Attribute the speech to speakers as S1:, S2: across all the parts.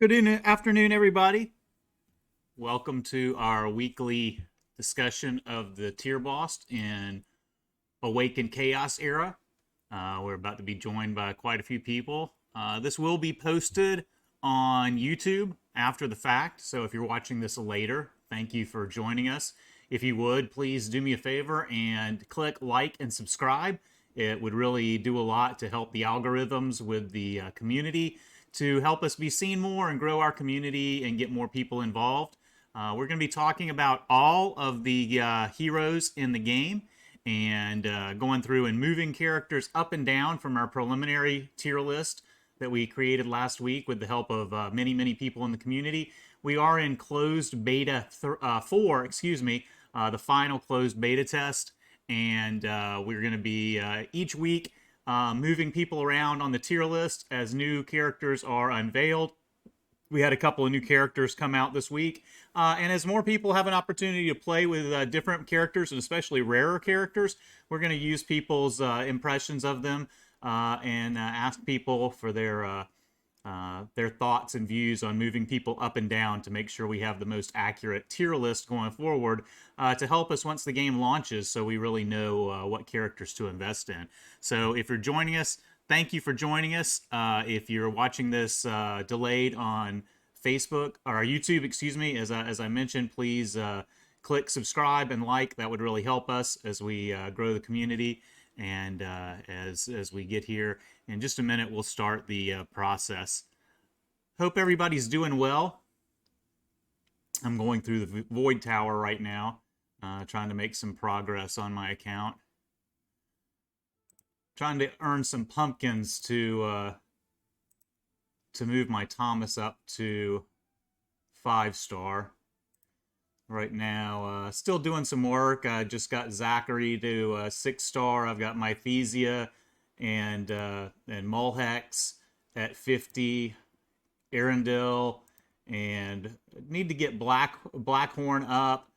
S1: Afternoon, everybody. Welcome to our weekly discussion of the tier boss in Awaken Chaos era. We're about to be joined by quite a few people. This will be posted on YouTube after the fact, so if you're watching this later, thank you for joining us. If you would, please do me a favor and click like and subscribe. It would really do a lot to help the algorithms with the community, to help us be seen more and grow our community and get more people involved. We're going to be talking about all of the heroes in the game and going through and moving characters up and down from our preliminary tier list that we created last week with the help of many people in the community. We are in closed beta 4, the final closed beta test, and we're going to be each week moving people around on the tier list as new characters are unveiled. We had a couple of new characters come out this week. And as more people have an opportunity to play with different characters, and especially rarer characters, we're going to use people's impressions of them and ask people for their thoughts and views on moving people up and down to make sure we have the most accurate tier list going forward to help us once the game launches, so we really know what characters to invest in. So if you're joining us, thank you for joining us. If you're watching this delayed on Facebook or YouTube, as I mentioned, please click subscribe and like. That would really help us as we grow the community. And as we get here in just a minute, we'll start the process. Hope everybody's doing well. I'm going through the Void Tower right now, trying to make some progress on my account. Trying to earn some pumpkins to move my Thomas up to 5-star. Right now, still doing some work. I just got Zachary to 6-star. I've got Mythesia and Mulhex at 50. Arendelle, and need to get Blackhorn up,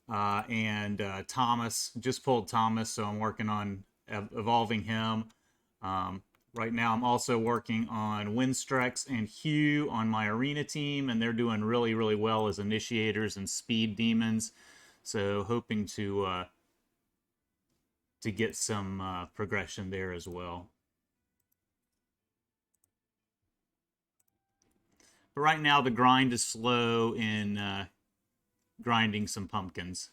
S1: and Thomas. Just pulled Thomas, so I'm working on evolving him. Right now, I'm also working on Windstrex and Hugh on my arena team, and they're doing really well as initiators and speed demons. So hoping to get some progression there as well. But right now, the grind is slow in grinding some pumpkins.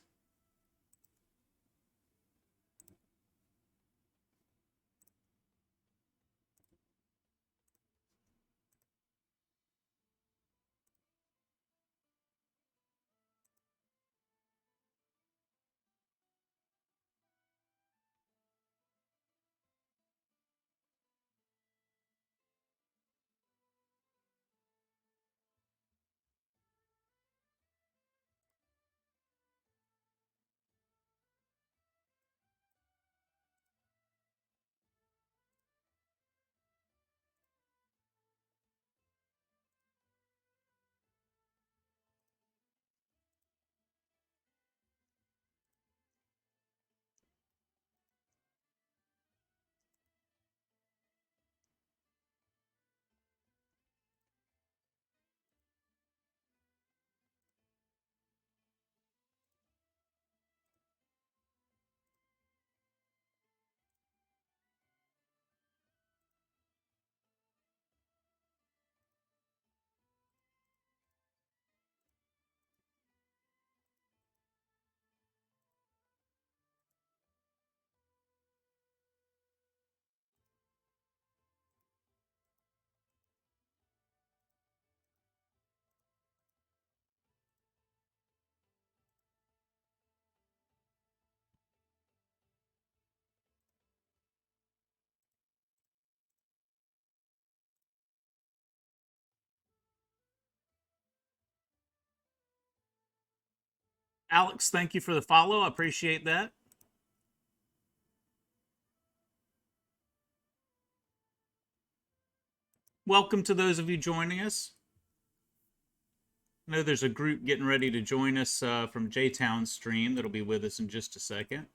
S1: Alex, thank you for the follow. I appreciate that. Welcome to those of you joining us. I know there's a group getting ready to join us from J-Town stream that'll be with us in just a second.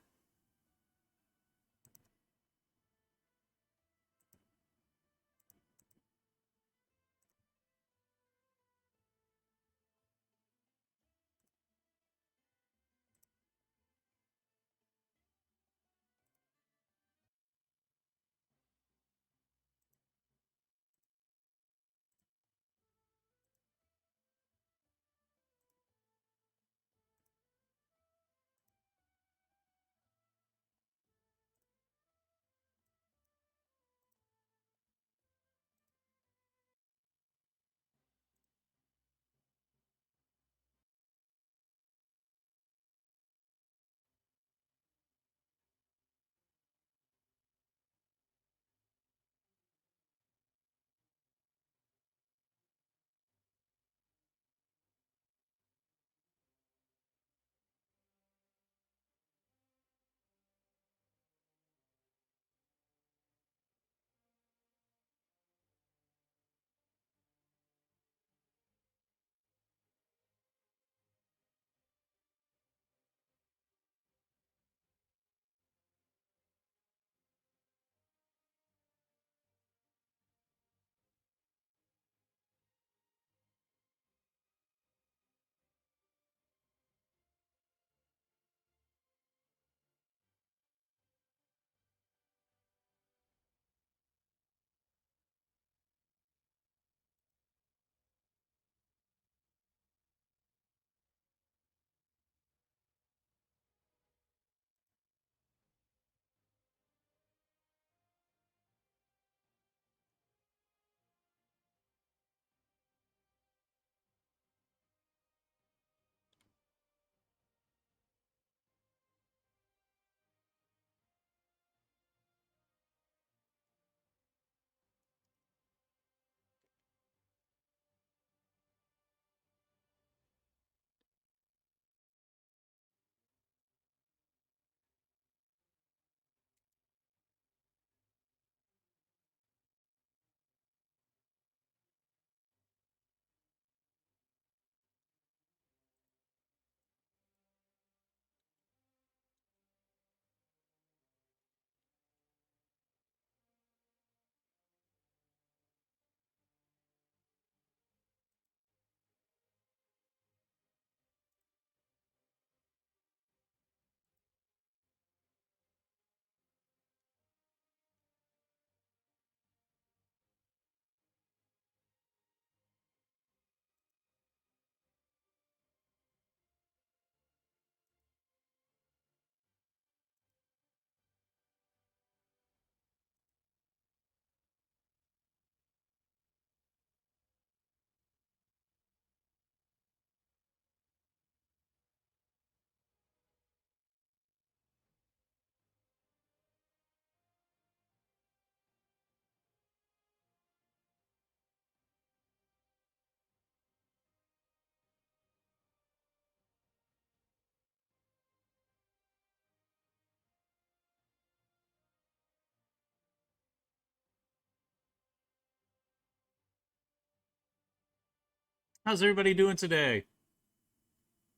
S1: How's everybody doing today?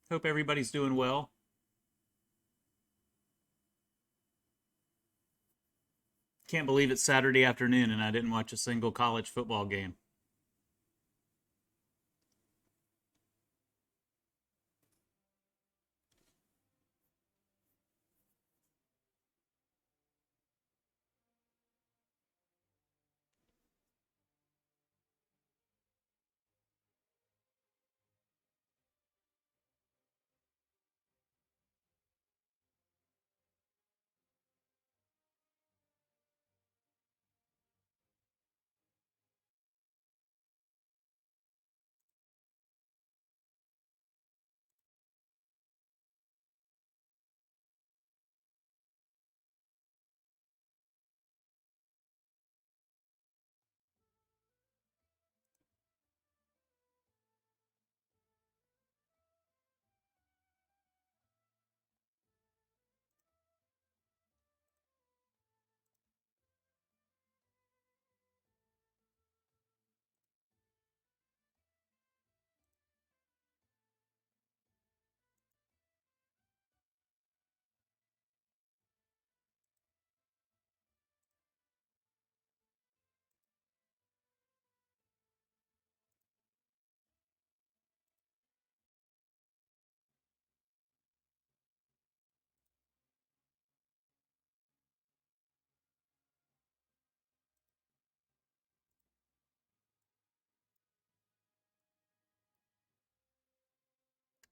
S1: Hope everybody's doing well. Can't believe it's Saturday afternoon and I didn't watch a single college football game.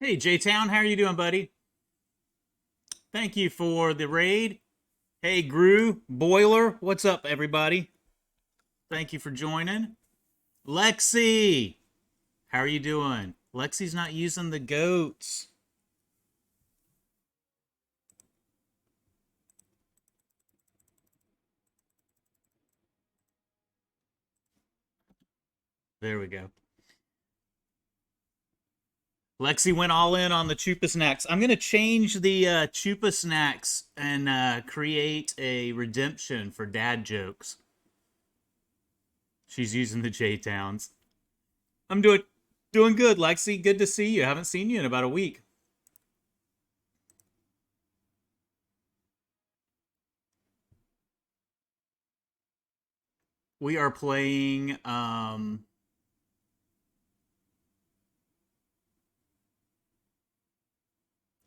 S1: Hey, J-Town, how are you doing, buddy? Thank you for the raid. Hey, Groo, Boiler, what's up, everybody? Thank you for joining. Lexi, how are you doing? Lexi's not using the goats. There we go. Lexi went all in on the Chupa Snacks. I'm going to change the Chupa Snacks and create a redemption for dad jokes. She's using the J-Towns. I'm doing good, Lexi. Good to see you. Haven't seen you in about a week. We are playing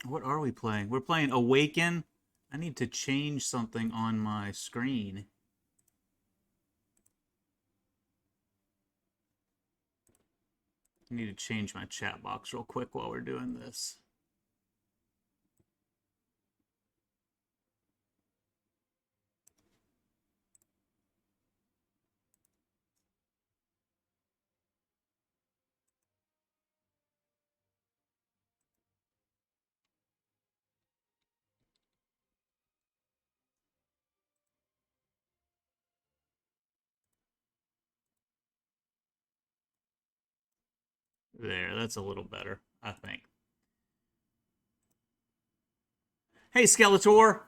S1: what are we playing? We're playing Awaken. I need to change something on my screen. I need to change my chat box real quick while we're doing this. There, that's a little better, I think. Hey, Skeletor.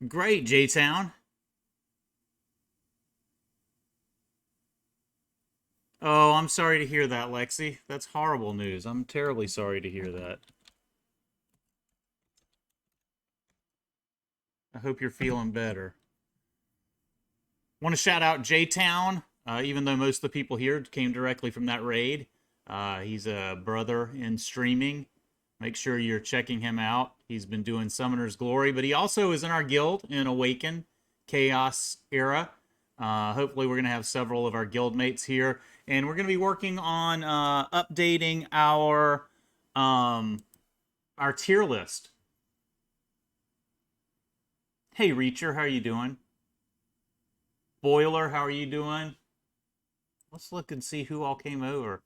S1: Great, J-Town. Oh, I'm sorry to hear that, Lexi. That's horrible news. I'm terribly sorry to hear that. I hope you're feeling better. Want to shout out J-Town, even though most of the people here came directly from that raid. He's a brother in streaming. Make sure you're checking him out. He's been doing Summoner's Glory, but he also is in our guild in Awaken, Chaos era. Hopefully, we're going to have several of our guild mates here, and we're going to be working on updating our tier list. Hey, Reacher, how are you doing? Boiler, how are you doing? Let's look and see who all came over.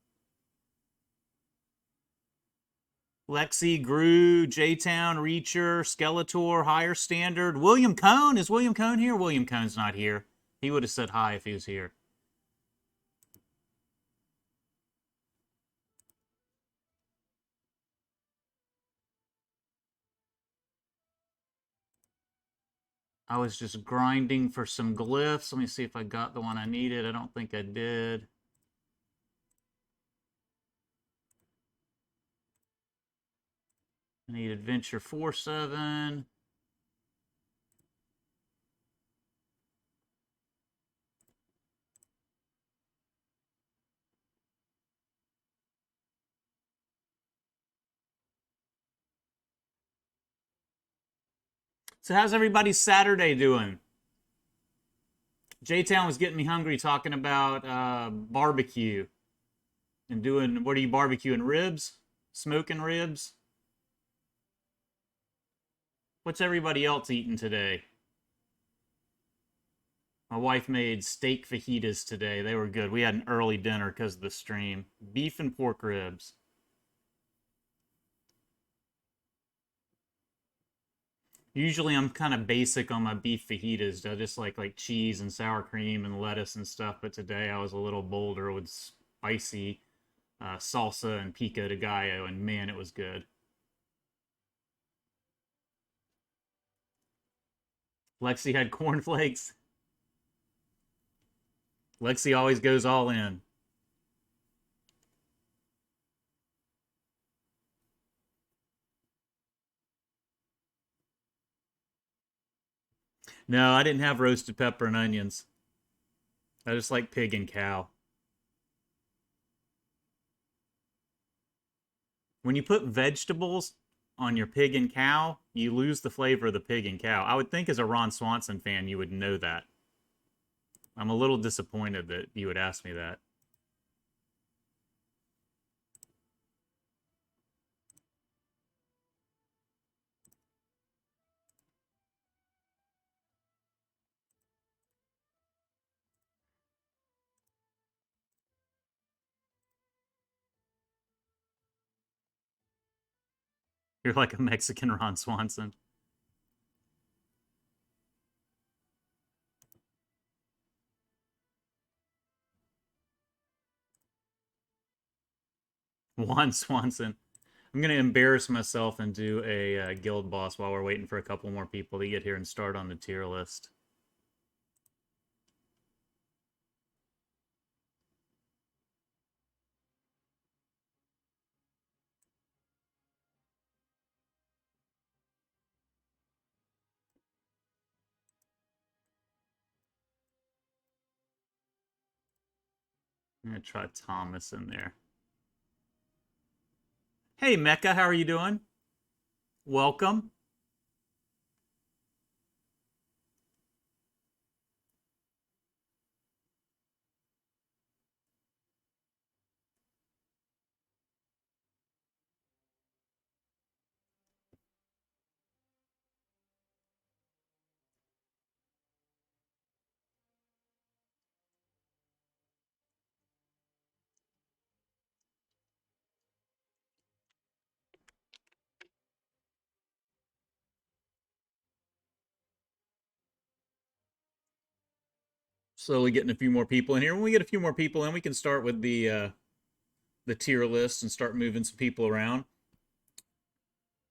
S1: Lexi, Groo, J-Town, Reacher, Skeletor, Higher Standard. William Cone. Is William Cone here? William Cone's not here. He would have said hi if he was here. I was just grinding for some glyphs. Let me see if I got the one I needed. I don't think I did. Need Adventure 4-7. So how's everybody's Saturday doing? J-Town was getting me hungry talking about barbecue and doing, what are you barbecuing, ribs? Smoking ribs? What's everybody else eating today? My wife made steak fajitas today. They were good. We had an early dinner because of the stream. Beef and pork ribs. Usually I'm kind of basic on my beef fajitas. I just like cheese and sour cream and lettuce and stuff. But today I was a little bolder with spicy salsa and pico de gallo, and man, it was good. Lexi had cornflakes. Lexi always goes all in. No, I didn't have roasted pepper and onions. I just like pig and cow. When you put vegetables on your pig and cow, you lose the flavor of the pig and cow. I would think as a Ron Swanson fan, you would know that. I'm a little disappointed that you would ask me that. You're like a Mexican Ron Swanson. Juan Swanson. I'm going to embarrass myself and do a guild boss while we're waiting for a couple more people to get here and start on the tier list. I'm going to try Thomas in there. Hey, Mecca, how are you doing? Welcome. Slowly getting a few more people in here. When we get a few more people in, we can start with the tier list and start moving some people around.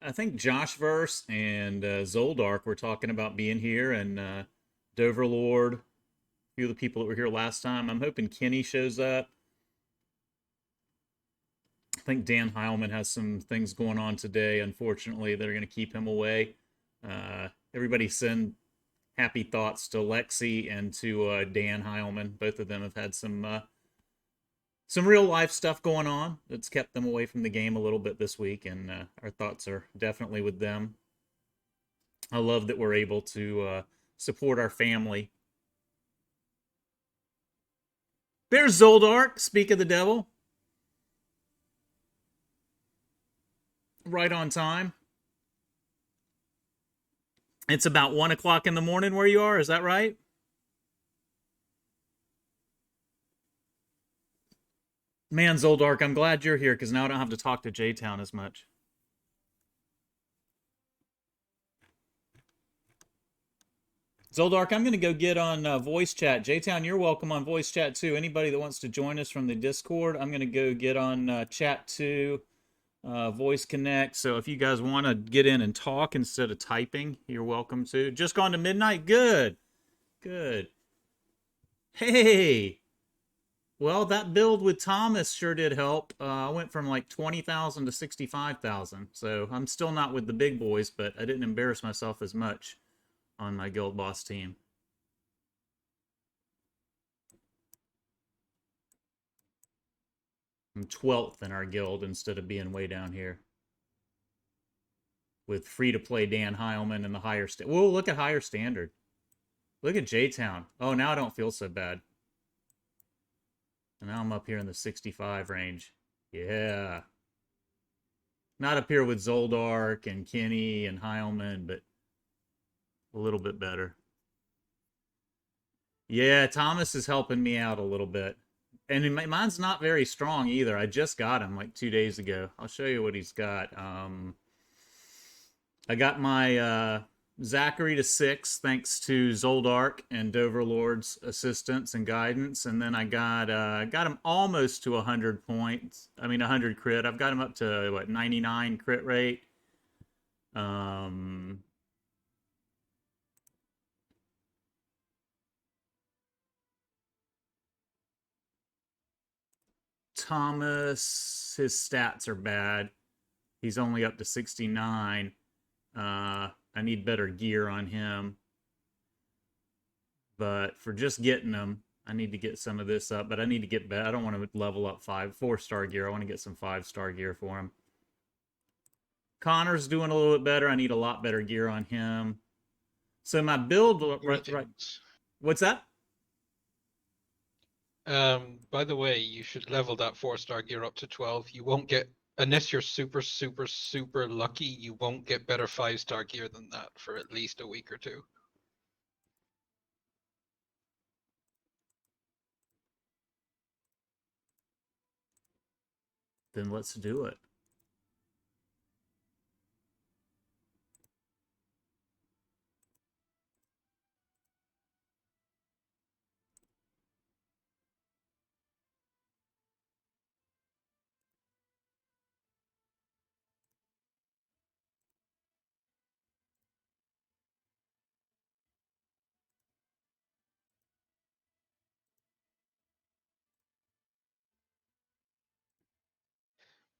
S1: I think Joshverse and Zoldiark were talking about being here, and Doverlord, a few of the people that were here last time. I'm hoping Kenny shows up. I think Dan Heilman has some things going on today, unfortunately, that are going to keep him away. Everybody send happy thoughts to Lexi and to Dan Heilman. Both of them have had some real life stuff going on that's kept them away from the game a little bit this week, and our thoughts are definitely with them. I love that we're able to support our family. There's Zoldiark, speak of the devil. Right on time. It's about 1 o'clock in the morning where you are, is that right? Man, Zoldark, I'm glad you're here because now I don't have to talk to J-Town as much. Zoldark, I'm going to go get on voice chat. J-Town, you're welcome on voice chat too. Anybody that wants to join us from the Discord, I'm going to go get on chat too. Voice Connect. So if you guys want to get in and talk instead of typing, you're welcome to. Just gone to midnight? Good. Good. Hey. Well, that build with Thomas sure did help. I went from like 20,000 to 65,000. So I'm still not with the big boys, but I didn't embarrass myself as much on my guild boss team. I'm 12th in our guild instead of being way down here. With free to play Dan Heilman and the higher standard. Whoa, look at higher standard. Look at J Town. Oh, now I don't feel so bad. And now I'm up here in the 65 range. Yeah. Not up here with Zoldiark and Kenny and Heilman, but a little bit better. Yeah, Thomas is helping me out a little bit. And mine's not very strong either. I just got him like 2 days ago. I'll show you what he's got. I got my Zachary to 6 thanks to Zoldark and Doverlord's assistance and guidance, and then I got him almost to 100 points. I mean 100 crit. I've got him up to what 99 crit rate. Thomas, his stats are bad. He's only up to 69. I need better gear on him. But for just getting them, I need to get some of this up. But I need to get better. I don't want to level up 4-star gear. I want to get some 5-star gear for him. Connor's doing a little bit better. I need a lot better gear on him. So my build, right? What's that?
S2: By the way, you should level that 4-star gear up to 12. You won't get, unless you're super, super, super lucky, you won't get better 5-star gear than that for at least a week or two.
S1: Then let's do it.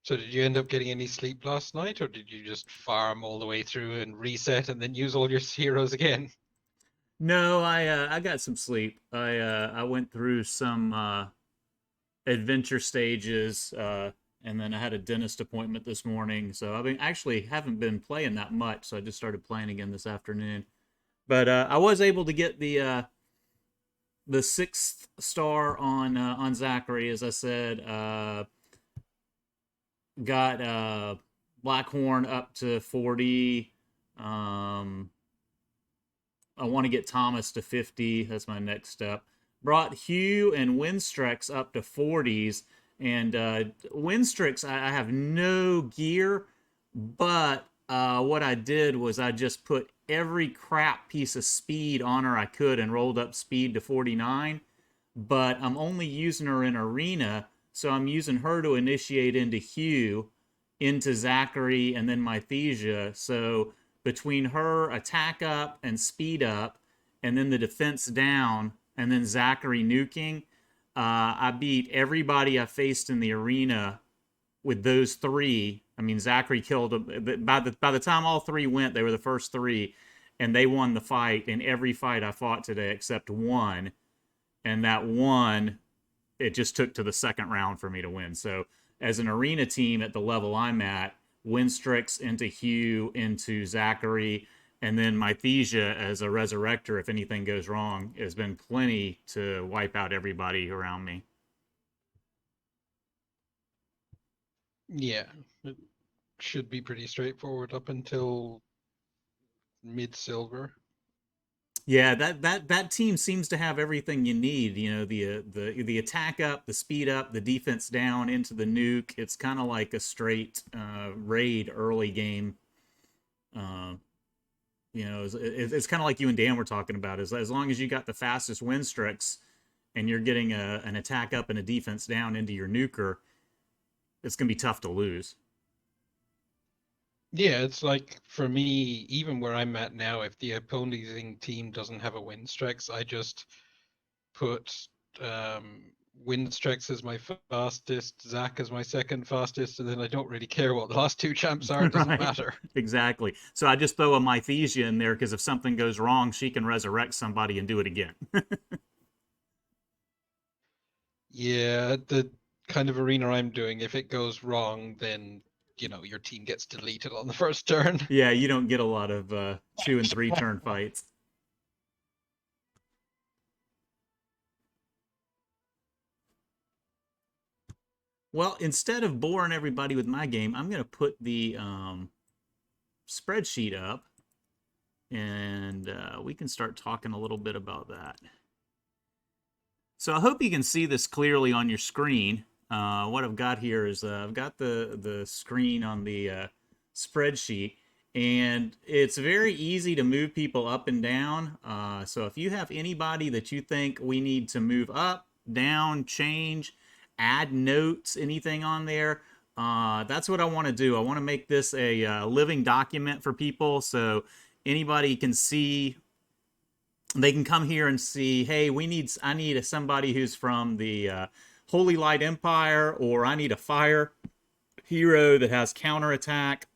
S2: So did you end up getting any sleep last night, or did you just farm all the way through and reset and then use all your heroes again?
S1: No, I got some sleep. I went through some adventure stages, and then I had a dentist appointment this morning. So I mean, actually haven't been playing that much. So I just started playing again this afternoon. But I was able to get the 6th star on Zachary, as I said. Got Blackhorn up to 40. I want to get Thomas to 50. That's my next step. Brought Hugh and Winstrix up to 40s. And Winstrix, I have no gear, but what I did was I just put every crap piece of speed on her I could and rolled up speed to 49. But I'm only using her in arena, so I'm using her to initiate into Hugh, into Zachary, and then Mythesia. So between her attack up and speed up, and then the defense down, and then Zachary nuking, I beat everybody I faced in the arena with those three. I mean, Zachary killed them. By the time all three went, they were the first three, and they won the fight in every fight I fought today except one. And that one, it just took to the second round for me to win. So as an arena team at the level I'm at, Winstrix into Hugh into Zachary, and then Mythesia as a resurrector if anything goes wrong has been plenty to wipe out everybody around me.
S2: Yeah, it should be pretty straightforward up until mid-silver.
S1: Yeah, that team seems to have everything you need. You know, the attack up, the speed up, the defense down into the nuke. It's kind of like a straight raid early game. Uh, you know, it's kind of like you and Dan were talking about. Is as long as you got the fastest win streaks and you're getting an attack up and a defense down into your nuker, it's gonna be tough to lose.
S2: Yeah, it's like for me, even where I'm at now, if the opposing team doesn't have a win streaks, I just put Windstrex is my fastest, Zach is my second fastest, and then I don't really care what the last two champs are. It doesn't
S1: Right.
S2: matter.
S1: Exactly. So I just throw a Mythesia in there because if something goes wrong, she can resurrect somebody and do it again.
S2: Yeah, the kind of arena I'm doing, if it goes wrong, then your team gets deleted on the first turn.
S1: Yeah, you don't get a lot of 2 and 3 turn fights. Well, instead of boring everybody with my game, I'm going to put the spreadsheet up and we can start talking a little bit about that. So I hope you can see this clearly on your screen. What I've got here is I've got the screen on the spreadsheet, and it's very easy to move people up and down. So if you have anybody that you think we need to move up, down, change, add notes, anything on there, that's what I want to do. I want to make this a living document for people so anybody can see. They can come here and see, hey, I need somebody who's from the Holy Light Empire, or I need a fire hero that has counterattack,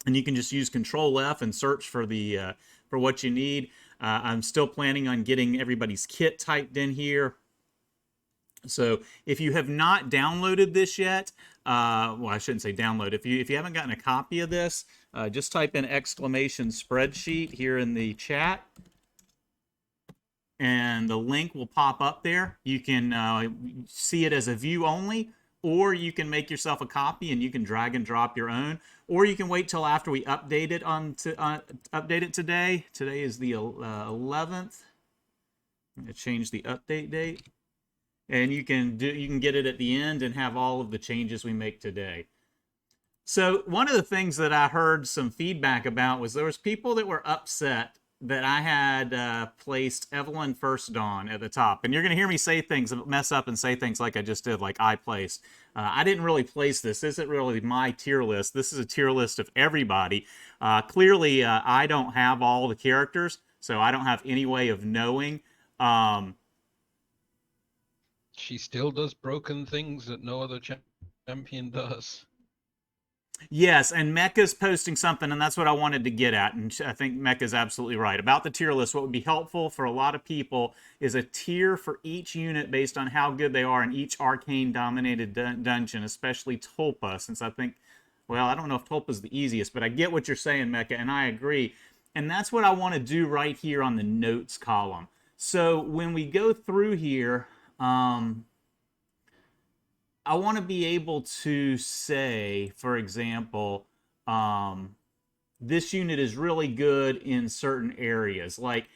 S1: and you can just use Control F and search for the for what you need. I'm still planning on getting everybody's kit typed in here. So if you have not downloaded this yet, well, I shouldn't say download. If you haven't gotten a copy of this, just type in !spreadsheet here in the chat, and the link will pop up there. You can see it as a view only, or you can make yourself a copy and you can drag and drop your own, or you can wait till after we update it update it today. Today is the 11th. I'm going to change the update date, and you can get it at the end and have all of the changes we make today. So one of the things that I heard some feedback about was there was people that were upset that I had placed Evelyn First Dawn at the top. And you're going to hear me say things, mess up and say things like I just did, like I placed. I didn't really place this. This isn't really my tier list. This is a tier list of everybody. Clearly, I don't have all the characters, so I don't have any way of knowing.
S2: She still does broken things that no other champion does.
S1: Yes, and Mecca's posting something, and that's what I wanted to get at. And I think Mecca's absolutely right. About the tier list, what would be helpful for a lot of people is a tier for each unit based on how good they are in each arcane-dominated dungeon, especially Tulpa, since I think, well, I don't know if Tulpa's the easiest, but I get what you're saying, Mecca, and I agree. And that's what I want to do right here on the notes column. So when we go through here, I want to be able to say, for example, this unit is really good in certain areas. Like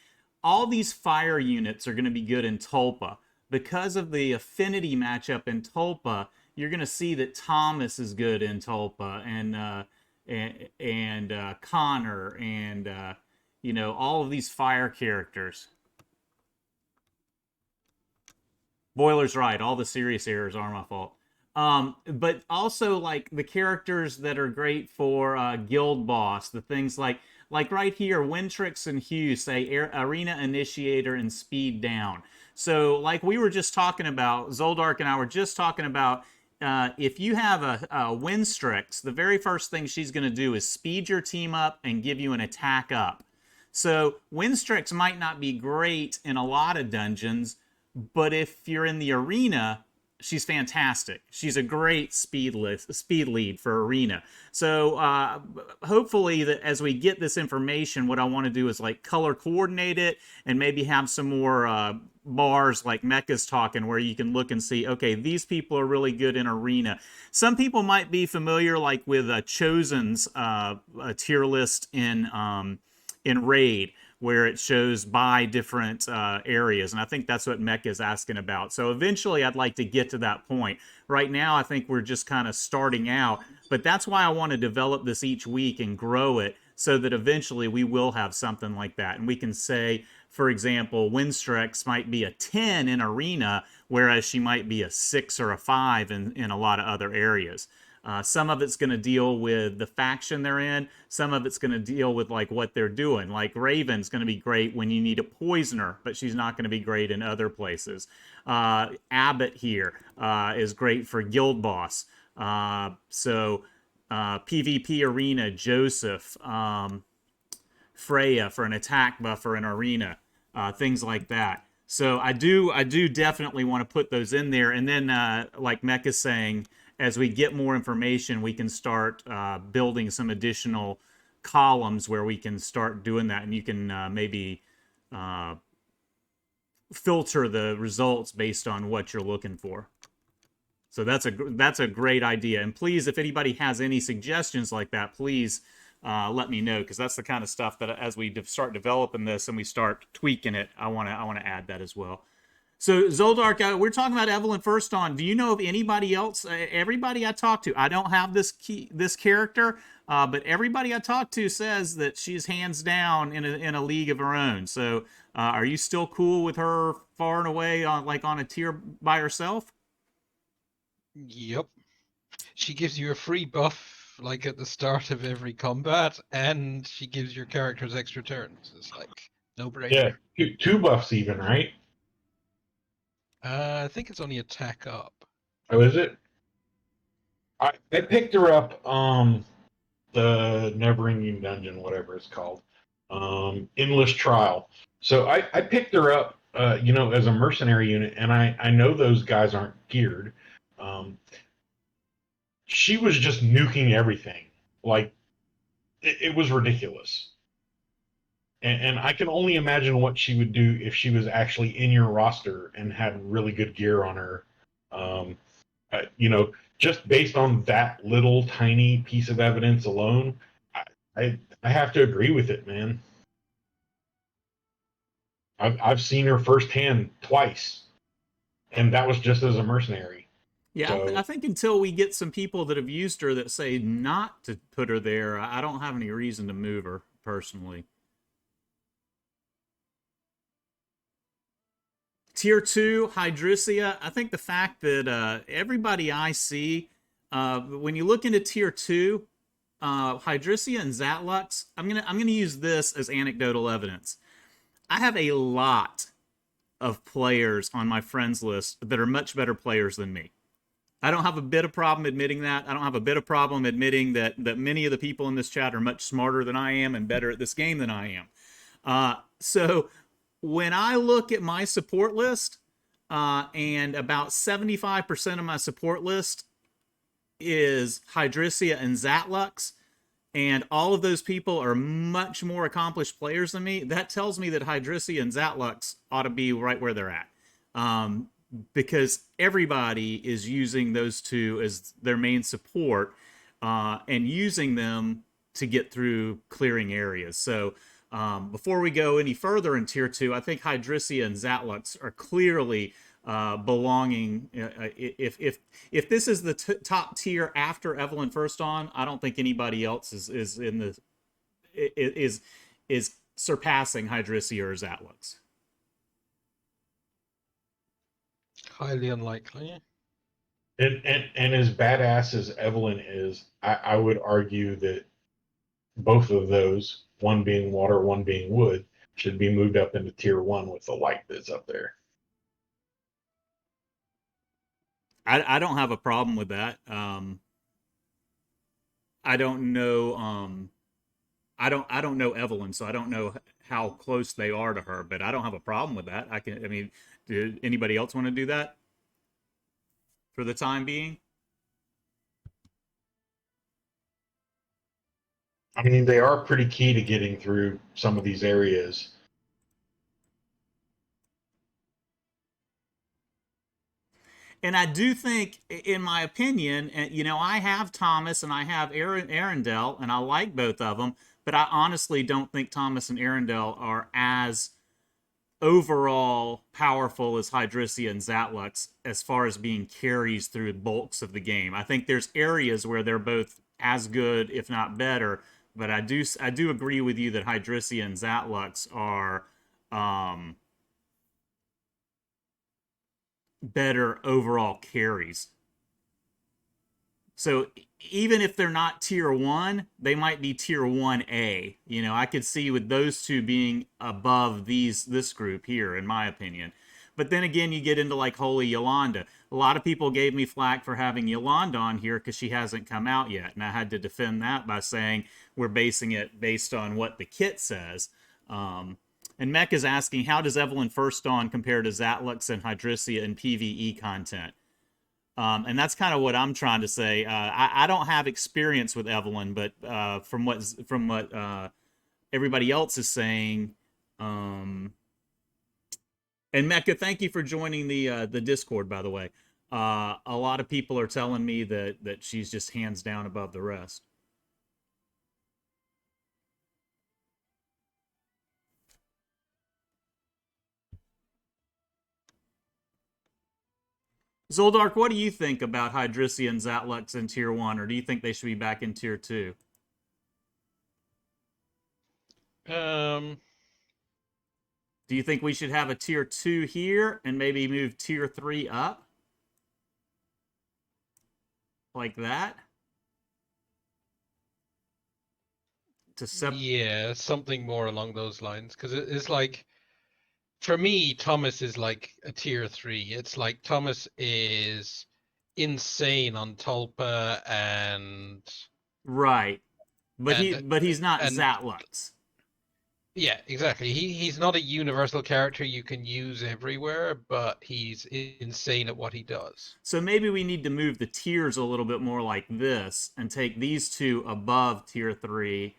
S1: all these fire units are going to be good in Tulpa. Because of the affinity matchup in Tulpa, you're going to see that Thomas is good in Tulpa, and Connor, and all of these fire characters. Boiler's right. All the serious errors are my fault. But also like the characters that are great for Guild Boss, the things like right here, Wintrix and Hugh say Arena Initiator and Speed Down. So like we were just talking about, Zoldiark and I were just talking about, if you have a Winstrix, the very first thing she's going to do is speed your team up and give you an attack up. So Winstrix might not be great in a lot of dungeons, but if you're in the arena, she's fantastic. She's a great speed lead for arena. So hopefully that as we get this information, what I want to do is like color coordinate it and maybe have some more bars like Mecca's talking where you can look and see, okay, these people are really good in arena. Some people might be familiar like with Chosen's tier list in Raid, where it shows by different areas. And I think that's what Mecca is asking about. So eventually I'd like to get to that point. Right now, I think we're just kind of starting out. But that's why I want to develop this each week and grow it so that eventually we will have something like that. And we can say, for example, Winstrex might be a 10 in arena, whereas she might be a 6 or a 5 in a lot of other areas. Some of it's going to deal with the faction they're in. Some of it's going to deal with like what they're doing. Like Raven's going to be great when you need a poisoner, but she's not going to be great in other places. Abbott here is great for guild boss. PvP arena, Joseph, Freya for an attack buffer in arena, things like that. So I do definitely want to put those in there, and then like Mecca's saying, as we get more information, we can start building some additional columns where we can start doing that, and you can maybe filter the results based on what you're looking for. So that's a great idea. And please, if anybody has any suggestions like that, please let me know, because that's the kind of stuff that as we start developing this and we start tweaking it, I want to add that as well. So Zoldiark, we're talking about Evelyn first on. Do you know of anybody else? Everybody I talk to, I don't have this character, but everybody I talk to says that she's hands down in a league of her own. So are you still cool with her far and away on a tier by herself?
S2: Yep. She gives you a free buff like at the start of every combat, and she gives your characters extra turns. It's like no brainer.
S3: Yeah, two buffs even, right?
S2: I think it's only attack up.
S3: Oh, is it? I picked her up the Never-Ending Dungeon, whatever it's called, Endless Trial. So I picked her up, as a mercenary unit, and I know those guys aren't geared. She was just nuking everything. Like, it was ridiculous. And I can only imagine what she would do if she was actually in your roster and had really good gear on her. Um, just based on that little tiny piece of evidence alone, I have to agree with it, man. I've seen her firsthand twice, and that was just as a mercenary.
S1: Yeah,
S3: So,
S1: I think until we get some people that have used her that say not to put her there, I don't have any reason to move her personally. Tier 2, Hydrisia. I think the fact that everybody I see, when you look into Tier 2, Hydrisia and Zatlux, I'm gonna use this as anecdotal evidence. I have a lot of players on my friends list that are much better players than me. I don't have a bit of problem admitting that. I don't have a bit of problem admitting that many of the people in this chat are much smarter than I am and better at this game than I am. So when I look at my support list, and about 75% of my support list is Hydrisia and Zatlux, and all of those people are much more accomplished players than me, that tells me that Hydrisia and Zatlux ought to be right where they're at. Because everybody is using those two as their main support, and using them to get through clearing areas. So before we go any further in Tier 2, I think Hydrisia and Zatlux are clearly belonging. If this is the top tier after Evelyn First On, I don't think anybody else is in the is surpassing Hydrisia or Zatlux.
S2: Highly unlikely.
S3: and as badass as Evelyn is, I would argue that both of those, one being water, one being wood, should be moved up into Tier 1 with the light that's up there.
S1: I don't have a problem with that. I don't know. I don't know Evelyn, so I don't know how close they are to her. But I don't have a problem with that. I mean, did anybody else want to do that for the time being?
S3: I mean, they are pretty key to getting through some of these areas.
S1: And I do think, in my opinion, I have Thomas and I have Arundel, and I like both of them, but I honestly don't think Thomas and Arundel are as overall powerful as Hydrisia and Zatlux as far as being carries through bulks of the game. I think there's areas where they're both as good, if not better, but I do agree with you that Hydrisia and Zatlux are better overall carries. So even if they're not tier 1, they might be tier 1A. You know, I could see with those two being above this group here, in my opinion. But then again, you get into like Holy Yolanda. A lot of people gave me flack for having Yolanda on here because she hasn't come out yet. And I had to defend that by saying we're basing it based on what the kit says. And Mech is asking, how does Evelyn First Dawn compare to Zatlux and Hydrisia in PvE content? And that's kind of what I'm trying to say. I don't have experience with Evelyn, but from what everybody else is saying, and Mecca, thank you for joining the Discord, by the way. A lot of people are telling me that she's just hands down above the rest. Zoldiark, what do you think about Hydrisia and Zatlux in tier 1, or do you think they should be back in tier 2?
S2: Um,
S1: Do you think we should have a tier 2 here and maybe move tier 3 up? Like that?
S2: yeah, something more along those lines. Because it's like, for me, Thomas is like a tier 3. It's like Thomas is insane on Tulpa and
S1: Right. But he's not
S2: and
S1: Zatlux.
S2: yeah, exactly. He's not a universal character you can use everywhere, but he's insane at what he does.
S1: So maybe we need to move the tiers a little bit more like this and take these two above tier 3.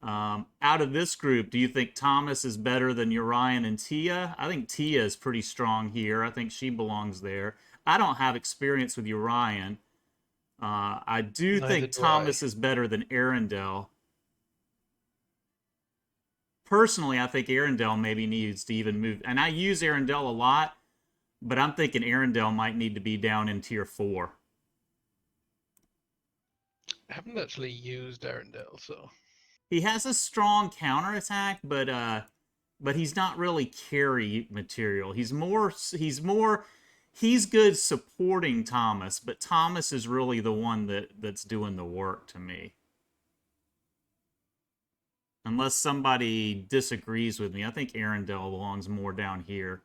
S1: Out of this group, do you think Thomas is better than Urian and Tia? I think Tia is pretty strong here. I think she belongs there. I don't have experience with Urian. I do
S2: Neither
S1: think
S2: do
S1: Thomas
S2: I.
S1: is better than Arendelle. Personally, I think Arendelle maybe needs to even move. And I use Arendelle a lot, but I'm thinking Arendelle might need to be down in tier 4.
S2: I haven't actually used Arendelle, so
S1: He has a strong counterattack, but he's not really carry material. He's good supporting Thomas, but Thomas is really the one that's doing the work to me. Unless somebody disagrees with me, I think Arendelle belongs more down here.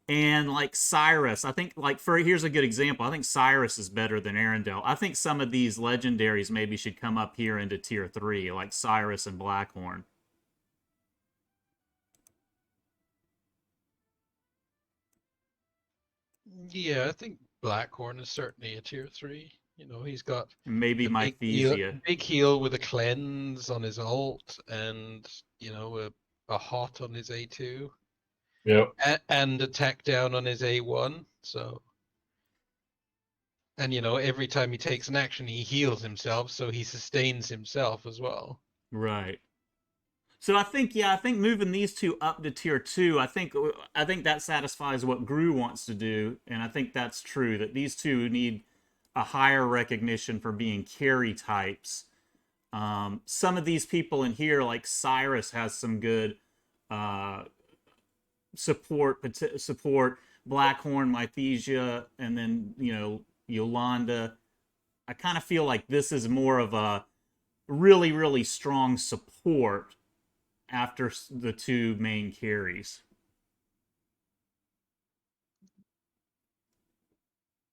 S1: And like Cyrus, I think here's a good example. I think Cyrus is better than Arendelle. I think some of these legendaries maybe should come up here into tier 3, like Cyrus and Blackhorn.
S2: yeah, I think Blackhorn is certainly a tier 3. You know, he's got
S1: Maybe
S2: the
S1: Mythesia.
S2: big heal with a cleanse on his ult, and you know a hot on his A2.
S3: Yep.
S2: And attack down on his A1. So, and you know, every time he takes an action, he heals himself, so he sustains himself as well.
S1: Right. So I think moving these two up to tier 2, I think that satisfies what Groo wants to do, and I think that's true that these two need a higher recognition for being carry types. Some of these people in here, like Cyrus, has some good support. Blackhorn, Mythesia, and then Yolanda. I kind of feel like this is more of a really, really strong support after the two main carries.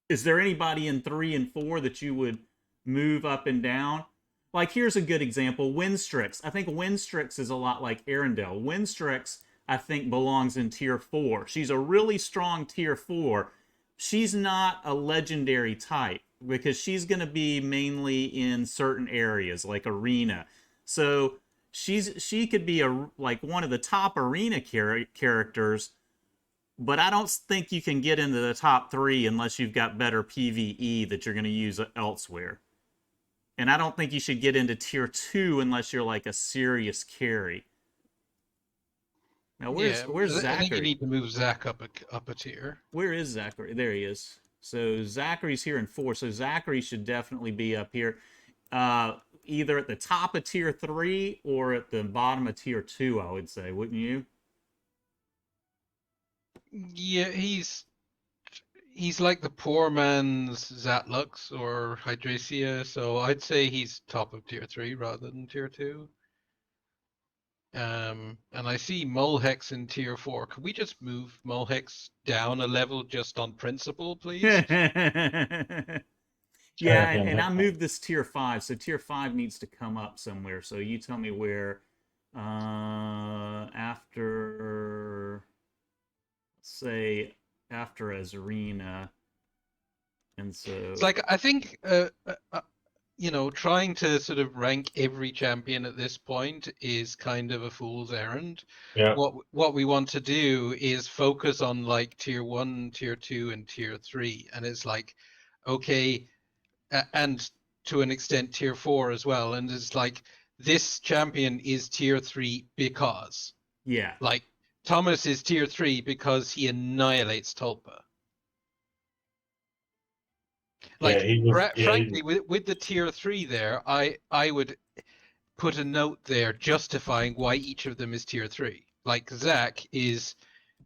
S1: Is there anybody in 3 and 4 that you would move up and down? Like, here's a good example. Winstrix. I think Winstrix is a lot like Arendelle. Winstrix, I think, belongs in tier 4. She's a really strong tier 4. She's not a legendary type because she's going to be mainly in certain areas like arena. So she could be like one of the top arena characters, but I don't think you can get into the top 3 unless you've got better PvE that you're going to use elsewhere. And I don't think you should get into tier 2 unless you're like a serious carry. Now where's Zachary?
S2: I think you need to move Zach up a tier.
S1: Where is Zachary? There he is. So Zachary's here in 4. So Zachary should definitely be up here. Either at the top of tier 3 or at the bottom of tier 2, I would say, wouldn't you?
S2: Yeah, he's he's like the poor man's Zatlux or Hydracia, so I'd say he's top of tier 3 rather than tier 2. And I see Mulhex in tier 4. Could we just move Mulhex down a level just on principle, please?
S1: Yeah, and I moved this tier 5, so tier 5 needs to come up somewhere. So you tell me where after, let's say, after Azarina. And so
S2: it's like, I think, trying to sort of rank every champion at this point is kind of a fool's errand.
S3: Yeah.
S2: What we want to do is focus on like tier 1, tier 2, and tier 3. And it's like, okay, and to an extent tier 4 as well. And it's like, this champion is tier 3 because,
S1: yeah,
S2: like, Thomas is tier 3 because he annihilates Tulpa. Like, frankly, with the tier 3 there, I would put a note there justifying why each of them is tier 3. Like, Zac is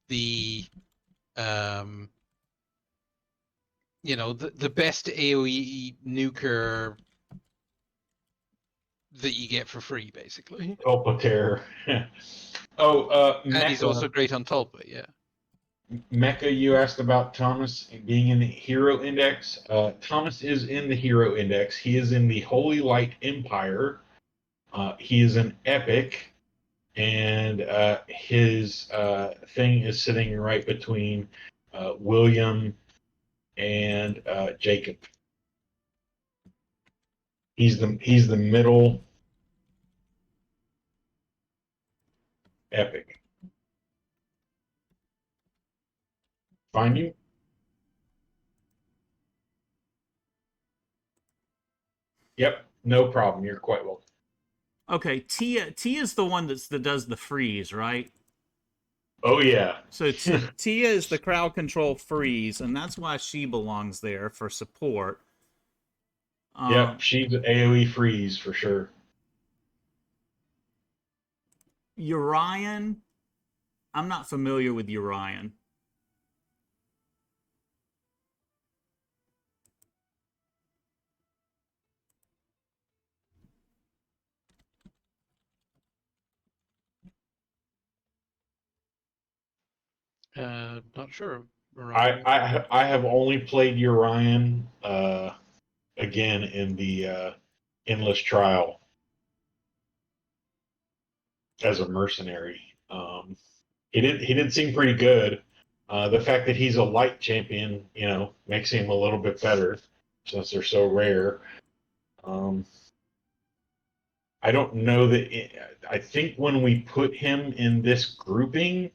S2: the the best AoE nuker that you get for free, basically.
S3: Tulpa.
S2: And he's also great on Tulpa, yeah.
S3: Mecca, you asked about Thomas being in the hero index. Thomas is in the hero index. He is in the Holy Light Empire. He is an epic, and his thing is sitting right between William and Jacob. He's the middle epic. Find you? Yep, no problem. You're quite welcome.
S1: Okay, Tia is the one that does the freeze, right?
S3: Oh yeah.
S1: So Tia is the crowd control freeze, and that's why she belongs there for support.
S3: Yep, she's AoE freeze for sure.
S1: Urian, I'm not familiar with Urian.
S2: Not sure.
S3: I have only played Urian again in the endless trial as a mercenary. He did seem pretty good. The fact that he's a light champion, makes him a little bit better since they're so rare. I don't know I think when we put him in this grouping,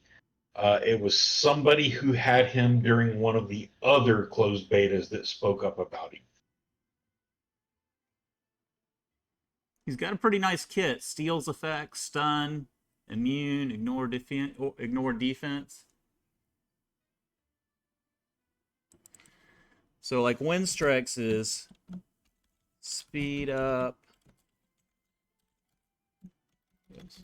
S3: it was somebody who had him during one of the other closed betas that spoke up about him.
S1: He's got a pretty nice kit. Steals effects, stun, immune, ignore defense. So like Windstrex is speed up. Yes.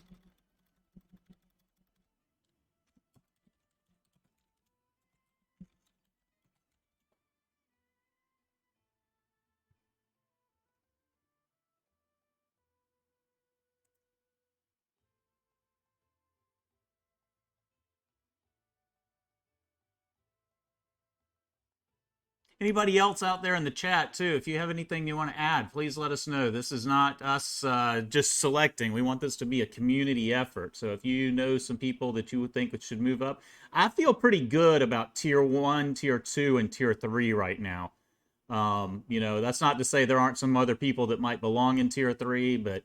S1: Anybody else out there in the chat too, if you have anything you want to add, please let us know. This is not us just selecting. We want this to be a community effort. So if you know some people that you would think should move up, I feel pretty good about tier 1, tier 2, and tier 3 right now. That's not to say there aren't some other people that might belong in tier 3, but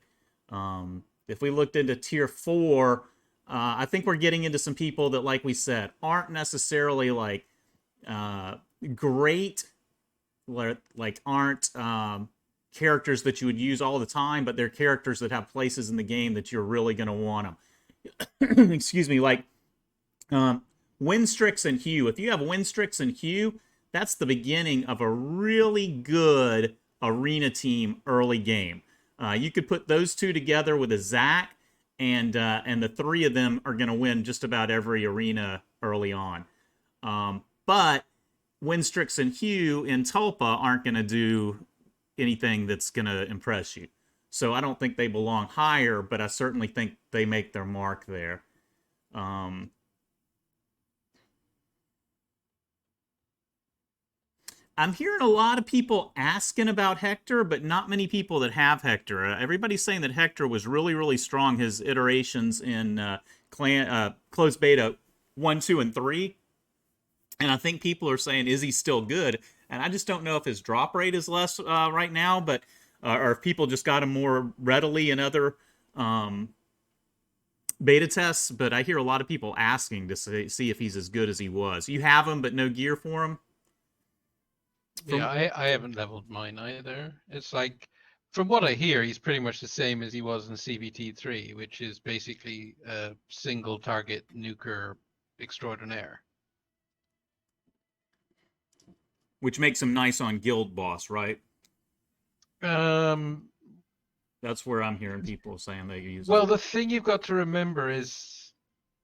S1: if we looked into tier 4, I think we're getting into some people that, like we said, aren't necessarily like great, like aren't characters that you would use all the time, but they're characters that have places in the game that you're really going to want them. Excuse me, like Windstrix and Hugh. If you have Windstrix and Hugh, that's the beginning of a really good arena team early game. You could put those two together with a Zac, and the three of them are going to win just about every arena early on. But Winstrix and Hugh in Tulpa aren't going to do anything that's going to impress you. So I don't think they belong higher, but I certainly think they make their mark there. I'm hearing a lot of people asking about Hector, but not many people that have Hector. Everybody's saying that Hector was really, really strong. His iterations in closed beta 1, 2, and 3. And I think people are saying, is he still good? And I just don't know if his drop rate is less right now, but or if people just got him more readily in other beta tests. But I hear a lot of people asking to see if he's as good as he was. You have him, but no gear for him?
S2: Yeah, I haven't leveled mine either. It's like, from what I hear, he's pretty much the same as he was in CBT3, which is basically a single target nuker extraordinaire.
S1: Which makes him nice on Guild Boss, right? That's where I'm hearing people saying they use
S2: Well,
S1: it.
S2: the thing you've got to remember is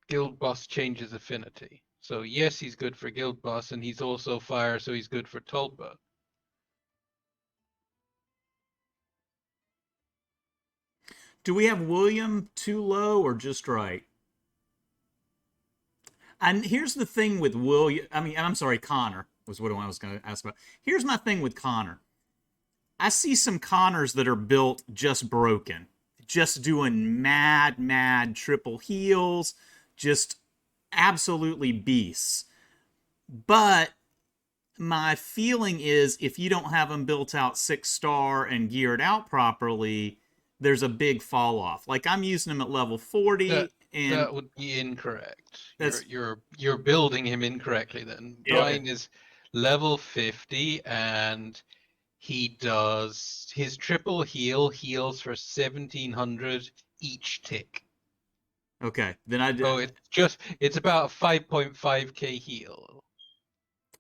S2: Guild Boss changes affinity. So yes, he's good for Guild Boss, and he's also fire, so he's good for Tulpa.
S1: Do we have William too low or just right? And here's the thing with William. I'm sorry, Connor was what I was going to ask about. Here's my thing with Connor. I see some Connors that are built just broken, just doing mad triple heals, just absolutely beasts. But my feeling is if you don't have them built out 6-star and geared out properly, there's a big fall off. Like I'm using them at level 40, and
S2: that would be incorrect.
S1: That's-
S2: You're building him incorrectly then.
S3: Yeah.
S2: Brian is level 50 and he does his triple heals for 1700 each tick.
S1: okay. Then I
S2: So it's about 5.5k heal.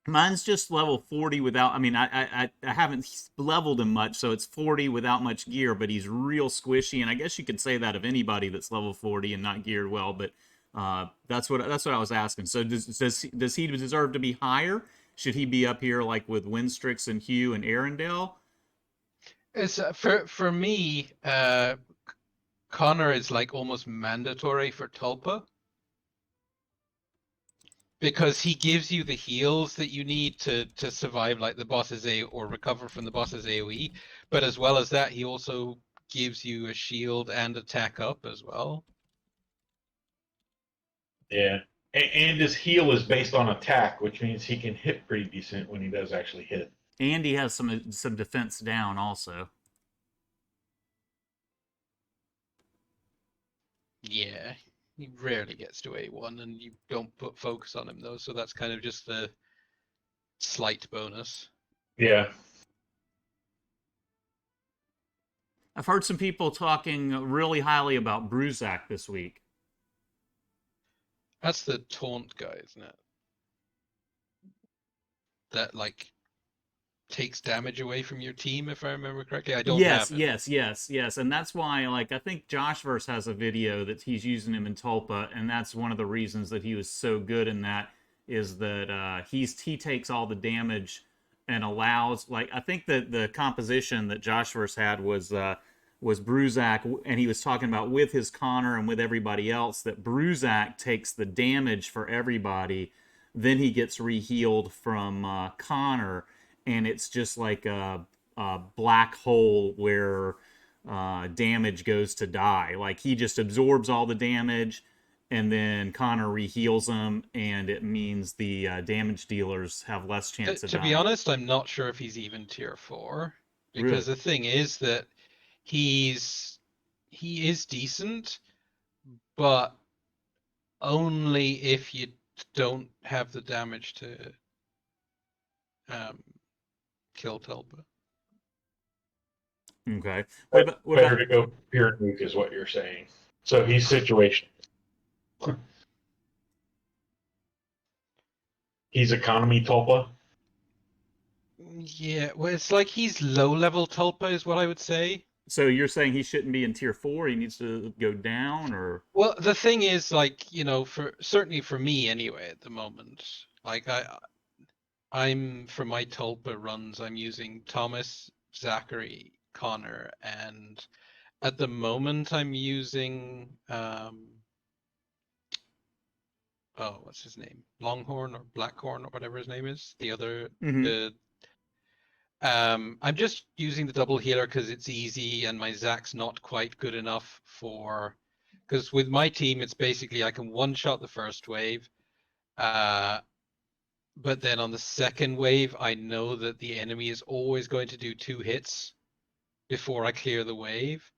S1: Mine's just level 40 without. I haven't leveled him much, so it's 40 without much gear. But he's real squishy, and I guess you could say that of anybody that's level 40 and not geared well. But that's what I was asking. So does he deserve to be higher? Should he be up here like with Winstrix and Hugh and Arendelle?
S2: It's for me, Connor is like almost mandatory for Tulpa. Because he gives you the heals that you need to survive like the boss's or recover from the boss's AoE. But as well as that, he also gives you a shield and attack up as well.
S3: Yeah. And his heal is based on attack, which means he can hit pretty decent when he does actually hit.
S1: And he has some defense down also.
S2: Yeah, he rarely gets to A1, and you don't put focus on him though, so that's kind of just the slight bonus.
S3: Yeah.
S1: I've heard some people talking really highly about Bruzak this week.
S2: That's the taunt guy, isn't it? That like takes damage away from your team, if I remember correctly. I don't have it.
S1: Yes. And that's why, like, I think Joshverse has a video that he's using him in Tulpa, and that's one of the reasons that he was so good in that is that he takes all the damage and allows, like, I think that the composition that Joshverse had was Bruzak, and he was talking about with his Connor and with everybody else that Bruzak takes the damage for everybody, then he gets re-healed from Connor, and it's just like a black hole where damage goes to die. Like he just absorbs all the damage, and then Connor re-heals him, and it means the damage dealers have less chance of dying.
S2: To be honest, I'm not sure if he's even tier 4, because
S1: Really?
S2: the thing is that he is decent, but only if you don't have the damage to kill Tulpa.
S1: Okay.
S3: Better to go pure nuke is what you're saying. So he's situational. He's economy Tulpa.
S2: Yeah, well, it's like he's low-level Tulpa is what I would say.
S1: So you're saying he shouldn't be in tier 4? He needs to go down, or?
S2: Well, the thing is, like, certainly for me anyway at the moment, like for my Tulpa runs, I'm using Thomas, Zachary, Connor, and at the moment I'm using what's his name? Longhorn or Blackhorn or whatever his name is. The other
S1: Mm-hmm.
S2: I'm just using the double healer because it's easy and my Zach's not quite good enough for, because with my team it's basically I can one shot the first wave, but then on the second wave I know that the enemy is always going to do 2 hits before I clear the wave.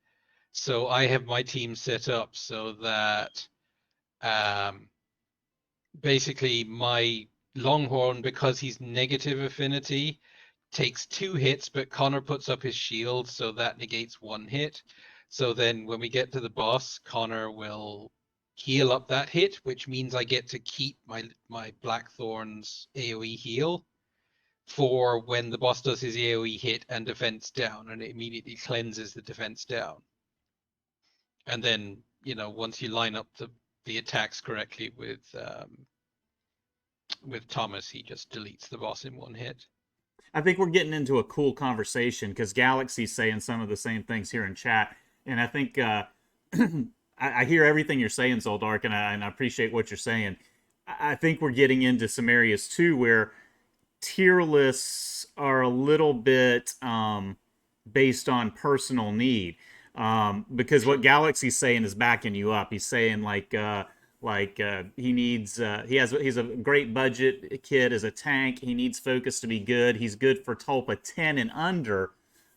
S2: So I have my team set up so that basically my Longhorn, because he's negative affinity, takes 2 hits, but Connor puts up his shield, so that negates 1 hit. So then when we get to the boss, Connor will heal up that hit, which means I get to keep my Blackthorn's AoE heal for when the boss does his AoE hit and defense down, and it immediately cleanses the defense down. And then, once you line up the attacks correctly with Thomas, he just deletes the boss in 1 hit.
S1: I think we're getting into a cool conversation because Galaxy's saying some of the same things here in chat, and I think I hear everything you're saying, Zoldiark, and I appreciate what you're saying. I think we're getting into some areas too where tier lists are a little bit based on personal need, because what Galaxy's saying is backing you up. He's saying he needs he's a great budget kid as a tank. He needs focus to be good. He's good for Tulpa 10 and under,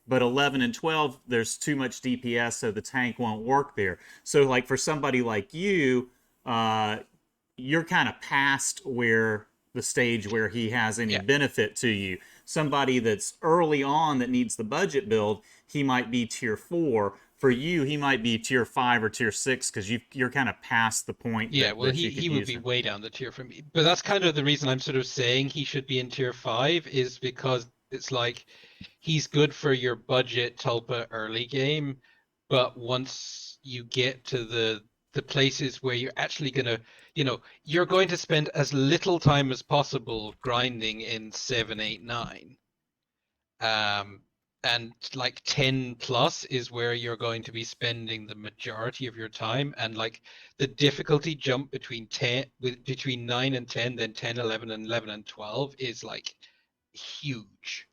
S1: but 11 and 12 there's too much DPS, so the tank won't work there. So like for somebody like you, you're kind of past where the stage where he has any benefit to you. Somebody that's early on that needs the budget build, he might be tier 4. For you, he might be tier 5 or tier 6 because you're kind of past the point.
S2: Yeah, well, he would be way down the tier for me. But that's kind of the reason I'm sort of saying he should be in tier 5, is because it's like he's good for your budget Tulpa early game, but once you get to the places where you're actually gonna, you're going to spend as little time as possible grinding in 7, 8, 9. And like 10 plus is where you're going to be spending the majority of your time, and like the difficulty jump between 9 and 10, then 10, 11 and 11 and 12 is like huge.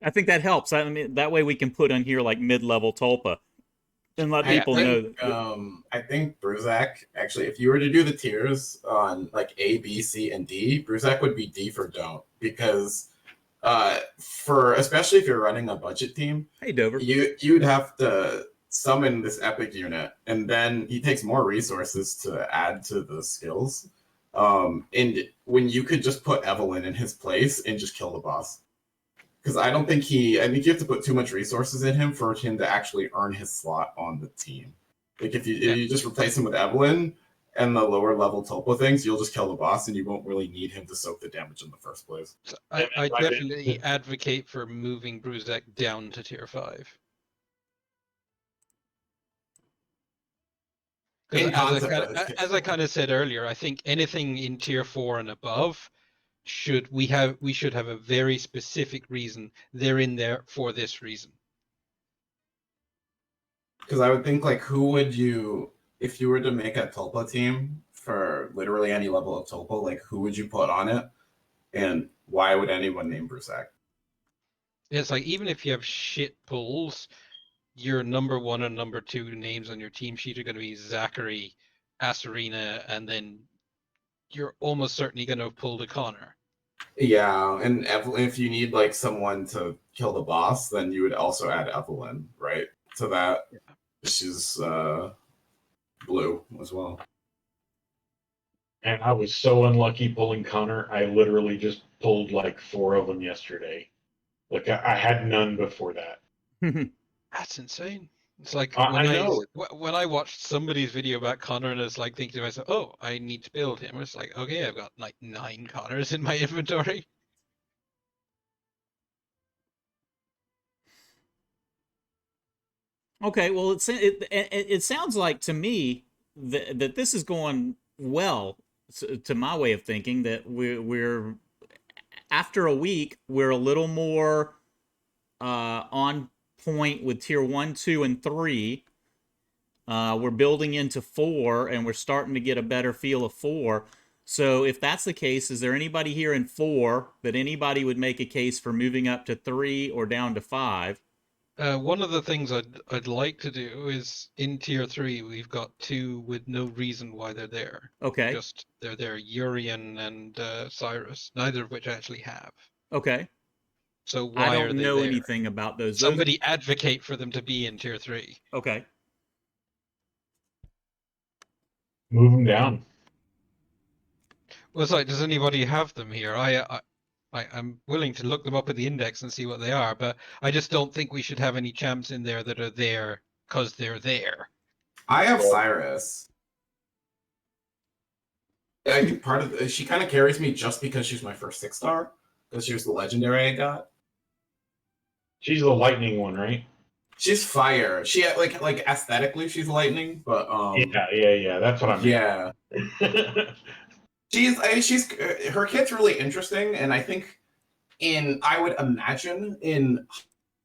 S1: I think that helps. I mean, that way we can put on here like mid-level Tulpa and let people know.
S4: I think Bruzak, actually, if you were to do the tiers on like A, B, C, and D, Bruzak would be D for don't, because especially if you're running a budget team,
S1: hey Dover,
S4: you'd have to summon this epic unit, and then he takes more resources to add to the skills. And when you could just put Evelyn in his place and just kill the boss. Because I think you have to put too much resources in him for him to actually earn his slot on the team. Like if you just replace him with Evelyn and the lower level Tulpa things, you'll just kill the boss and you won't really need him to soak the damage in the first place.
S2: So I definitely advocate for moving Bruzak down to tier 5. As I kind of said earlier, I think anything in tier 4 and above we should have a very specific reason. They're in there for this reason.
S4: Because I would think, like, who would you, if you were to make a Tulpa team for literally any level of Tulpa, like, who would you put on it? And why would anyone name Bruzak?
S2: It's like, even if you have shit pulls, your number 1 and number 2 names on your team sheet are going to be Zachary, Asarina, and then you're almost certainly going to have pulled a Connor.
S4: Yeah, and Evelyn, if you need like someone to kill the boss, then you would also add Evelyn, right? To that. She's blue as well.
S3: And I was so unlucky pulling Connor. I literally just pulled like 4 of them yesterday. Like I had none before that.
S2: That's insane. It's like when I watched somebody's video about Connor, and it's like thinking to myself, oh, I need to build him. It's like, okay, I've got like 9 Connors in my inventory.
S1: Okay, well, it sounds like to me that this is going well, to my way of thinking, that we're after a week, we're a little more on point with tier 1, 2, and 3. We're building into 4, and we're starting to get a better feel of 4. So if that's the case, is there anybody here in 4 that anybody would make a case for moving up to 3 or down to 5?
S2: One of the things I'd like to do is in tier 3 we've got 2 with no reason why they're there.
S1: Okay.
S2: Just they're there, Urian and Cyrus, neither of which I actually have.
S1: Okay.
S2: So
S1: I
S2: why are
S1: don't
S2: they
S1: know
S2: there?
S1: anything about those.
S2: Somebody advocate for them to be in tier 3.
S1: Okay.
S3: Move them down.
S2: Well, it's like, does anybody have them here? I'm willing to look them up at the index and see what they are, but I just don't think we should have any champs in there that are there because they're there.
S4: I have Cyrus. I think part of she kind of carries me just because she's my first 6-star, because she was the legendary I got.
S3: She's the lightning one, right?
S4: She's fire. She like aesthetically she's lightning, but
S3: yeah. That's what I mean.
S4: Yeah. She's her kit's really interesting, and I think I would imagine in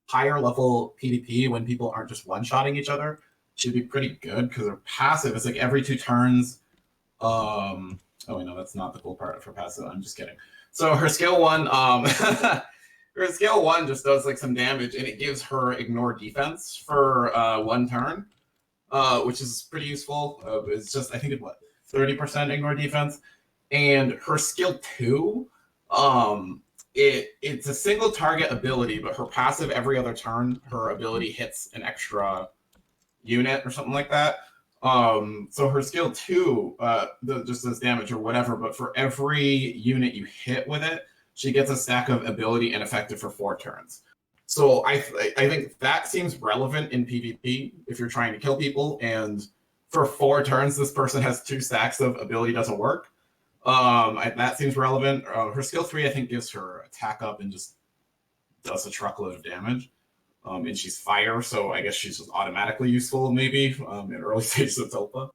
S4: higher level PvP when people aren't just one-shotting each other, she'd be pretty good because her passive is like every 2 turns. Oh wait, no, that's not the cool part of her passive. I'm just kidding. So her skill 1, her skill 1 just does like some damage, and it gives her ignore defense for 1 turn, which is pretty useful. It's just I think it's 30% ignore defense, and her skill 2, it's a single target ability, but her passive every other turn, her ability hits an extra unit or something like that. So her skill 2 just does damage or whatever, but for every unit you hit with it, she gets a stack of ability and effective for 4 turns. So I think that seems relevant in PvP if you're trying to kill people, and for 4 turns this person has 2 stacks of ability doesn't work. That seems relevant. Her skill 3 I think gives her attack up and just does a truckload of damage. And she's fire, so I guess she's just automatically useful maybe in early stages of Tulpa.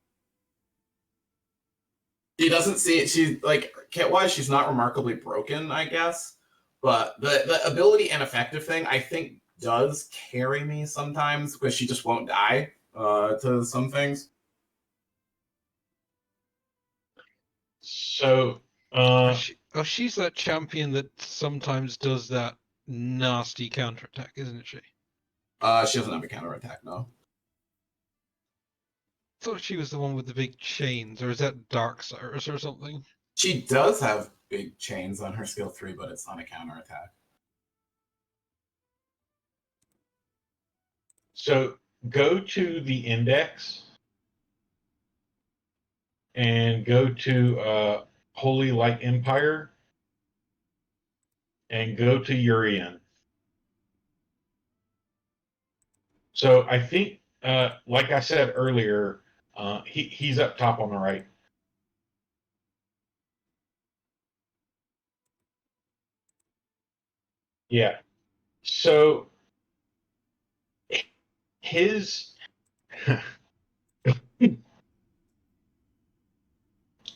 S4: She doesn't see it. She's like kit-wise, she's not remarkably broken, I guess. But the ability and effective thing, I think, does carry me sometimes because she just won't die to some things.
S3: So,
S2: she's that champion that sometimes does that nasty counterattack, isn't she?
S4: She doesn't have a counterattack, no.
S2: I thought she was the one with the big chains, or is that Dark Cyrus or something?
S4: She does have big chains on her skill 3, but it's not a counterattack.
S3: So go to the index and go to Holy Light Empire and go to Urian. So I think, like I said earlier, he's up top on the right. Yeah. So his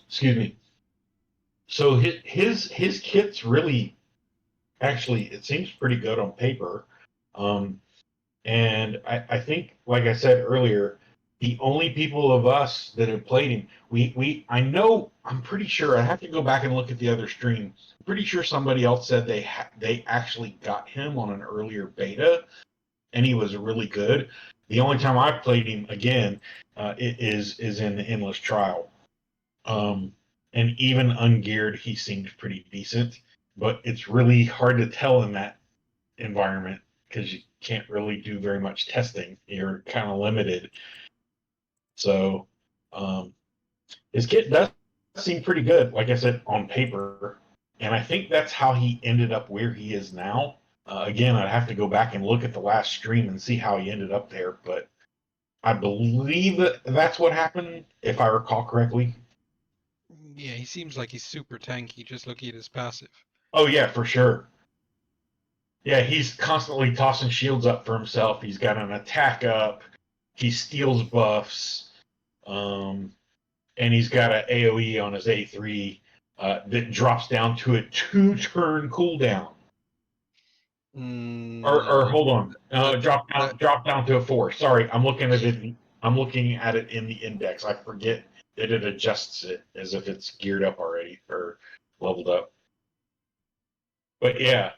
S3: excuse me. So his kit's really actually it seems pretty good on paper. And I think, like I said earlier, the only people of us that have played him, I'm pretty sure, I have to go back and look at the other stream. I'm pretty sure somebody else said they actually got him on an earlier beta, and he was really good. The only time I've played him again is in the Endless Trial. And even ungeared, he seemed pretty decent, but it's really hard to tell in that environment because you can't really do very much testing. You're kind of limited. So his kit does seem pretty good, like I said, on paper. And I think that's how he ended up where he is now. Again, I'd have to go back and look at the last stream and see how he ended up there. But I believe that's what happened, if I recall correctly.
S2: Yeah, he seems like he's super tanky, just looking at his passive.
S3: Oh, yeah, for sure. Yeah, he's constantly tossing shields up for himself. He's got an attack up. He steals buffs. And he's got an AoE on his A3. that drops down to a 2-turn cooldown. Or hold on, drop down to a 4. Sorry, I'm looking at it. I'm looking at it in the index. I forget that it adjusts it as if it's geared up already or leveled up. But yeah,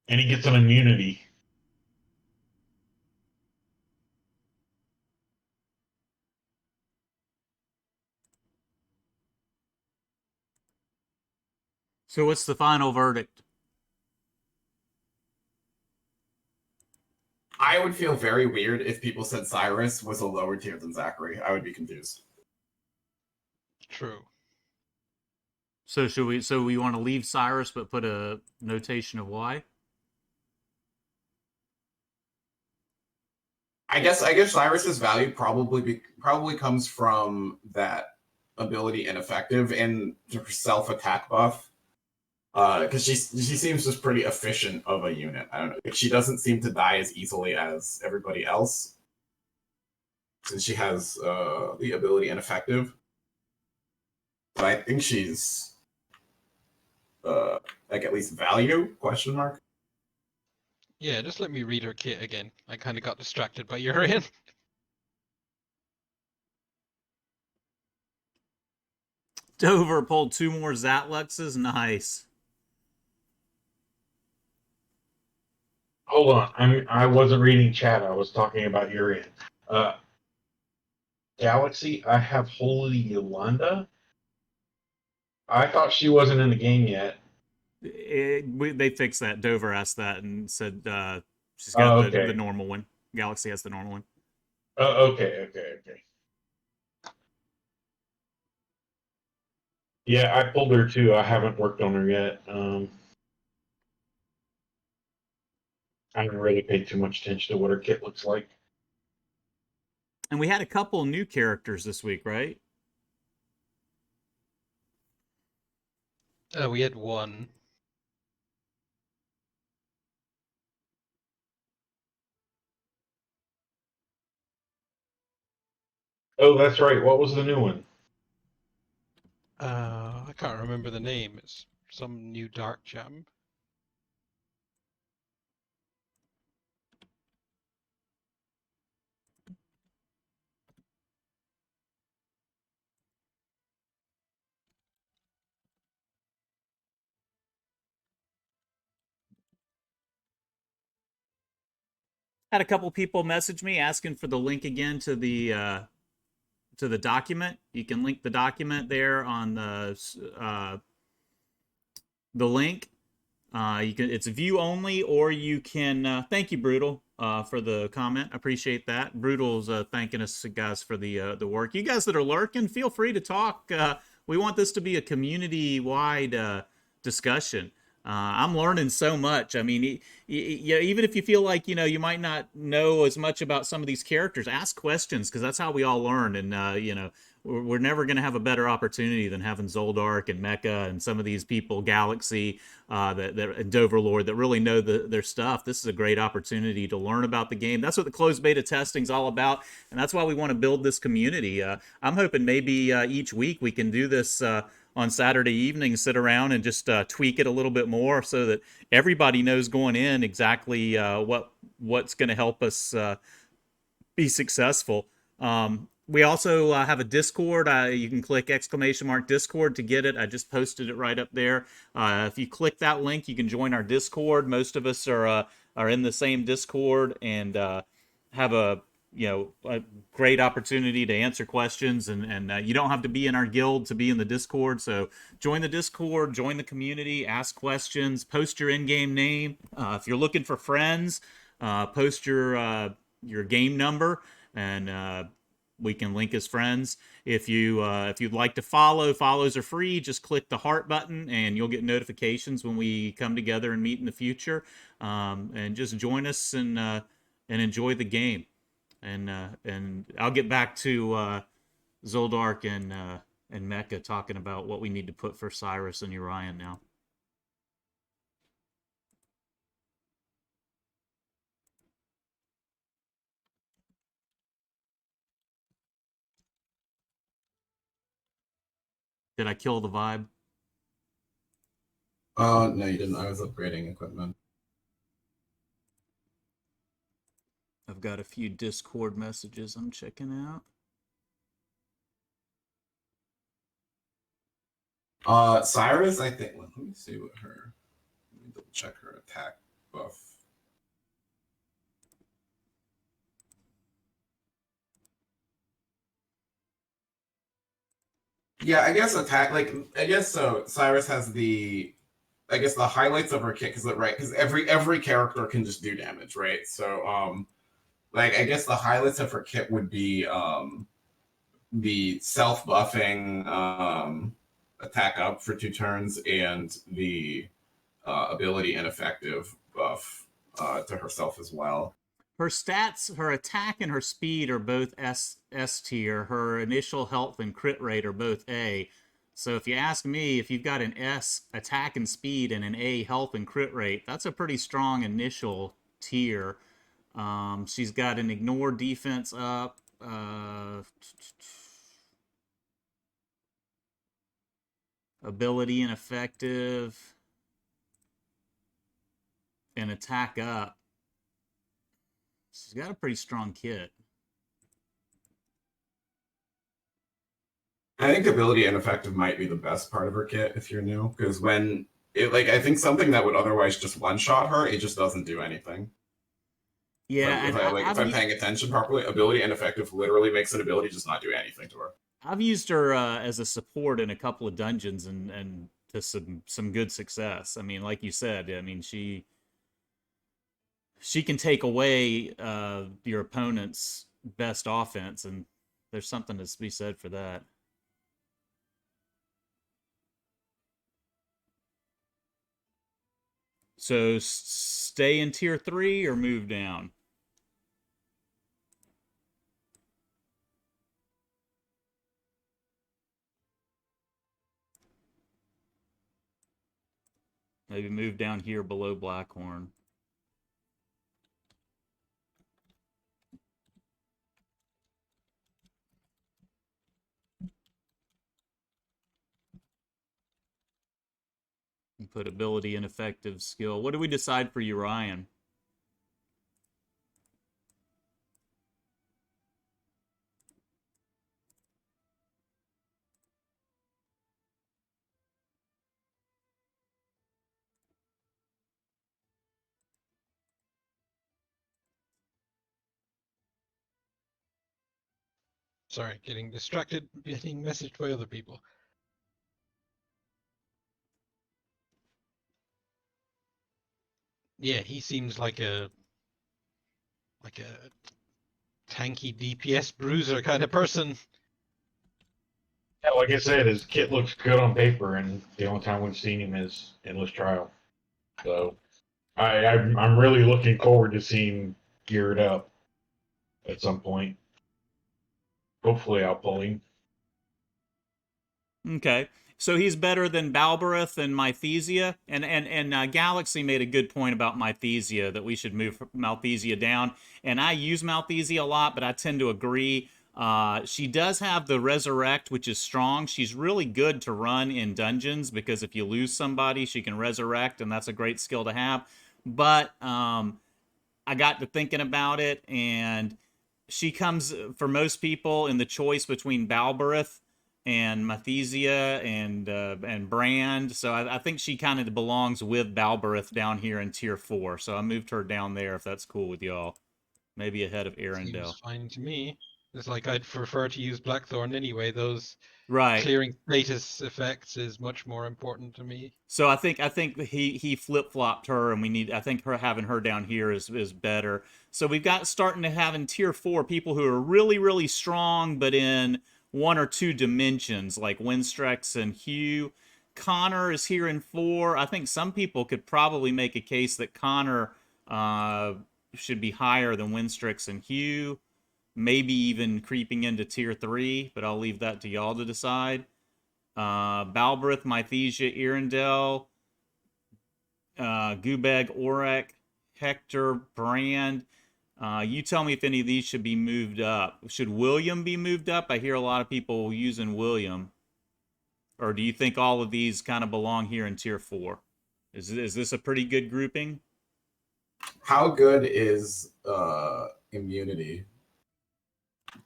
S3: and he gets an immunity.
S1: So what's the final verdict?
S4: I would feel very weird if people said Cyrus was a lower tier than Zachary. I would be confused.
S2: True.
S1: So we want to leave Cyrus but put a notation of why?
S4: I guess Cyrus's value probably comes from that ability ineffective and self attack buff. Because she seems just pretty efficient of a unit. I don't know. She doesn't seem to die as easily as everybody else, since she has the ability ineffective. But I think she's like at least value ?
S2: Yeah, just let me read her kit again. I kind of got distracted by Urian.
S1: Dover pulled 2 more Zatluxes. Nice.
S3: Hold on, I wasn't reading chat. I was talking about Urian. Galaxy, I have Holy Yolanda. I thought she wasn't in the game yet.
S1: They fixed that. Dover asked that and said she's got the normal one. Galaxy has the normal one.
S3: Okay. Yeah, I pulled her too. I haven't worked on her yet. I haven't really paid too much attention to what her kit looks like.
S1: And we had a couple new characters this week, right?
S2: We had one.
S3: Oh, that's right. What was the new one?
S2: I can't remember the name. It's some new dark jam.
S1: Had a couple people message me asking for the link again to the document. You can link the document there on the link. You can. It's view only, or you can. Thank you, Brutal, for the comment. I appreciate that. Brutal's thanking us guys for the work. You guys that are lurking, feel free to talk. We want this to be a community-wide discussion. I'm learning so much. I mean, even if you feel like you might not know as much about some of these characters, ask questions because that's how we all learn. And we're never going to have a better opportunity than having Zoldiark and Mecha and some of these people, Galaxy, and Doverlord, that really know their stuff. This is a great opportunity to learn about the game. That's what the closed beta testing is all about, and that's why we want to build this community. I'm hoping maybe each week we can do this on Saturday evening, sit around and just tweak it a little bit more so that everybody knows going in exactly what's going to help us be successful. We also have a Discord. You can click !Discord to get it. I just posted it right up there. If you click that link, you can join our Discord. Most of us are in the same Discord and have a great opportunity to answer questions, and you don't have to be in our guild to be in the Discord. So join the Discord, join the community, ask questions, post your in-game name. If you're looking for friends, post your game number, and we can link as friends. If you'd like to follows are free. Just click the heart button, and you'll get notifications when we come together and meet in the future. And just join us and enjoy the game. And I'll get back to Zoldiark and Mecha talking about what we need to put for Cyrus and Urian now. Did I kill the vibe?
S4: No, you didn't. I was upgrading equipment.
S1: I've got a few Discord messages I'm checking out.
S4: Cyrus, I think. Let me see what her. Let me double check her attack buff. Yeah, I guess attack. Like, I guess so. Cyrus has the. I guess the highlights of her kit, because every character can just do damage, right? So like I guess the highlights of her kit would be the self buffing attack up for 2 turns and the ability ineffective buff to herself as well.
S1: Her stats, her attack and her speed are both S tier. Her initial health and crit rate are both A. So if you ask me, if you've got an S attack and speed and an A health and crit rate, that's a pretty strong initial tier. She's got an ignore defense up. Ability ineffective. And attack up. She's got a pretty strong kit.
S4: I think ability ineffective might be the best part of her kit if you're new, because when it I think something that would otherwise just one shot her, it just doesn't do anything.
S1: Yeah,
S4: if I'm paying attention properly, ability ineffective literally makes an ability just not do anything to her.
S1: I've used her as a support in a couple of dungeons and to some good success. I mean, like you said, I mean she can take away your opponent's best offense, and there's something to be said for that. So stay in tier 3 or move down? Maybe move down here below Blackhorn. And put ability and effective skill. What do we decide for Urian?
S2: Sorry, getting distracted, getting messaged by other people. Yeah, he seems like a tanky DPS bruiser kind of person.
S3: Yeah, like I said, his kit looks good on paper, and the only time we've seen him is Endless Trial. So I'm really looking forward to seeing geared up at some point. Hopefully, I'll pull him.
S1: Okay. So he's better than Balbereth and Mythesia, and Galaxy made a good point about Mythesia, that we should move Malthesia down. And I use Malthesia a lot, but I tend to agree. She does have the Resurrect, which is strong. She's really good to run in dungeons because if you lose somebody, she can resurrect, and that's a great skill to have. But I got to thinking about it, and she comes for most people in the choice between Balbereth and Mythesia and Brand. So I think she kind of belongs with Balbereth down here in tier 4. So I moved her down there if that's cool with y'all. Maybe ahead of Arendelle.
S2: Seems fine to me. It's like I'd prefer to use Blackthorn anyway. Those
S1: Right.
S2: clearing status effects is much more important to me.
S1: So I think he flip flopped her, and I think having her down here is better. So we've got starting to have in tier 4 people who are really strong, but in 1 or 2 dimensions, like Winstrex and Hugh. Connor is here in 4. I think some people could probably make a case that Connor should be higher than Winstrex and Hugh. Maybe even creeping into tier 3, but I'll leave that to y'all to decide. Balbereth, Mythesia, Arendelle, Gubeg, Orek, Hector, Brand. You tell me if any of these should be moved up. Should William be moved up? I hear a lot of people using William. Or do you think all of these kind of belong here in tier 4? Is this a pretty good grouping?
S4: How good is immunity?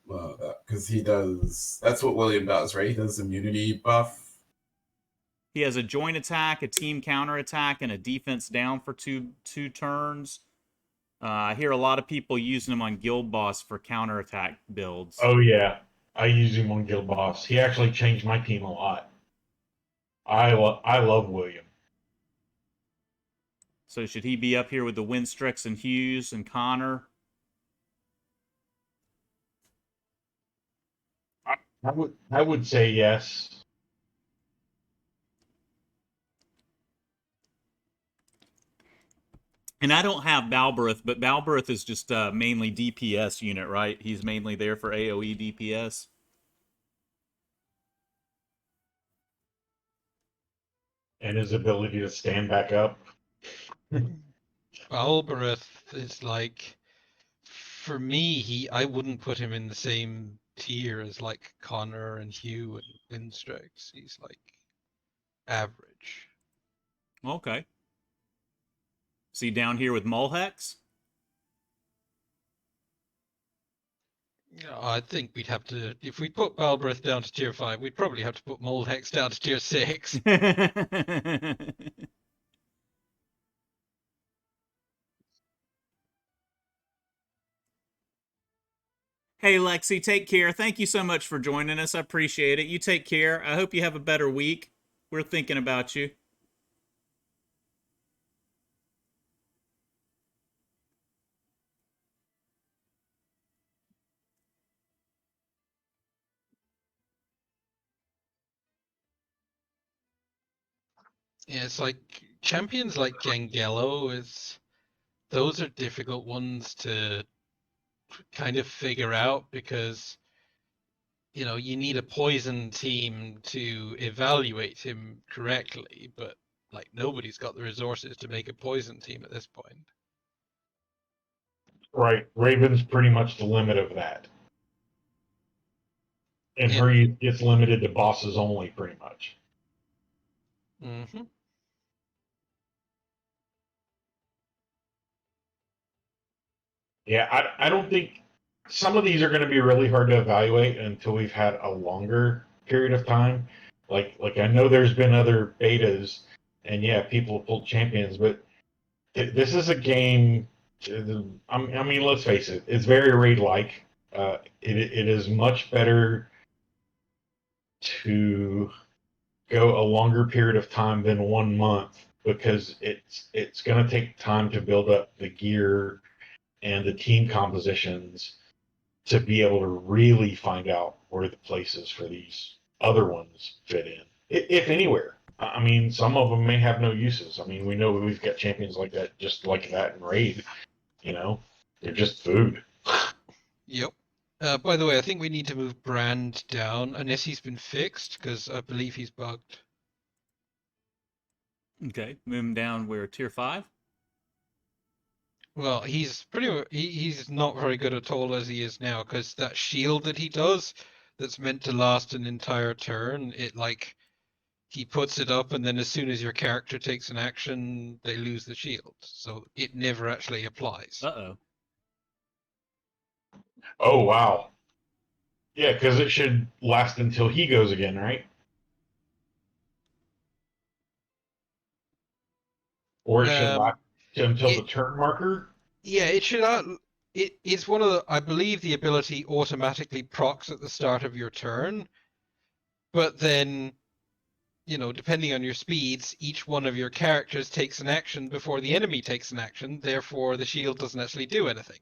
S4: Because he does. That's what William does, right? He does immunity buff.
S1: He has a joint attack, a team counter attack, and a defense down for two turns. I hear a lot of people using him on Guild Boss for counter attack builds.
S3: Oh yeah, I use him on Guild Boss. He actually changed my team a lot. I love William.
S1: So should he be up here with the Winstrix and Hughes and Connor?
S3: I would say yes.
S1: And I don't have Balberith, but Balberith is just mainly DPS unit, right? He's mainly there for AoE DPS.
S3: And his ability to stand back up.
S2: Balberith is like, for me, I wouldn't put him in the same tier as like Connor and Hugh and Winstrix. He's like average.
S1: Okay. See down here with Mulhex?
S2: Yeah, I think we'd have to, if we put Balberith down to tier 5, we'd probably have to put Moldhex down to tier 6.
S1: Hey, Lexi, take care. Thank you so much for joining us. I appreciate it. You take care. I hope you have a better week. We're thinking about you.
S2: Yeah, it's like champions like Jangello those are difficult ones to kind of figure out because you need a poison team to evaluate him correctly, but like nobody's got the resources to make a poison team at this point.
S3: Right. Raven's pretty much the limit of that. And
S2: Yeah.
S3: Hurry gets limited to bosses only, pretty much.
S2: Mm-hmm.
S3: Yeah, I don't think some of these are going to be really hard to evaluate until we've had a longer period of time. Like I know there's been other betas, and yeah, people have pulled champions, but this is a game. I mean, let's face it, it's very raid-like. It is much better to go a longer period of time than 1 month because it's going to take time to build up the gear and the team compositions to be able to really find out where the places for these other ones fit in, if anywhere. I mean, some of them may have no uses. I mean, we know we've got champions like that, just like that in Raid. They're just food.
S2: Yep. By the way, I think we need to move Brand down unless he's been fixed because I believe he's bugged.
S1: Okay, move him down. We're tier 5.
S2: Well, he's he's not very good at all as he is now because that shield that he does that's meant to last an entire turn, he puts it up and then as soon as your character takes an action, they lose the shield. So it never actually applies.
S1: Uh-oh.
S3: Oh, wow. Yeah, because it should last until he goes again, right? Or it should last until the turn marker?
S2: Yeah, it should. It's one of the. I believe the ability automatically procs at the start of your turn, but then, depending on your speeds, each one of your characters takes an action before the enemy takes an action. Therefore, the shield doesn't actually do anything.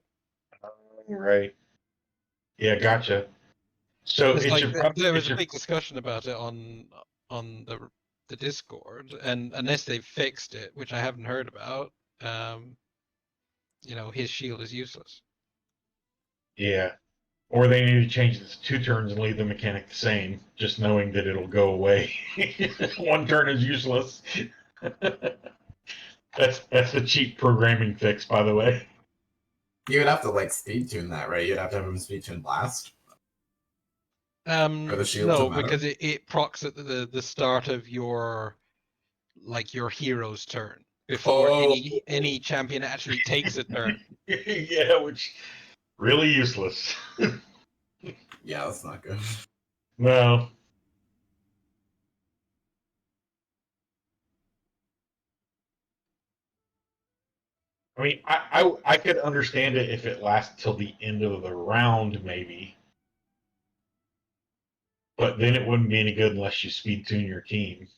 S3: Right. Yeah, gotcha. So it should probably,
S2: there was a big discussion about it on the Discord, and unless they've fixed it, which I haven't heard about, his shield is useless.
S3: Yeah. Or they need to change this 2 turns and leave the mechanic the same, just knowing that it'll go away. 1 turn is useless. That's the cheap programming fix, by the way.
S4: You would have to speed tune that, right? You'd have to have him speed tune blast. Or the shield
S2: No,
S4: to matter?
S2: because it procs at the start of your hero's turn before
S3: Oh,
S2: any champion actually takes a turn.
S3: yeah, which really useless.
S4: Yeah, that's not good.
S3: No. I mean, I could understand it if it lasts till the end of the round, maybe. But then it wouldn't be any good unless you speed tune your team.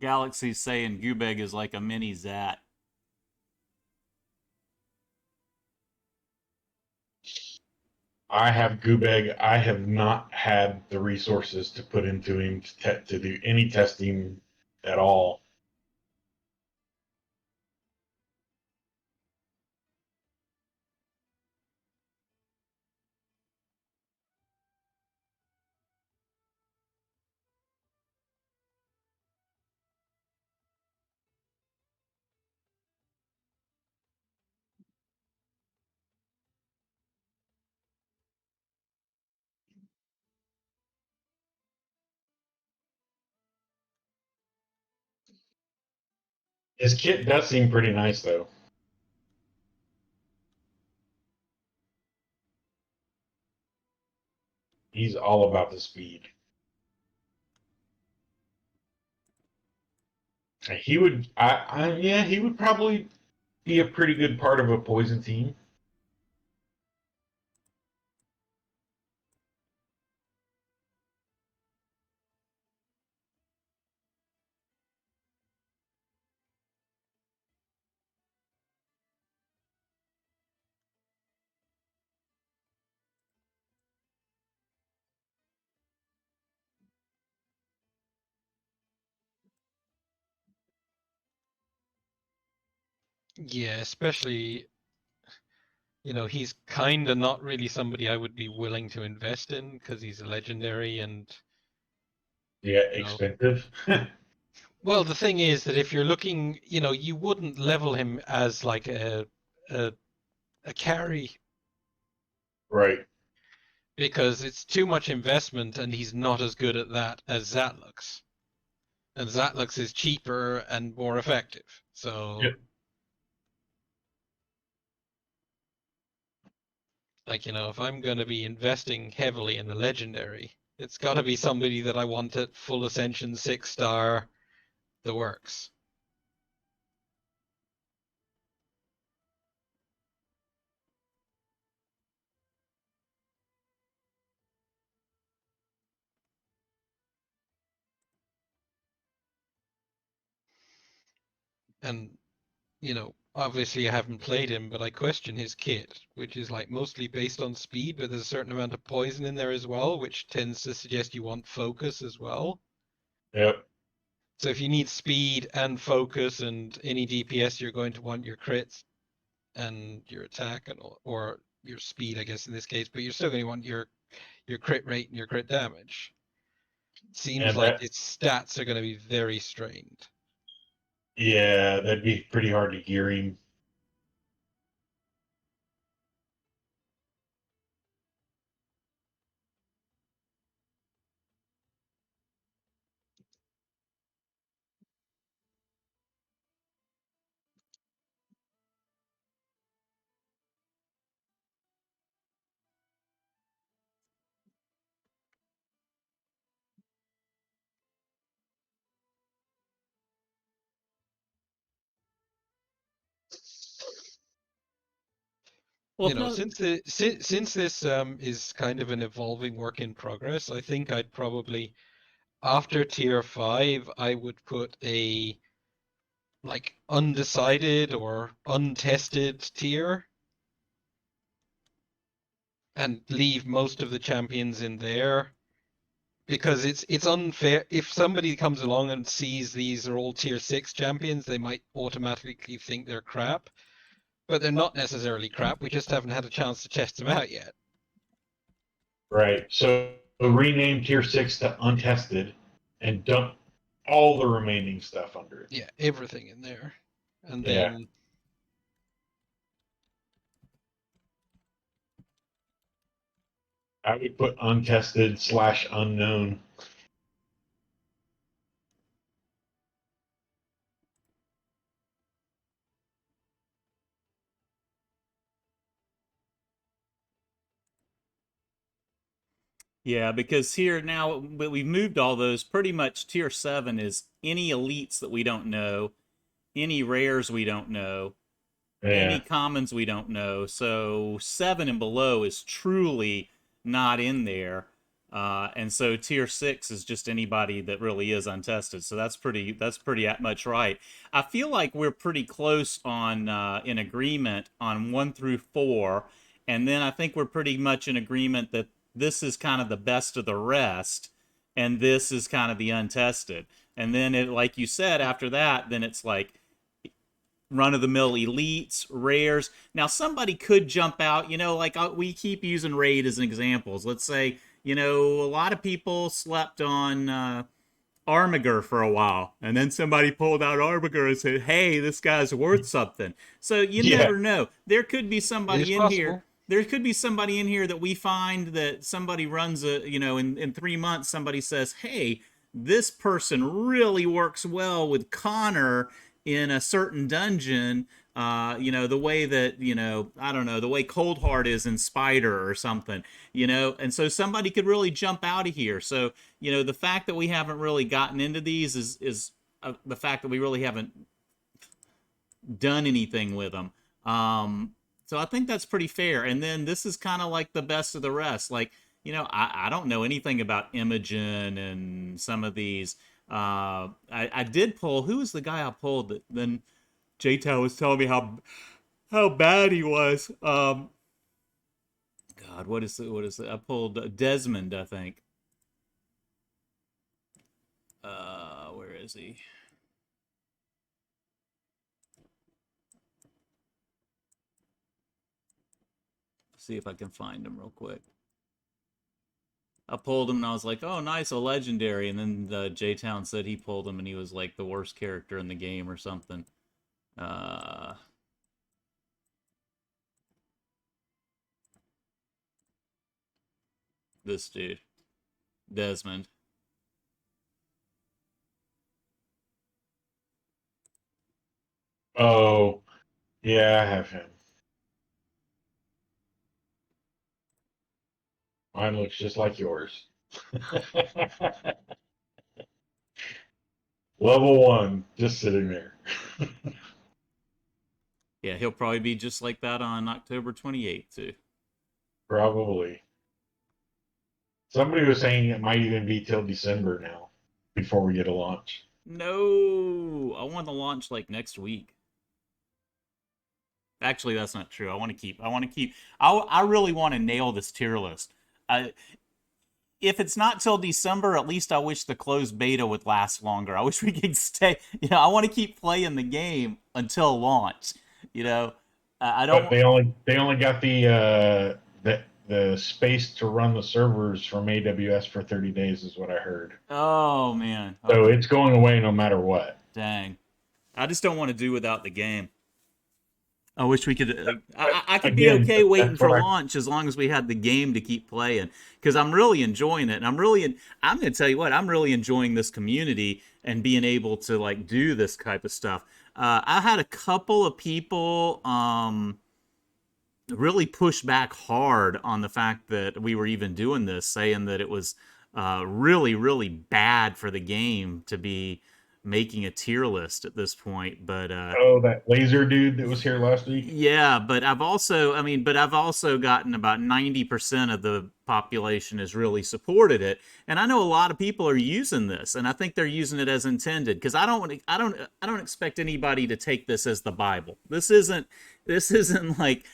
S1: Galaxy's saying Gubeg is like a mini Zat.
S3: I have Gubeg. I have not had the resources to put into him to do any testing at all. His kit does seem pretty nice, though. He's all about the speed. He would, yeah, he would probably be a pretty good part of a poison team.
S2: Yeah, especially, he's kind of not really somebody I would be willing to invest in because he's a legendary and,
S3: Yeah,
S2: you know,
S3: expensive.
S2: well, the thing is that if you're looking, you wouldn't level him as like a, a carry
S3: Right.
S2: because it's too much investment and he's not as good at that as Zatlux. And Zatlux is cheaper and more effective. So,
S3: Yep.
S2: if I'm going to be investing heavily in a legendary, it's got to be somebody that I want at full ascension 6-star, the works. And, obviously I haven't played him, but I question his kit, which is like mostly based on speed, but there's a certain amount of poison in there as well, which tends to suggest you want focus as well.
S3: Yep.
S2: So if you need speed and focus and any DPS, you're going to want your crits and your attack or your speed, I guess in this case, but you're still going to want your crit rate and your crit damage. Seems
S3: And
S2: like
S3: that,
S2: its stats are going to be very strained.
S3: yeah, that'd be pretty hard to gear him.
S1: Well, if no,
S2: Since this is kind of an evolving work in progress, I think I'd probably after tier 5 I would put a like undecided or untested tier and leave most of the champions in there because it's unfair if somebody comes along and sees these are all tier 6 champions, they might automatically think they're crap, but they're not necessarily crap. We just haven't had a chance to test them out yet.
S3: Right. So rename tier 6 to untested. and dump all the remaining stuff under it.
S2: Yeah, everything in there. And
S3: Yeah.
S2: then
S3: I would put untested/unknown.
S1: Yeah, because here now we've moved all those. Pretty much tier 7 is any elites that we don't know, any rares we don't know, any
S3: Yeah.
S1: commons we don't know. So 7 and below is truly not in there. And so tier 6 is just anybody that really is untested. So that's pretty much right. I feel like we're pretty close on in agreement on 1 through 4, and then I think we're pretty much in agreement that this is kind of the best of the rest, and this is kind of the untested. And then it, like you said, after that, then it's like run-of-the-mill elites, rares. Now, somebody could jump out, like we keep using raid as an examples. Let's say, a lot of people slept on Armiger for a while, and then somebody pulled out Armiger and said, hey, this guy's worth something. So you never know. There could be somebody in here. There could be somebody in here that we find that somebody runs in 3 months, somebody says, hey, this person really works well with Connor in a certain dungeon, the way that, I don't know, the way Coldheart is in Spider or something, and so somebody could really jump out of here. So, the fact that we haven't really gotten into these is the fact that we really haven't done anything with them. So I think that's pretty fair. And then this is kind of like the best of the rest. Like, I don't know anything about Imogen and some of these. I did pull. Who was the guy I pulled that then J-Town was telling me how bad he was. God, what is it? I pulled Desmond, I think. Where is he? See if I can find him real quick. I pulled him and I was like, oh, nice, a legendary. And then J-Town said he pulled him and he was like the worst character in the game or something. This dude, Desmond.
S3: Oh, yeah, I have him. Mine looks just like yours. Level 1, just sitting there.
S1: Yeah, he'll probably be just like that on October 28th, too.
S3: Probably. Somebody was saying it might even be till December now, before we get a launch.
S1: No, I want to launch like next week. Actually, that's not true. I really want to nail this tier list. If it's not till December, at least I wish the closed beta would last longer. I wish we could stay. I want to keep playing the game until launch. I don't.
S3: But they only got the space to run the servers from AWS for 30 days, is what I heard.
S1: Oh man.
S3: Okay. So it's going away no matter what.
S1: Dang. I just don't want to do without the game. I wish we could. I could be okay waiting for launch as long as we had the game to keep playing, because I'm really enjoying it, and I'm going to tell you what, I'm really enjoying this community and being able to like do this type of stuff. I had a couple of people really push back hard on the fact that we were even doing this, saying that it was really, really bad for the game to be making a tier list at this point. But
S3: that laser dude that was here last week.
S1: Yeah, but I've also gotten about 90% of the population has really supported it, and I know a lot of people are using this, and I think they're using it as intended, because I don't expect anybody to take this as the Bible. This isn't like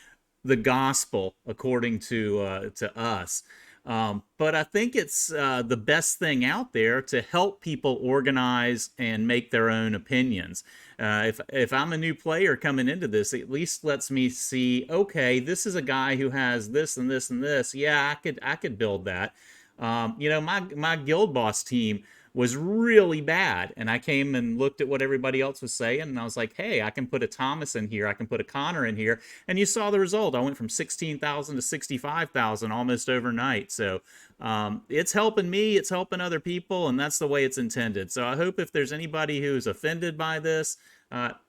S1: the gospel according to us. But I think it's the best thing out there to help people organize and make their own opinions. If I'm a new player coming into this, it at least lets me see, okay, this is a guy who has this and this and this. Yeah, I could build that. My guild boss team, was really bad. And I came and looked at what everybody else was saying, and I was like, hey, I can put a Thomas in here, I can put a Connor in here, and you saw the result. I went from 16,000 to 65,000 almost overnight. So it's helping me, it's helping other people, and that's the way it's intended. So I hope if there's anybody who's offended by this,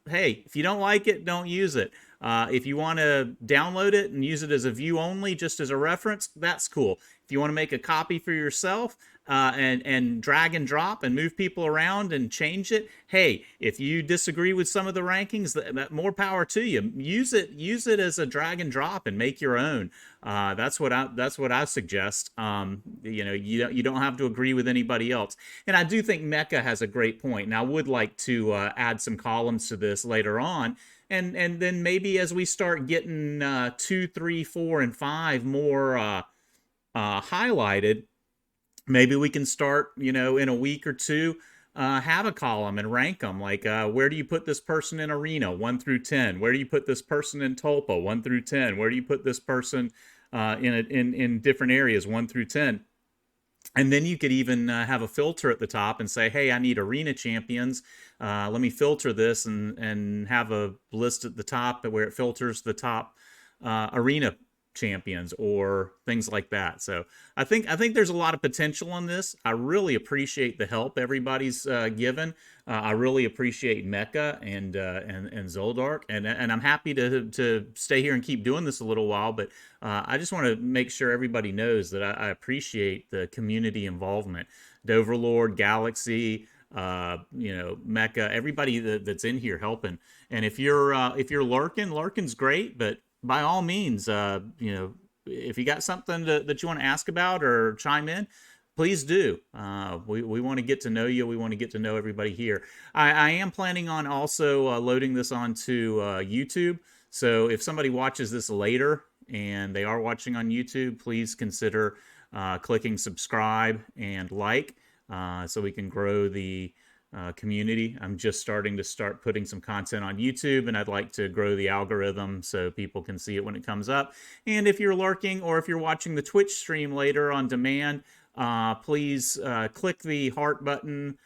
S1: hey, if you don't like it, don't use it. If you want to download it and use it as a view only, just as a reference, that's cool. If you want to make a copy for yourself and drag and drop and move people around and change it, hey, if you disagree with some of the rankings, that more power to you. Use it as a drag and drop and make your own. That's what I suggest. You don't have to agree with anybody else. And I do think Mecca has a great point. And I would like to add some columns to this later on. And then maybe as we start getting 2, 3, 4, and 5 more highlighted, maybe we can start, in a week or two, have a column and rank them. Like, where do you put this person in Arena, 1 through 10? Where do you put this person in Tulpa, 1 through 10? Where do you put this person in different areas, 1 through 10? And then you could even have a filter at the top and say, hey, I need arena champions. Let me filter this and have a list at the top where it filters the top arena champions or things like that. So I think there's a lot of potential in this. I really appreciate the help everybody's given. I really appreciate Mecca and Zoldiark, and I'm happy to stay here and keep doing this a little while. But I just want to make sure everybody knows that I appreciate the community involvement. Doverlord, Galaxy, Mecca, everybody that's in here helping. And if you're lurking's great, but by all means, if you got something that you want to ask about or chime in, please do. We want to get to know you. We want to get to know everybody here. I am planning on also loading this onto YouTube. So if somebody watches this later and they are watching on YouTube, please consider clicking subscribe and like so we can grow the community. I'm just starting to putting some content on YouTube, and I'd like to grow the algorithm so people can see it when it comes up. And if you're lurking or if you're watching the Twitch stream later on demand, please click the heart button,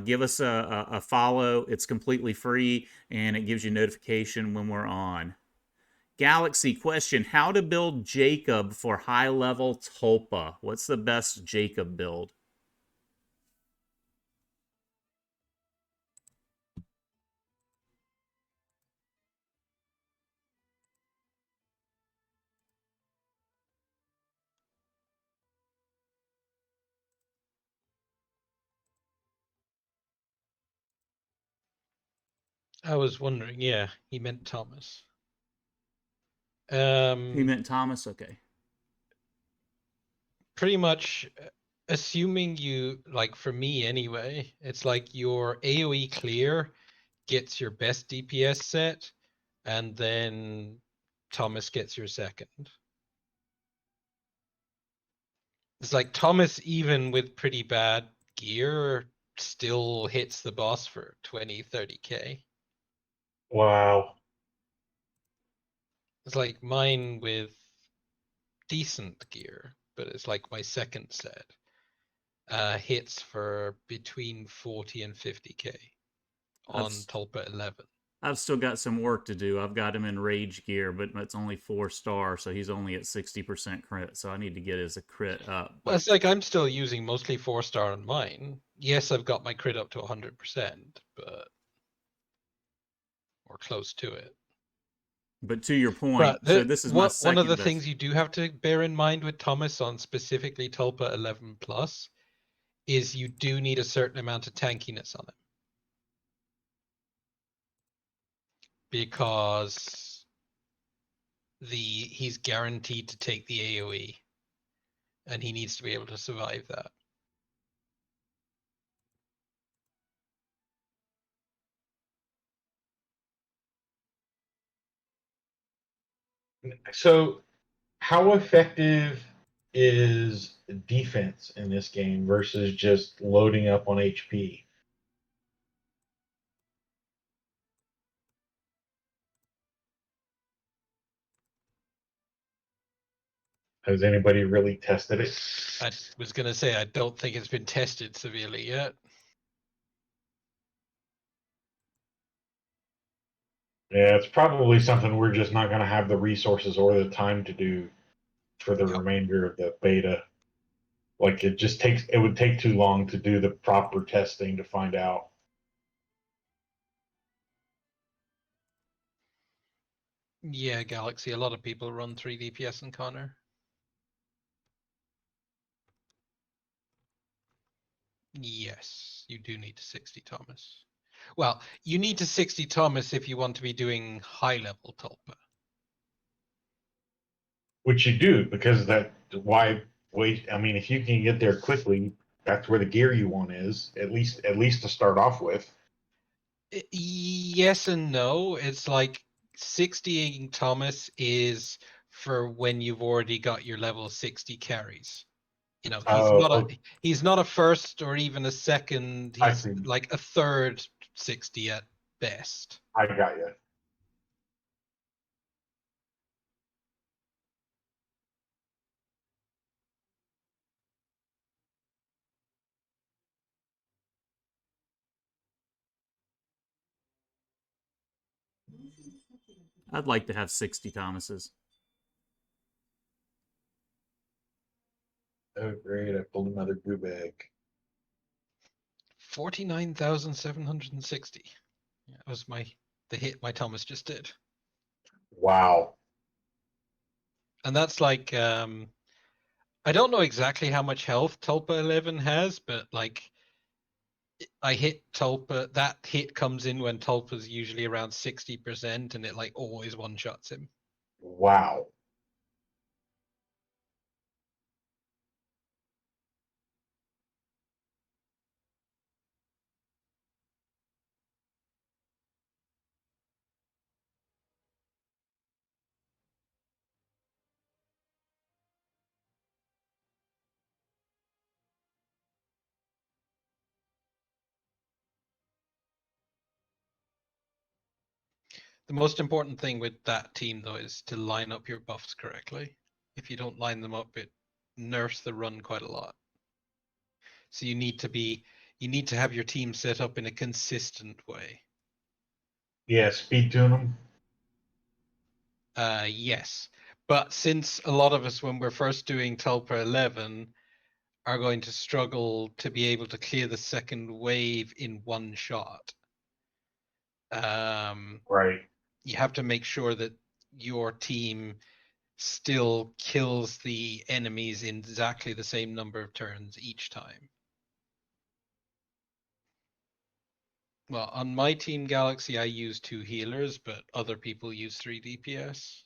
S1: give us a follow. It's completely free, and it gives you notification when we're on. Galaxy question, how to build Jacob for high-level Tulpa? What's the best Jacob build?
S2: I was wondering, yeah, he meant Thomas.
S1: He meant Thomas? Okay.
S2: Pretty much, assuming you, like for me anyway, it's like your AoE clear gets your best DPS set, and then Thomas gets your second. It's like Thomas, even with pretty bad gear, still hits the boss for 20, 30k.
S3: Wow.
S2: It's like mine with decent gear, but it's like my second set hits for between 40 and 50k on Tulpa 11.
S1: I've still got some work to do. I've got him in rage gear, but it's only 4-star, so he's only at 60% crit. So I need to get his crit up.
S2: Well, it's like I'm still using mostly 4-star on mine. Yes, I've got my crit up to 100%, but or close to it.
S1: But to your point, so this is my second
S2: one of the
S1: best.
S2: things you do have to bear in mind with Thomas on specifically Tulpa 11 plus is you do need a certain amount of tankiness on him. Because he's guaranteed to take the AoE, and he needs to be able to survive that.
S3: So, how effective is defense in this game versus just loading up on HP? Has anybody really tested it?
S2: I was going to say, I don't think it's been tested severely yet.
S3: Yeah, it's probably something we're just not going to have the resources or the time to do for the
S2: Yep.
S3: remainder of the beta. Like it would take too long to do the proper testing to find out.
S2: Yeah, Galaxy. A lot of people run 3 DPS and Connor. Yes, you do need to 60 Thomas. Well, you need to 60 Thomas if you want to be doing high level Tulpa.
S3: Which you do, because why wait? I mean, if you can get there quickly, that's where the gear you want is, at least to start off with.
S2: Yes and no. It's like 60ing Thomas is for when you've already got your level 60 carries. You know, he's not a first or even a second.
S3: I
S2: He's
S3: see.
S2: like a third 60 at best.
S3: I got you.
S1: I'd like to have 60 Thomases.
S3: Oh, great. I pulled another goo bag.
S2: 49,760. That was the hit my Thomas just did.
S3: Wow.
S2: And that's like, I don't know exactly how much health Tulpa 11 has, but like, I hit Tulpa. That hit comes in when Tulpa's usually around 60%, and it like always one-shots him.
S3: Wow.
S2: The most important thing with that team, though, is to line up your buffs correctly. If you don't line them up, it nerfs the run quite a lot. So you need to have your team set up in a consistent way.
S3: Yeah, speed tune them.
S2: Yes. But since a lot of us, when we're first doing Tulpa 11, are going to struggle to be able to clear the second wave in one shot,
S3: Right.
S2: you have to make sure that your team still kills the enemies in exactly the same number of turns each time. Well, on my team Galaxy, I use 2 healers, but other people use 3 DPS.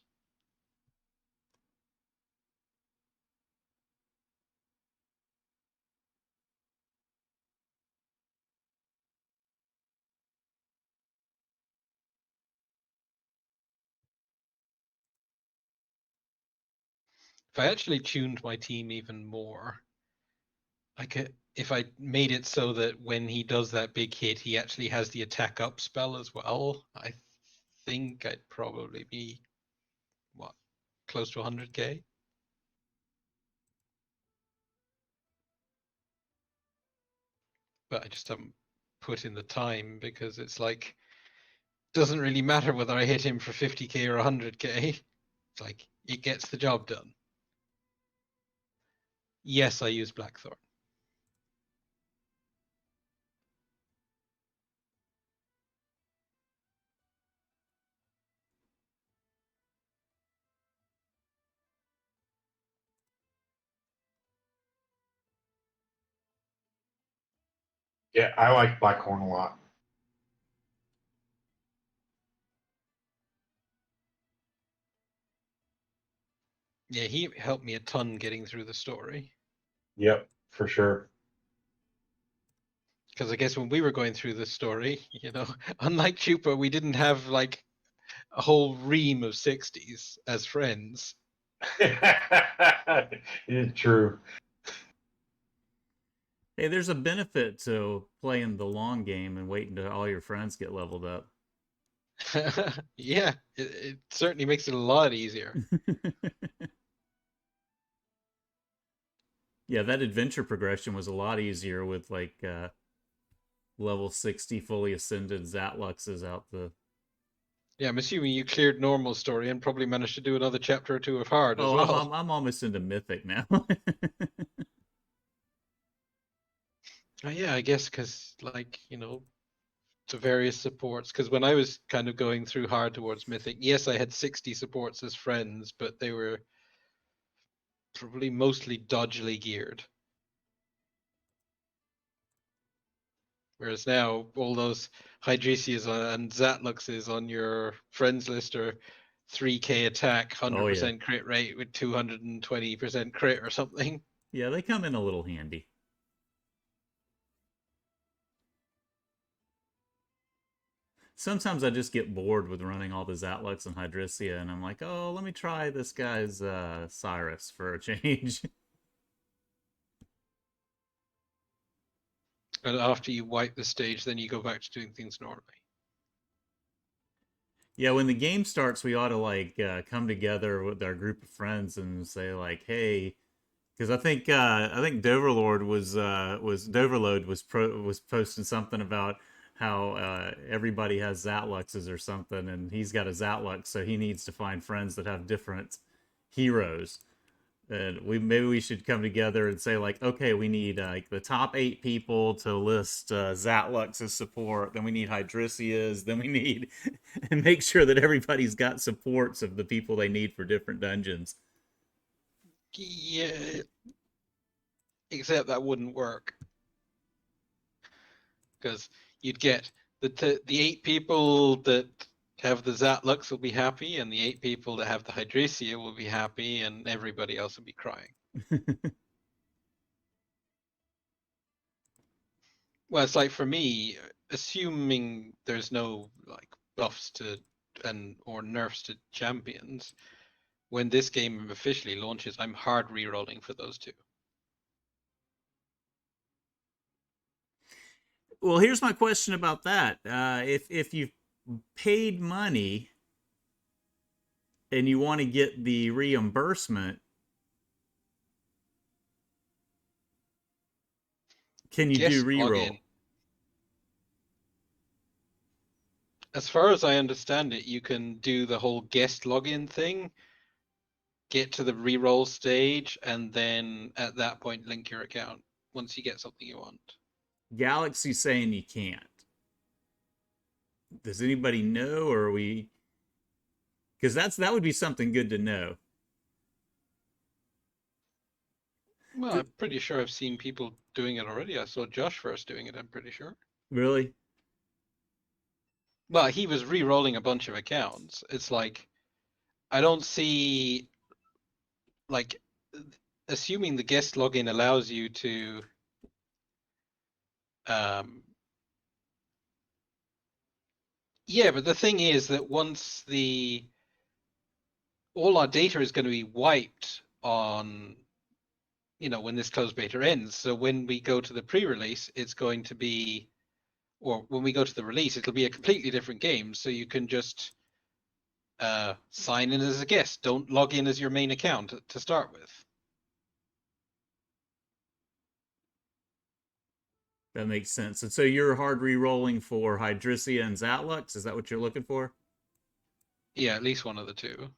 S2: If I actually tuned my team even more, if I made it so that when he does that big hit, he actually has the attack up spell as well, I think I'd probably be, what, close to 100k? But I just haven't put in the time because it's like, doesn't really matter whether I hit him for 50k or 100k. It's like, it gets the job done. Yes, I use Blackthorn.
S3: Yeah, I like Blackhorn a lot.
S2: Yeah, he helped me a ton getting through the story.
S3: Yep, for sure.
S2: Because I guess when we were going through the story, unlike Chupa, we didn't have like a whole ream of 60s as friends.
S3: It's true.
S1: Hey, there's a benefit to playing the long game and waiting till all your friends get leveled up.
S2: Yeah, it certainly makes it a lot easier.
S1: Yeah, that adventure progression was a lot easier with like level 60 fully ascended Zatluxes out the.
S2: Yeah, I'm assuming you cleared normal story and probably managed to do another chapter or two of hard as
S1: Oh, I'm
S2: well.
S1: I'm, I'm almost into mythic now.
S2: Oh, yeah, I guess because, like, to various supports. Because when I was kind of going through hard towards Mythic, yes, I had 60 supports as friends, but they were probably mostly dodgily geared. Whereas now, all those Hydresias and Zatluxes on your friends list are 3k attack,
S1: Oh yeah,
S2: 100% crit rate with 220% crit or something.
S1: yeah, they come in a little handy. Sometimes I just get bored with running all the Zatlux and Hydrisia, and I'm like, oh, let me try this guy's Cyrus for a change.
S2: And after you wipe the stage, then you go back to doing things normally.
S1: Yeah, when the game starts, we ought to like come together with our group of friends and say like, hey, because I think Doverlord was Doverload was posting something about how everybody has Zatluxes or something, and he's got a Zatlux, so he needs to find friends that have different heroes. And maybe we should come together and say like, okay, we need like the top 8 people to list Zatlux as support. Then we need Hydrisias. Then we need and make sure that everybody's got supports of the people they need for different dungeons.
S2: Yeah, except that wouldn't work because you'd get the 8 people that have the Zatlux will be happy, and the 8 people that have the Hydresia will be happy, and everybody else will be crying. Well, it's like for me, assuming there's no like buffs to and or nerfs to champions, when this game officially launches, I'm hard re-rolling for those two.
S1: Well, here's my question about that. If you've paid money and you want to get the reimbursement, can you do
S2: Guest
S1: reroll?
S2: login. As far as I understand it, you can do the whole guest login thing, get to the reroll stage, and then at that point link your account once you get something you want.
S1: Galaxy's saying you can't. Does anybody know, or are we? Because that would be something good to know.
S2: Well, I'm pretty sure I've seen people doing it already. I saw Josh first doing it, I'm pretty sure.
S1: Really?
S2: Well, he was re-rolling a bunch of accounts. It's like I don't see like assuming the guest login allows you to um yeah, but the thing is that once the all our data is going to be wiped on when this closed beta ends. So when we go to the pre-release, it's going to be or when we go to the release, it'll be a completely different game. So you can just sign in as a guest. Don't log in as your main account to start with.
S1: That makes sense. And so you're hard re-rolling for Hydrisia and Zatlux. Is that what you're looking for?
S2: Yeah, at least one of the two.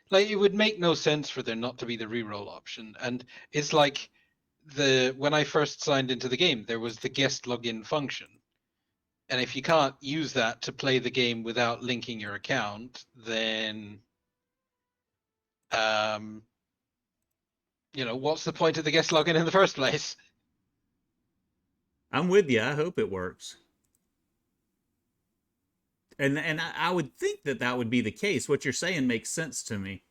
S2: Like it would make no sense for there not to be the reroll option. And it's like when I first signed into the game, there was the guest login function. And if you can't use that to play the game without linking your account, then um, what's the point of the guest login in the first place?
S1: I'm with you. I hope it works. And I would think that would be the case. What you're saying makes sense to me.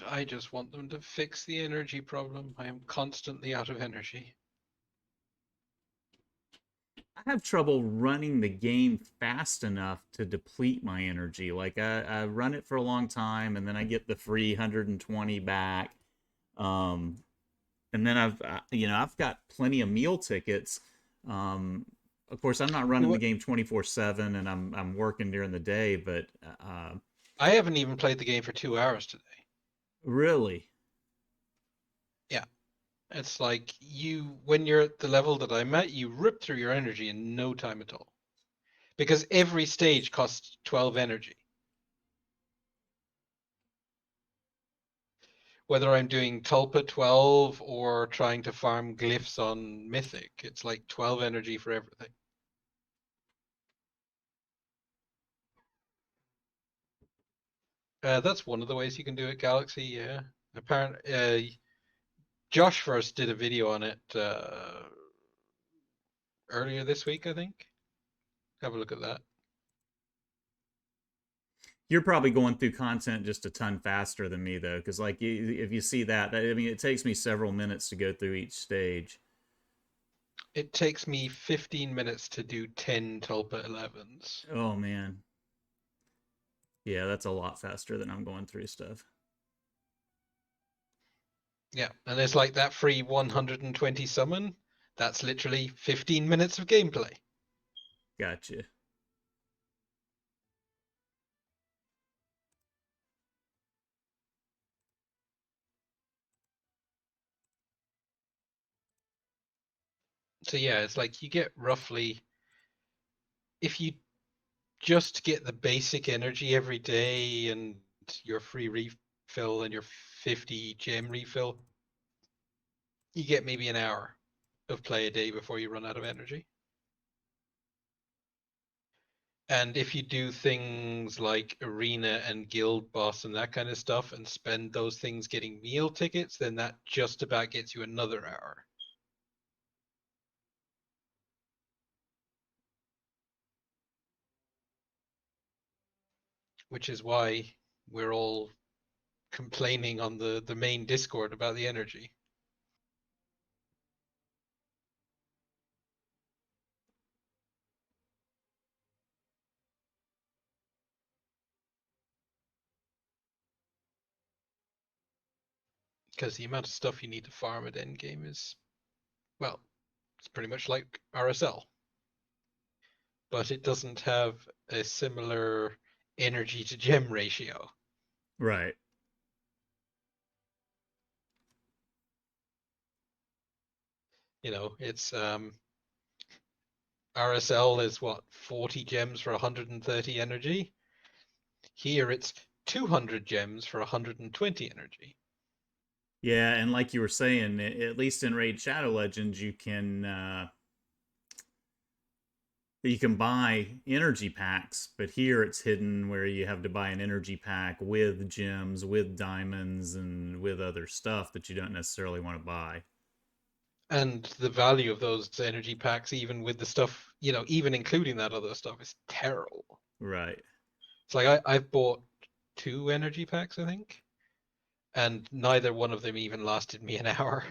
S2: I just want them to fix the energy problem. I am constantly out of energy.
S1: have trouble running the game fast enough to deplete my energy. Like I run it for a long time, and then I get the free 120 back. Um, and then I've got plenty of meal tickets. Um, of course, I'm not running the game 24/7, and I'm working during the day. But
S2: I haven't even played the game for 2 hours today.
S1: really,
S2: Yeah. It's like when you're at the level that I'm at, you rip through your energy in no time at all. Because every stage costs 12 energy. Whether I'm doing Tulpa 12 or trying to farm glyphs on Mythic, it's like 12 energy for everything. That's one of the ways you can do it, Galaxy, yeah. Apparently, Josh first did a video on it earlier this week, I think. Have a look at that.
S1: you're probably going through content just a ton faster than me, though, because like if you see that, I mean, it takes me several minutes to go through each stage.
S2: It takes me 15 minutes to do 10 Tulpa 11s.
S1: Oh man, yeah, that's a lot faster than I'm going through stuff.
S2: Yeah, and it's like that free 120 summon. That's literally 15 minutes of gameplay.
S1: Gotcha.
S2: So yeah, it's like you get roughly, if you just get the basic energy every day and your free refill and your 50 gem refill, you get maybe an hour of play a day before you run out of energy. And if you do things like arena and guild boss and that kind of stuff and spend those things getting meal tickets, then that just about gets you another hour. Which is why we're all complaining on the main Discord about the energy. Because the amount of stuff you need to farm at endgame is, well, it's pretty much like RSL. But it doesn't have a similar energy to gem ratio.
S1: Right.
S2: You know, it's RSL is what, 40 gems for 130 energy? Here it's 200 gems for 120 energy.
S1: Yeah, and like you were saying, at least in Raid Shadow Legends, you can buy energy packs, but here it's hidden where you have to buy an energy pack with gems, with diamonds, and with other stuff that you don't necessarily want to buy.
S2: And the value of those energy packs, even with the stuff, you know, even including that other stuff, is terrible.
S1: Right.
S2: It's like I've bought 2 energy packs, I think, and neither one of them even lasted me an hour.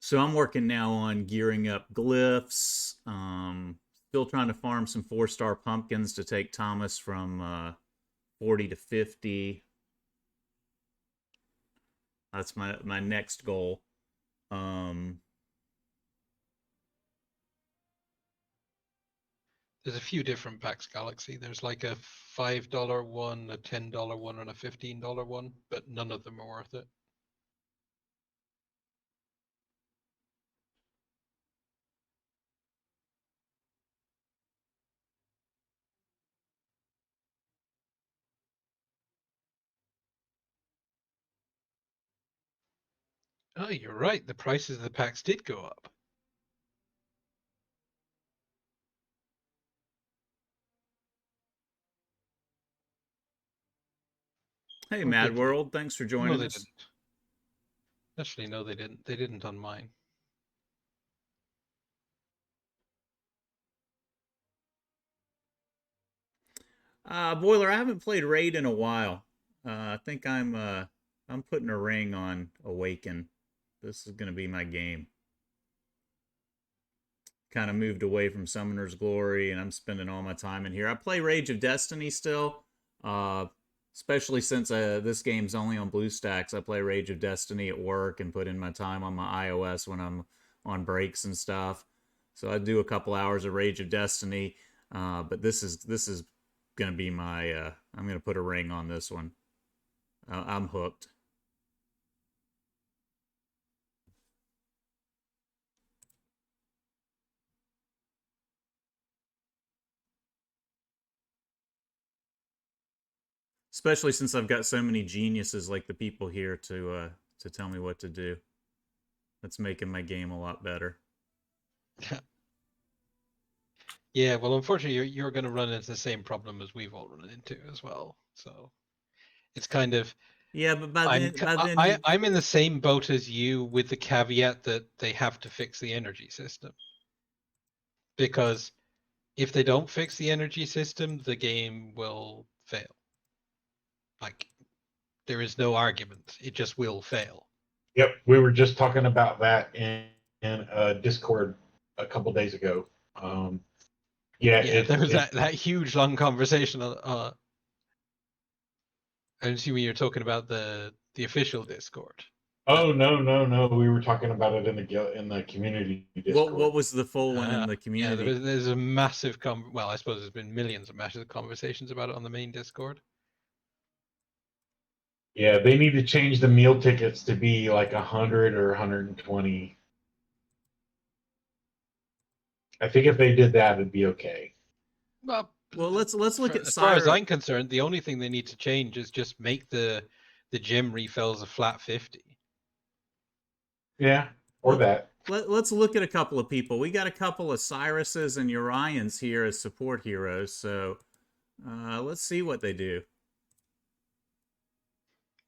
S1: So I'm working now on gearing up glyphs. Still trying to farm some 4-star pumpkins to take Thomas from 40 to 50. That's my next goal.
S2: There's a few different packs, Galaxy. There's like a $5 one, a $10 one, and a $15 one, but none of them are worth it. Oh, you're right. The prices of the packs did go up.
S1: Hey,
S2: Oh,
S1: Mad
S2: good for them.
S1: World, thanks for
S2: No,
S1: joining
S2: they
S1: us.
S2: didn't. Actually, no, they didn't. They didn't on mine.
S1: Boiler, I haven't played Raid in a while. I think I'm putting a ring on Awaken. This is gonna be my game. Kind of moved away from Summoner's Glory, and I'm spending all my time in here. I play Rage of Destiny still, especially since this game's only on BlueStacks. I play Rage of Destiny at work and put in my time on my iOS when I'm on breaks and stuff. So I do a couple hours of Rage of Destiny, but this is gonna be my. I'm gonna put a ring on this one. I'm hooked. Especially since I've got so many geniuses like the people here to tell me what to do. That's making my game a lot better.
S2: Yeah, well, unfortunately, you're going to run into the same problem as we've all run into as well. So it's kind of
S1: yeah, but by then
S2: I'm in the same boat as you, with the caveat that they have to fix the energy system, because if they don't fix the energy system, the game will fail. Like, there is no argument; it just will fail.
S3: Yep, we were just talking about that in Discord a couple days ago.
S2: Yeah, there was that huge long conversation. I assume you're talking about the official Discord.
S3: Oh no! We were talking about it in the community Discord.
S1: What was the full one in the community?
S2: Yeah, there's a massive well, I suppose there's been millions of massive conversations about it on the main Discord.
S3: Yeah, they need to change the meal tickets to be like 100 or 120. I think if they did that, it'd be okay.
S1: Well, let's look at
S2: as far as I'm concerned, the only thing they need to change is just make the gym refills a flat 50.
S3: Yeah, or that.
S1: Let's look at a couple of people. We got a couple of Cyruses and Urians here as support heroes, so let's see what they do.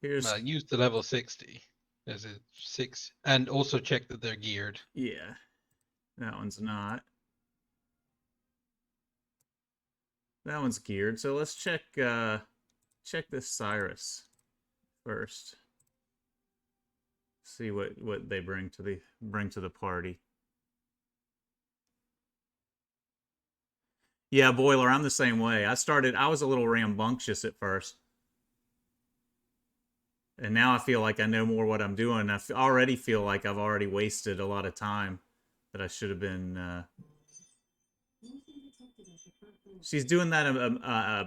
S1: Here's
S2: use the level 60. There's a 6, and also check that they're geared.
S1: Yeah, that one's not. That one's geared. So let's check this Cyrus first. See what they bring to the party. Yeah, Boiler, I'm the same way. I was a little rambunctious at first. And now I feel like I know more what I'm doing. I already feel like I've already wasted a lot of time that I should have been. She's doing that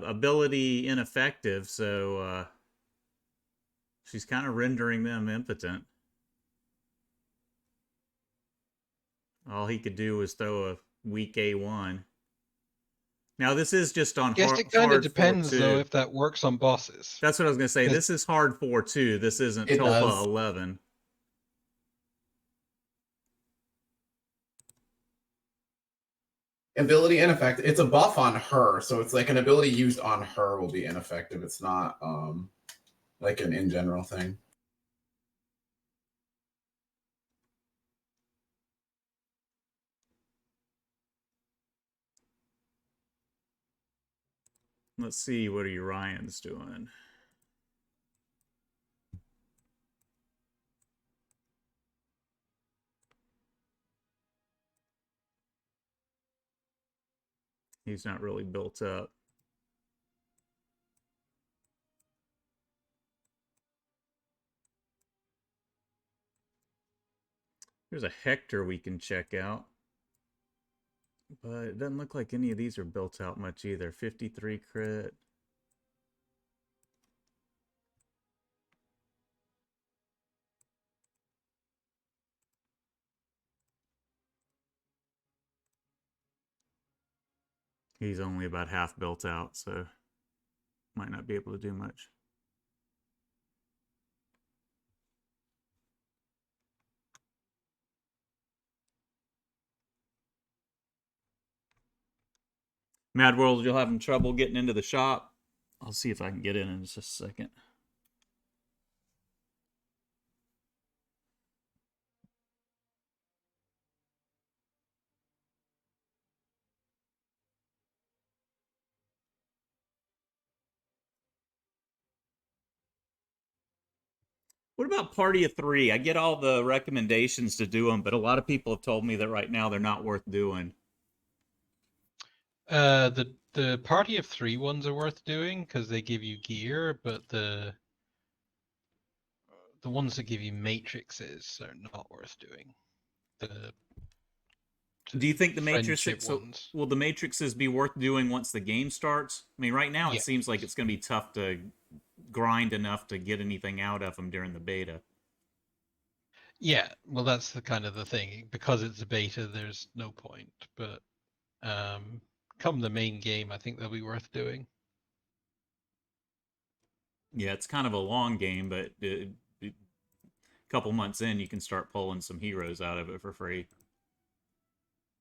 S1: ability ineffective, so she's kind of rendering them impotent. All he could do was throw a weak A1. Now, this is just on
S2: hard. It kind of depends, though, if that works on bosses.
S1: That's what I was going to say. This is hard 4-2. This isn't Tulpa 11.
S4: Ability ineffective. It's a buff on her, so it's like an ability used on her will be ineffective. It's not like an in general thing.
S1: Let's see what Urian's doing. He's not really built up. There's a Hector we can check out. But it doesn't look like any of these are built out much either. 53 crit. He's only about half built out, so might not be able to do much. Mad World, you're having trouble getting into the shop. I'll see if I can get in just a second. What about Party of Three? I get all the recommendations to do them, but a lot of people have told me that right now they're not worth doing.
S2: The Party of Three ones are worth doing because they give you gear, but the ones that give you matrices are not worth doing. The
S1: Do you think the
S2: friendship
S1: matrices
S2: ones?
S1: will the matrices be worth doing once the game starts? I mean, right now it
S2: Yeah.
S1: seems like it's going to be tough to grind enough to get anything out of them during the beta.
S2: Yeah, well, that's the kind of the thing. Because it's a beta, there's no point. But come the main game, I think they'll be worth doing.
S1: Yeah, it's kind of a long game, but a couple months in, you can start pulling some heroes out of it for free.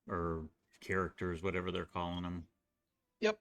S1: Or characters, whatever they're calling them.
S2: Yep.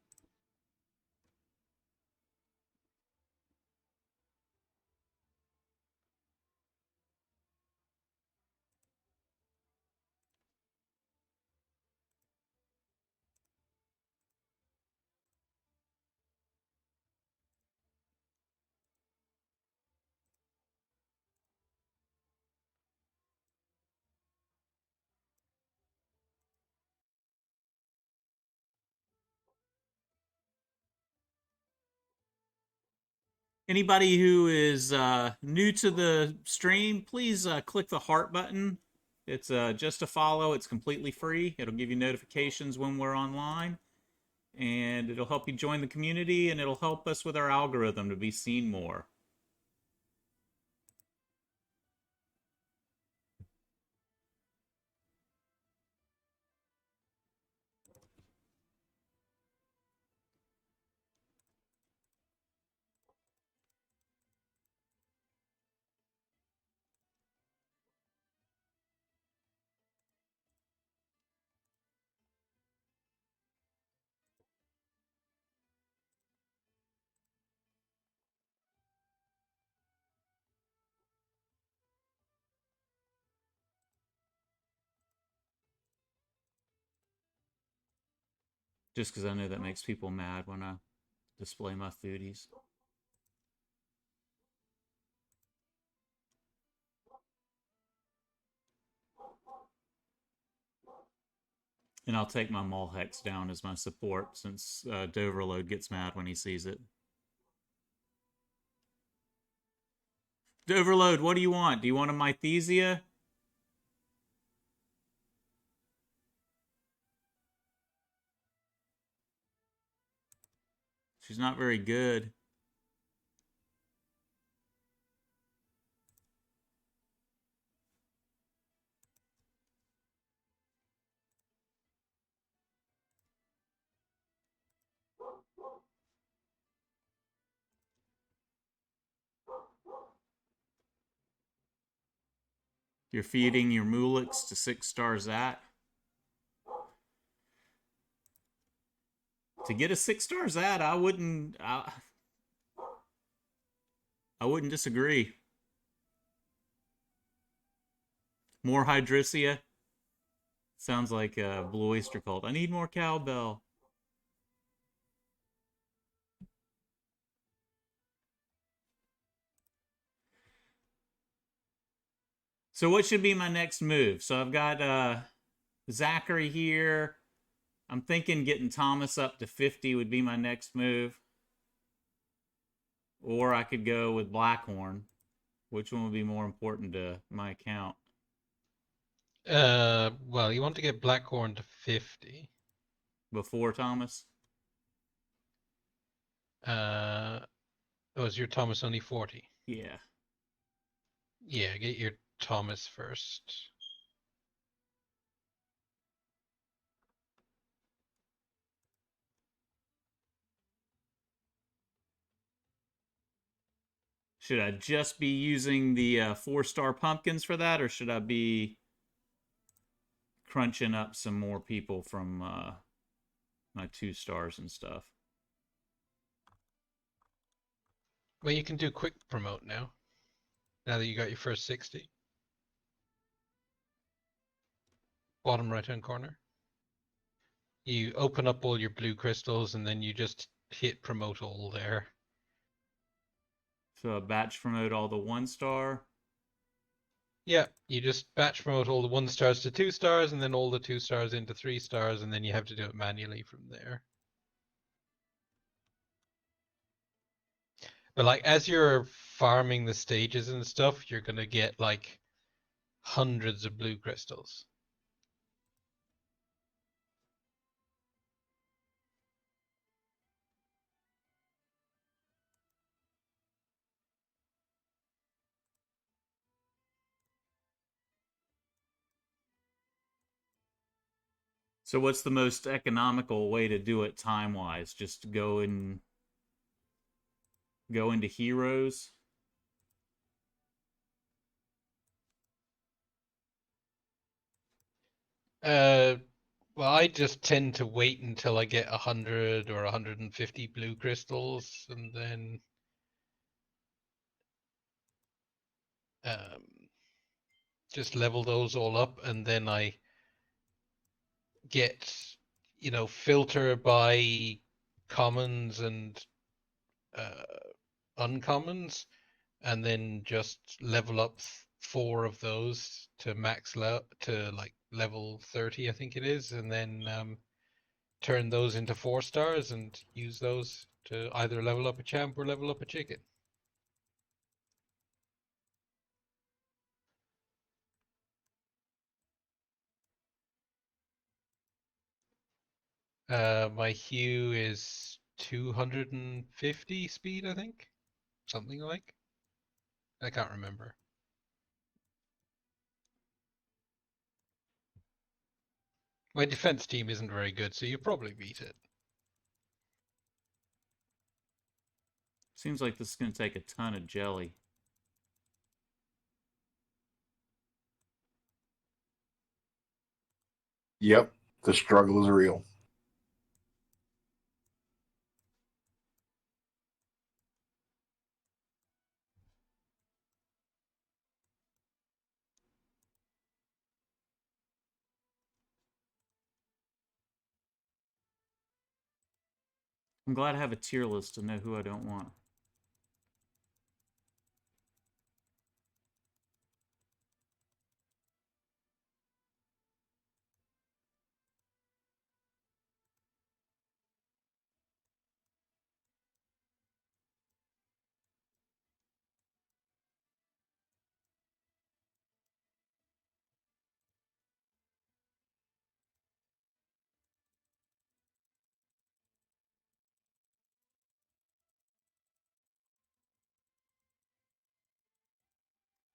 S1: Anybody who is new to the stream, please click the heart button. It's just a follow. It's completely free. It'll give you notifications when we're online, and it'll help you join the community, and it'll help us with our algorithm to be seen more. Just because I know that makes people mad when I display my foodies. And I'll take my Mulhex down as my support since Doverload gets mad when he sees it. Doverload, what do you want? Do you want a Mythesia? She's not very good. You're feeding your Mulix to 6-star Zat. To get a 6-star Zat, I wouldn't disagree. More Hydrisia. Sounds like a Blue Oyster Cult. I need more cowbell. So what should be my next move? So I've got Zachary here. I'm thinking getting Thomas up to 50 would be my next move. Or I could go with Blackhorn. Which one would be more important to my account?
S2: Well, you want to get Blackhorn to 50.
S1: Before Thomas?
S2: Is your Thomas only 40?
S1: Yeah.
S2: Yeah, get your Thomas first.
S1: Should I just be using the 4-star pumpkins for that, or should I be crunching up some more people from my 2-stars and stuff?
S2: Well, you can do quick promote now. Now that you got your first 60. Bottom right-hand corner. You open up all your blue crystals and then you just hit promote all there.
S1: So batch promote all the 1-star.
S2: Yeah, you just batch promote all the 1-stars to 2-stars, and then all the 2-stars into 3-stars, and then you have to do it manually from there. But like as you're farming the stages and stuff, you're gonna get like hundreds of blue crystals.
S1: So what's the most economical way to do it time-wise? Just go into heroes?
S2: Well, I just tend to wait until I get 100 or 150 blue crystals, and then just level those all up, and then I get, filter by commons and uncommons, and then just level up 4 of those to to like level 30, I think it is, and then turn those into 4-stars and use those to either level up a champ or level up a chicken. My hue is 250 speed, I think. Something like. I can't remember. My defense team isn't very good, so you probably beat it.
S1: Seems like this is going to take a ton of jelly.
S5: Yep, the struggle is real.
S1: I'm glad I have a tier list to know who I don't want.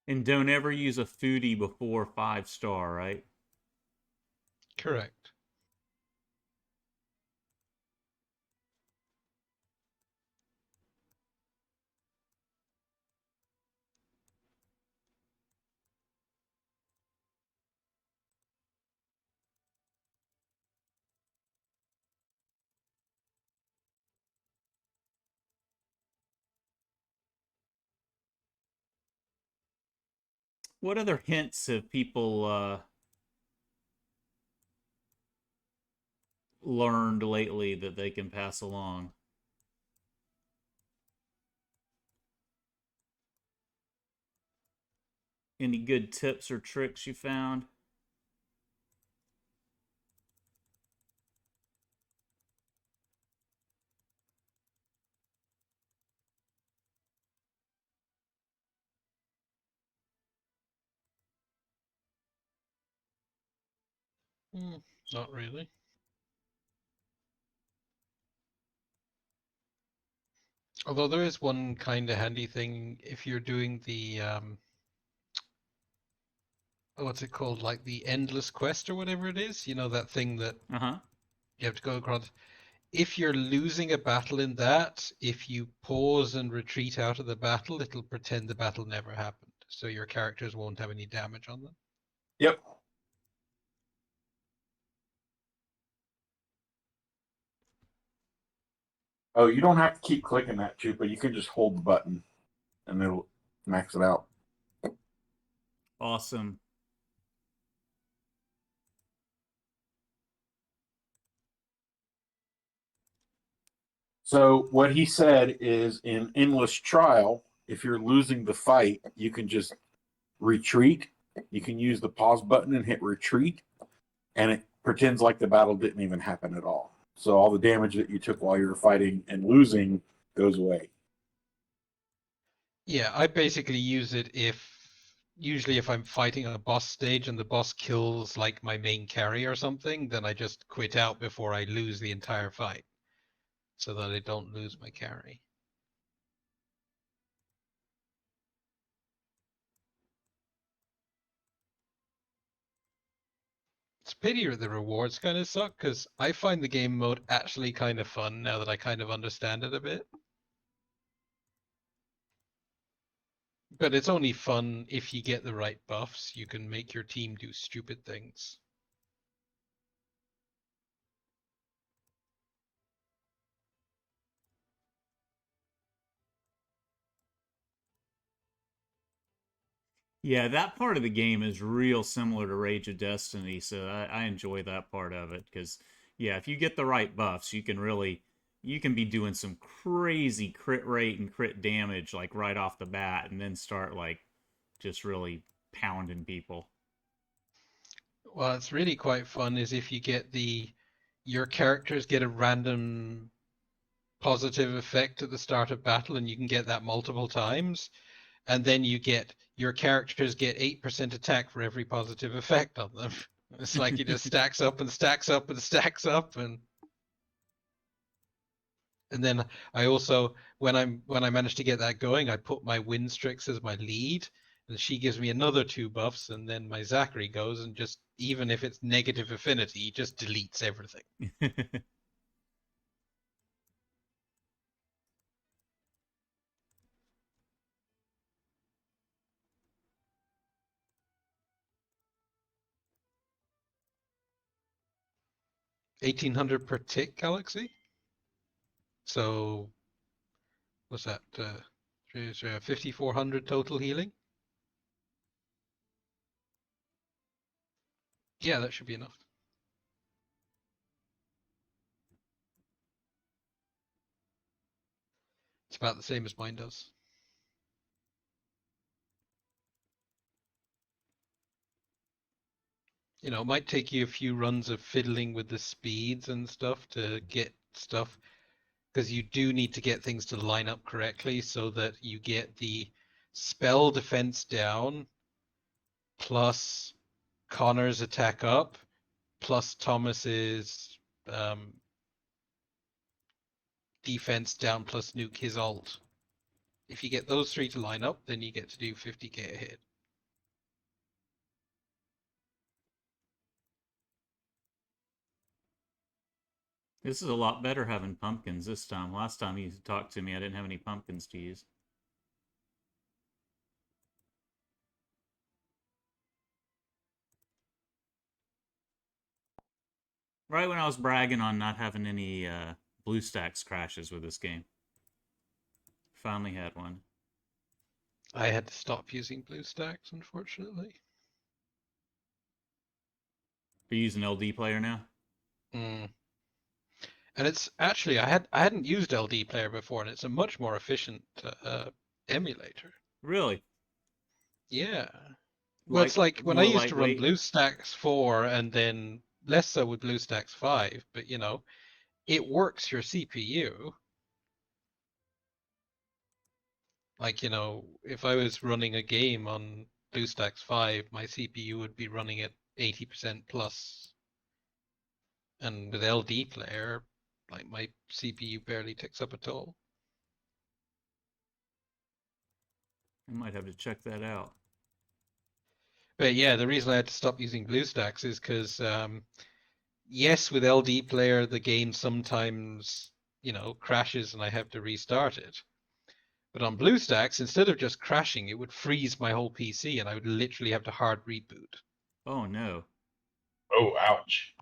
S1: And don't ever use a foodie before 5-star, right?
S2: Correct.
S1: What other hints have people learned lately that they can pass along? Any good tips or tricks you found?
S2: Not really. Although there is one kind of handy thing if you're doing the what's it called, like the endless quest or whatever it is, that thing that you have to go across. If you're losing a battle in that, if you pause and retreat out of the battle, it'll pretend the battle never happened, so your characters won't have any damage on them.
S5: Yep. Oh, you don't have to keep clicking that, Chupa. You can just hold the button and it'll max it out.
S1: Awesome.
S5: So what he said is in Endless Trial, if you're losing the fight, you can just retreat. You can use the pause button and hit retreat, and it pretends like the battle didn't even happen at all. So all the damage that you took while you were fighting and losing goes away.
S2: Yeah, I basically use it usually if I'm fighting on a boss stage and the boss kills like my main carry or something, then I just quit out before I lose the entire fight so that I don't lose my carry. It's a pity the rewards kind of suck because I find the game mode actually kind of fun now that I kind of understand it a bit. But it's only fun if you get the right buffs. You can make your team do stupid things.
S1: Yeah, that part of the game is real similar to Rage of Destiny, so I enjoy that part of it because, yeah, if you get the right buffs, you can be doing some crazy crit rate and crit damage like right off the bat, and then start like just really pounding people.
S2: Well, it's really quite fun is if you get your characters get a random positive effect at the start of battle, and you can get that multiple times, and then your characters get 8% attack for every positive effect on them. It's like it just stacks up and stacks up and stacks up, and then I also when I manage to get that going, I put my Winstrix as my lead, and she gives me another 2 buffs, and then my Zachary goes and just even if it's negative affinity, he just deletes everything. 1800 per tick, Galaxy. So what's that? 5400 total healing. Yeah, that should be enough. It's about the same as mine does. You know, it might take you a few runs of fiddling with the speeds and stuff to get stuff, because you do need to get things to line up correctly so that you get the spell defense down, plus Connor's attack up, plus Thomas's defense down, plus nuke his ult. If you get those 3 to line up, then you get to do 50k a hit.
S1: This is a lot better having pumpkins this time. Last time you talked to me, I didn't have any pumpkins to use. Right when I was bragging on not having any BlueStacks crashes with this game. Finally had one.
S2: I had to stop using BlueStacks, unfortunately.
S1: Are you using LD player now?
S2: Mm. And it's actually I hadn't used LD Player before, and it's a much more efficient emulator.
S1: Really?
S2: Yeah. Well, it's like when I
S1: More
S2: used to run
S1: lightweight?
S2: BlueStacks 4 and then less so with BlueStacks 5, but you know, it works your CPU. Like, you know, if I was running a game on BlueStacks 5, my CPU would be running at 80% plus. And with LD Player, like my CPU barely ticks up at all.
S1: I might have to check that out.
S2: But yeah, the reason I had to stop using BlueStacks is because, yes, with LD Player, the game sometimes, you know, crashes and I have to restart it. But on BlueStacks, instead of just crashing, it would freeze my whole PC and I would literally have to hard reboot.
S1: Oh no.
S3: Oh, ouch.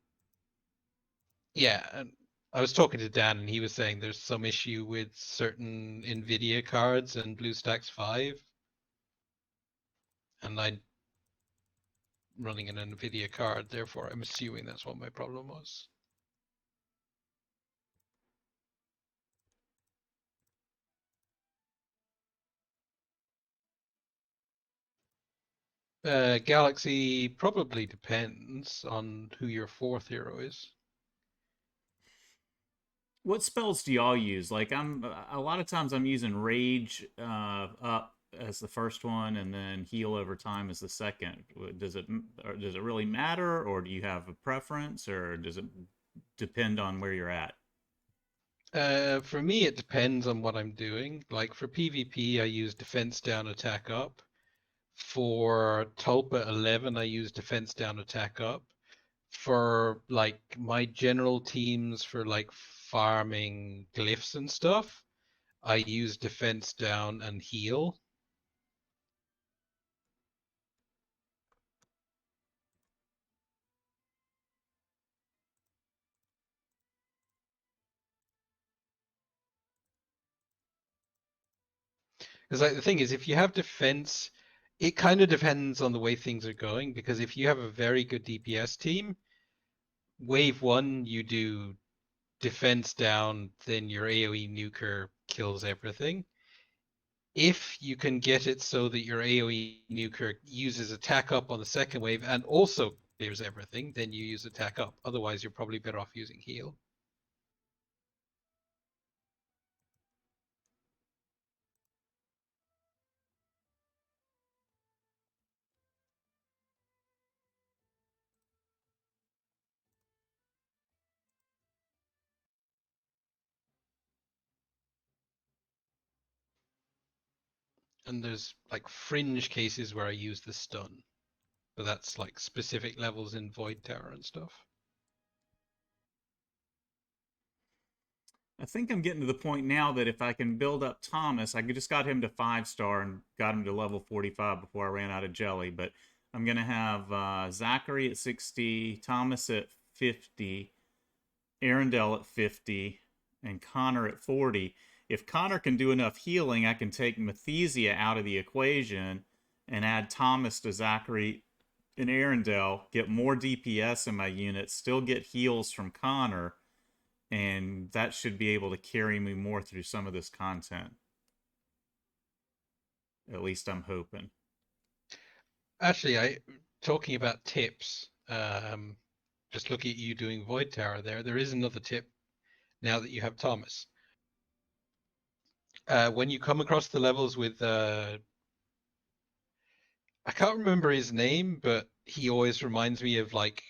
S2: Yeah, and I was talking to Dan and he was saying there's some issue with certain NVIDIA cards and BlueStacks 5. And I'm running an NVIDIA card, therefore I'm assuming that's what my problem was. Galaxy probably depends on who your fourth hero is.
S1: What spells do y'all use? Like I'm a lot of times I'm using rage up as the first one, and then heal over time as the second. Does it really matter, or do you have a preference, or does it depend on where you're at?
S2: For me, it depends on what I'm doing. Like for PvP, I use defense down, attack up. For Tulpa 11, I use defense down, attack up. For like my general teams for like farming glyphs and stuff, I use defense down and heal. Because like the thing is, if you have defense, it kind of depends on the way things are going. Because if you have a very good DPS team, wave one you do defense down, then your AoE nuker kills everything. If you can get it so that your AoE nuker uses attack up on the second wave and also clears everything, then you use attack up. Otherwise, you're probably better off using heal. And there's like fringe cases where I use the stun. But that's like specific levels in Void Tower and stuff.
S1: I think I'm getting to the point now that if I can build up Thomas, I just got him to 5-star and got him to level 45 before I ran out of jelly. But I'm going to have Zachary at 60, Thomas at 50, Arundel at 50, and Connor at 40. If Connor can do enough healing, I can take Mathesia out of the equation and add Thomas to Zachary and Arundel, get more DPS in my unit, still get heals from Connor, and that should be able to carry me more through some of this content. At least I'm hoping.
S2: Actually, talking about tips, just looking at you doing Void Tower there is another tip now that you have Thomas. When you come across the levels with, I can't remember his name, but he always reminds me of like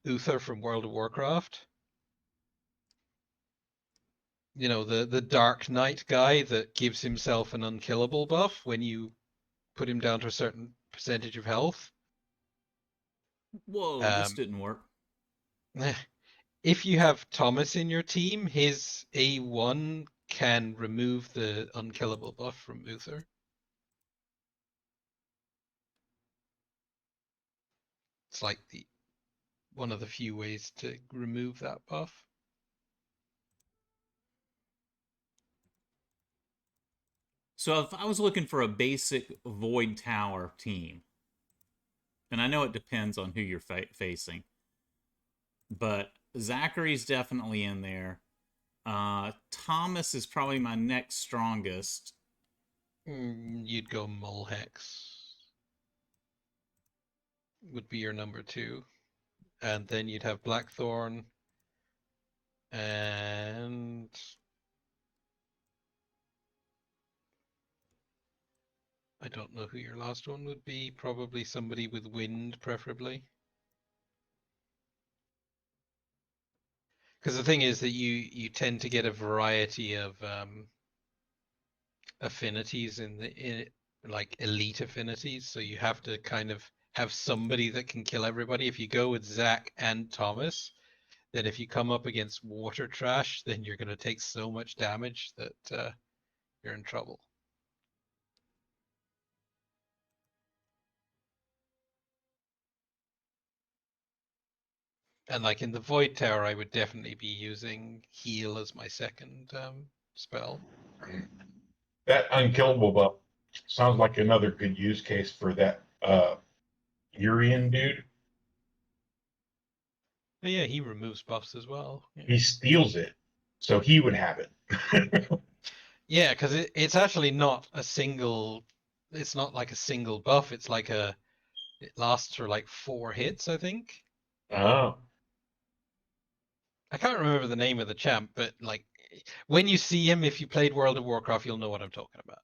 S2: Uther from World of Warcraft. You know, the Dark Knight guy that gives himself an unkillable buff when you put him down to a certain percentage of health.
S1: Whoa, this didn't work.
S2: If you have Thomas in your team, his A1 can remove the unkillable buff from Uther. It's like one of the few ways to remove that buff.
S1: So if I was looking for a basic Void Tower team, and I know it depends on who you're facing, but Zachary's definitely in there. Thomas is probably my next strongest.
S2: You'd go Mulhex. Would be your number 2. And then you'd have Blackthorn. And I don't know who your last one would be. Probably somebody with wind, preferably. Because the thing is that you tend to get a variety of affinities in like elite affinities. So you have to kind of have somebody that can kill everybody. If you go with Zach and Thomas, then if you come up against water trash, then you're going to take so much damage that you're in trouble. And like in the Void Tower, I would definitely be using heal as my second spell.
S3: That unkillable buff sounds like another good use case for that Urian dude.
S2: But yeah, he removes buffs as well. Yeah.
S3: He steals it, so he would have it.
S2: Yeah, because it's actually not a single it's not like a single buff. It's like it lasts for like 4 hits, I think.
S3: Oh.
S2: I can't remember the name of the champ, but like when you see him, if you played World of Warcraft, you'll know what I'm talking about.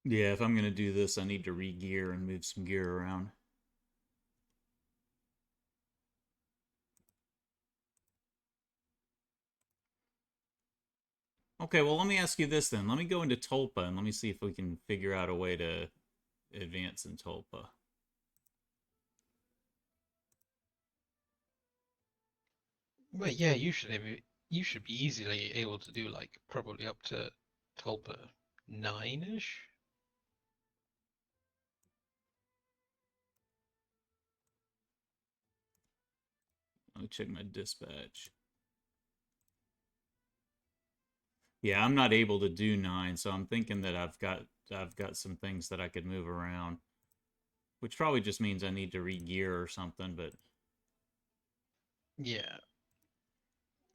S1: Yeah, if I'm going to do this, I need to re-gear and move some gear around. Okay, well, let me ask you this then. Let me go into Tulpa and let me see if we can figure out a way to advance in Tulpa.
S2: Well, yeah, you should be easily able to do like probably up to Tulpa 9-ish.
S1: Let me check my dispatch. Yeah, I'm not able to do 9, so I'm thinking that I've got some things that I could move around, which probably just means I need to re-gear or something. But
S2: Yeah.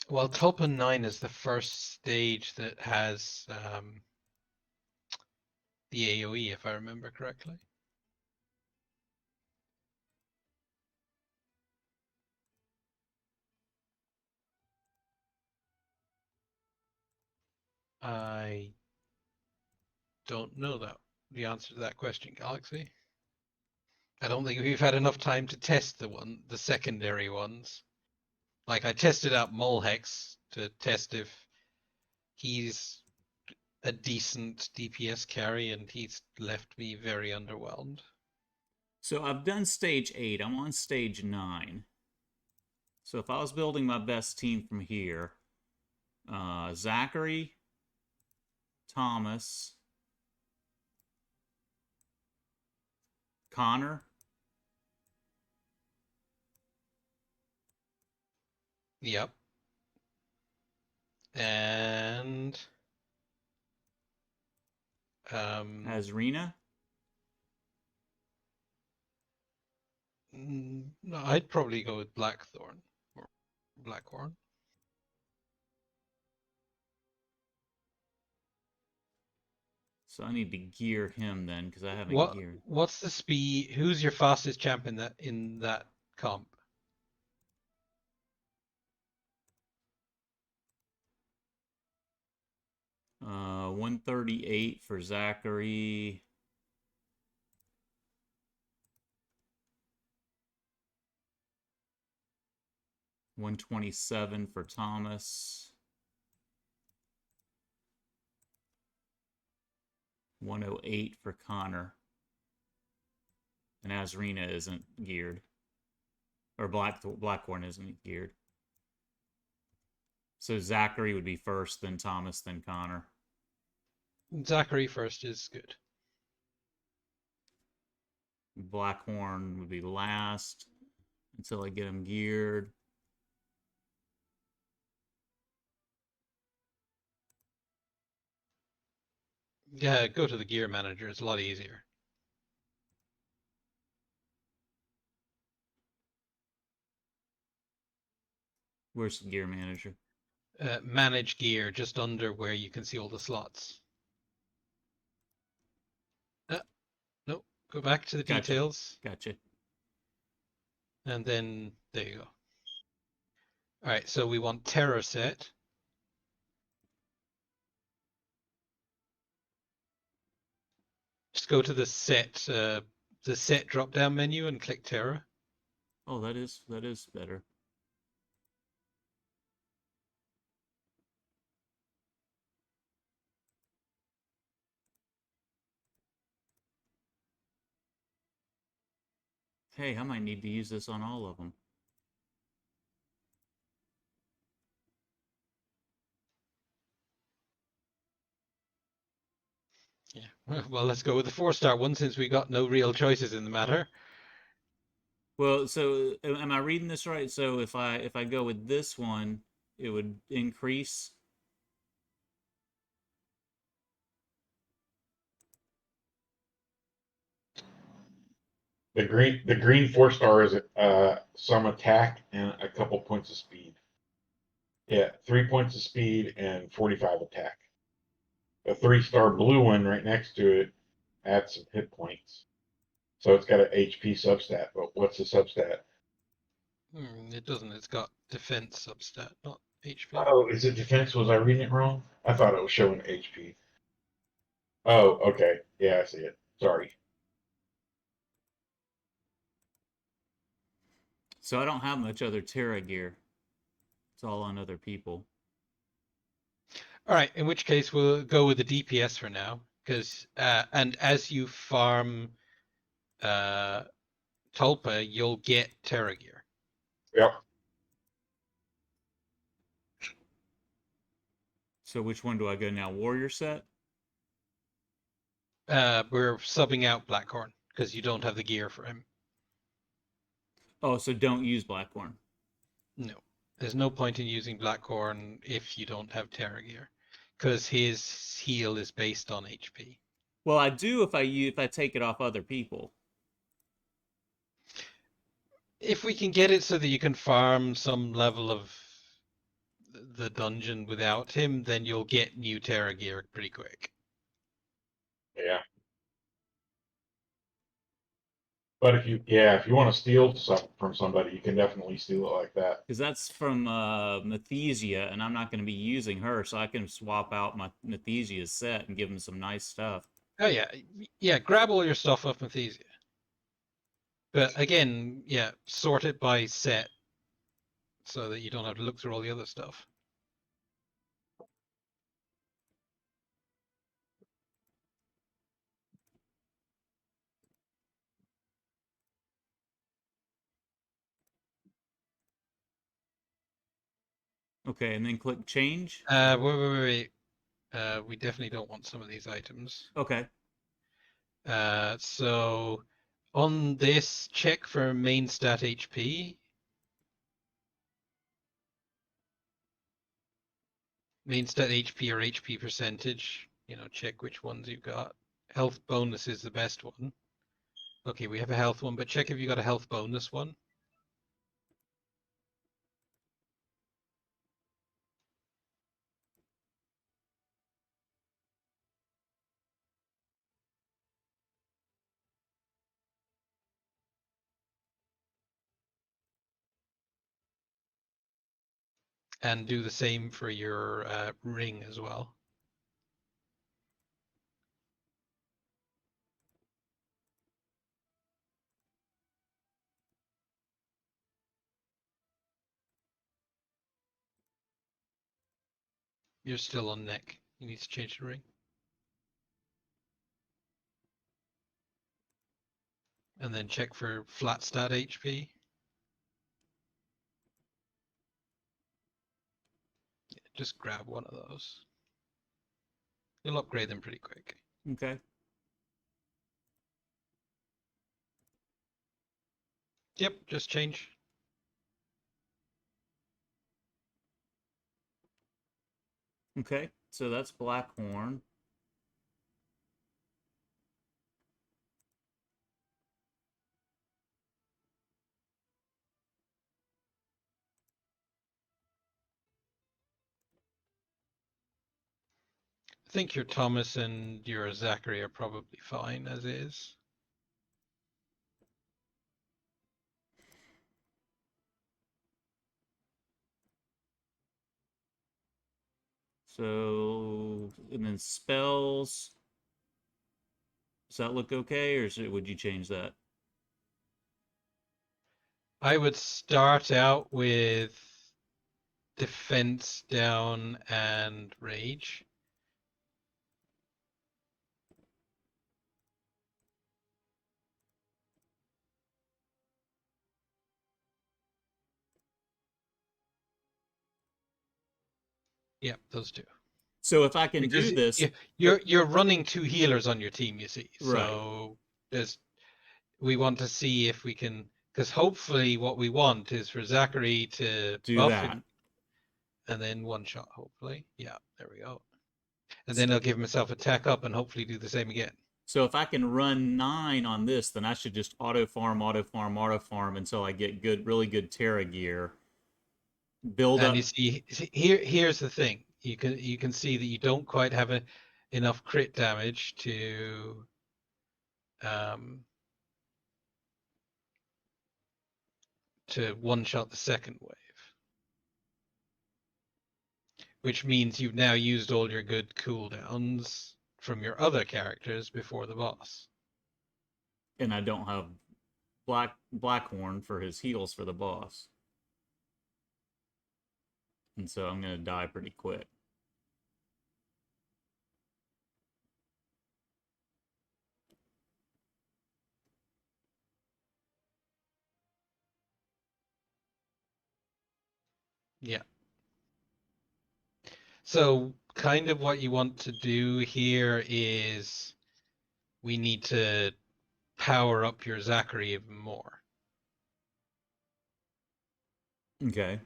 S2: Well, Tulpa 9 is the first stage that has the AoE, if I remember correctly. I don't know the answer to that question, Galaxy. I don't think we've had enough time to test the secondary ones. Like I tested out Molhex to test if he's a decent DPS carry, and he's left me very underwhelmed.
S1: so I've done stage 8. I'm on stage 9. So if I was building my best team from here, Zachary, Thomas, Connor.
S2: Yep. And
S1: As Rena.
S2: no, I'd probably go with Blackthorn or Blackhorn.
S1: So I need to gear him then because I haven't geared.
S2: What's the speed? Who's your fastest champ in that comp?
S1: Uh, 138 for Zachary. $127 for Thomas. 108 for Connor. And Azrina isn't geared. Or Blackhorn isn't geared. So Zachary would be first, then Thomas, then Connor.
S2: Zachary first is good.
S1: Blackhorn would be last until I get him geared.
S2: Yeah, go to the gear manager. It's a lot easier.
S1: Where's the gear manager?
S2: Manage gear just under where you can see all the slots. No, go back to the
S1: Gotcha.
S2: details.
S1: Gotcha.
S2: And then there you go. All right, so we want Terror set. Just go to the set drop down menu and click Terror.
S1: Oh, that is better. Hey, I might need to use this on all of them.
S2: Yeah. Well, let's go with the 4-star one since we got no real choices in the matter.
S1: Well, so am I reading this right? So if I go with this one, it would increase.
S3: The green 4-star is some attack and a couple points of speed. Yeah, 3 points of speed and 45 attack. The 3-star blue one right next to it adds some hit points. So it's got an HP substat, but what's the substat?
S2: It doesn't. It's got defense substat, not HP.
S3: Oh, is it defense? Was I reading it wrong? I thought it was showing HP. Oh, okay. Yeah, I see it. Sorry.
S1: So I don't have much other Terra gear. It's all on other people.
S2: All right, in which case we'll go with the DPS for now, because and as you farm Tulpa, you'll get Terra gear.
S3: Yep.
S1: So which one do I go now? Warrior set?
S2: We're subbing out Blackhorn because you don't have the gear for him.
S1: Oh, so don't use Blackhorn.
S2: No, there's no point in using Blackhorn if you don't have Terra gear, because his heal is based on HP.
S1: Well, I do if I take it off other people.
S2: If we can get it so that you can farm some level of the dungeon without him, then you'll get new Terra gear pretty quick.
S3: Yeah. But if you want to steal something from somebody, you can definitely steal it like that.
S1: Because that's from Mathesia, and I'm not going to be using her, so I can swap out my Mathesia's set and give him some nice stuff.
S2: Oh yeah, grab all your stuff off Mathesia. But again, yeah, sort it by set so that you don't have to look through all the other stuff.
S1: Okay, and then click change.
S2: Wait. We definitely don't want some of these items.
S1: Okay.
S2: So on this, check for main stat HP. Main stat HP or HP percentage. Check which ones you've got. Health bonus is the best one. Okay, we have a health one, but check if you got a health bonus one. And do the same for your ring as well. You're still on neck. You need to change the ring. And then check for flat stat HP. Yeah, just grab one of those. You'll upgrade them pretty quick.
S1: Okay.
S2: Yep, just change.
S1: Okay, so that's Blackhorn.
S2: I think your Thomas and your Zachary are probably fine as is.
S1: So, and then spells. Does that look okay, or would you change that?
S2: I would start out with defense down and rage. Yep, those two.
S1: So if I can
S2: Because
S1: do this,
S2: you're running two healers on your team, you see.
S1: Right.
S2: So we want to see if we can, because hopefully what we want is for Zachary to
S1: do
S2: buff
S1: that.
S2: him, and then one shot, hopefully. Yeah, there we go. And then he'll give himself attack up and hopefully do the same again.
S1: So if I can run 9 on this, then I should just auto farm until I get really good Terra gear. Build
S2: And
S1: up.
S2: you see, here's the thing. You can see that you don't quite have enough crit damage to one-shot the second wave, which means you've now used all your good cooldowns from your other characters before the boss.
S1: And I don't have Blackhorn for his heals for the boss. And so I'm going to die pretty quick.
S2: Yeah. So kind of what you want to do here is we need to power up your Zachary even more.
S1: Okay.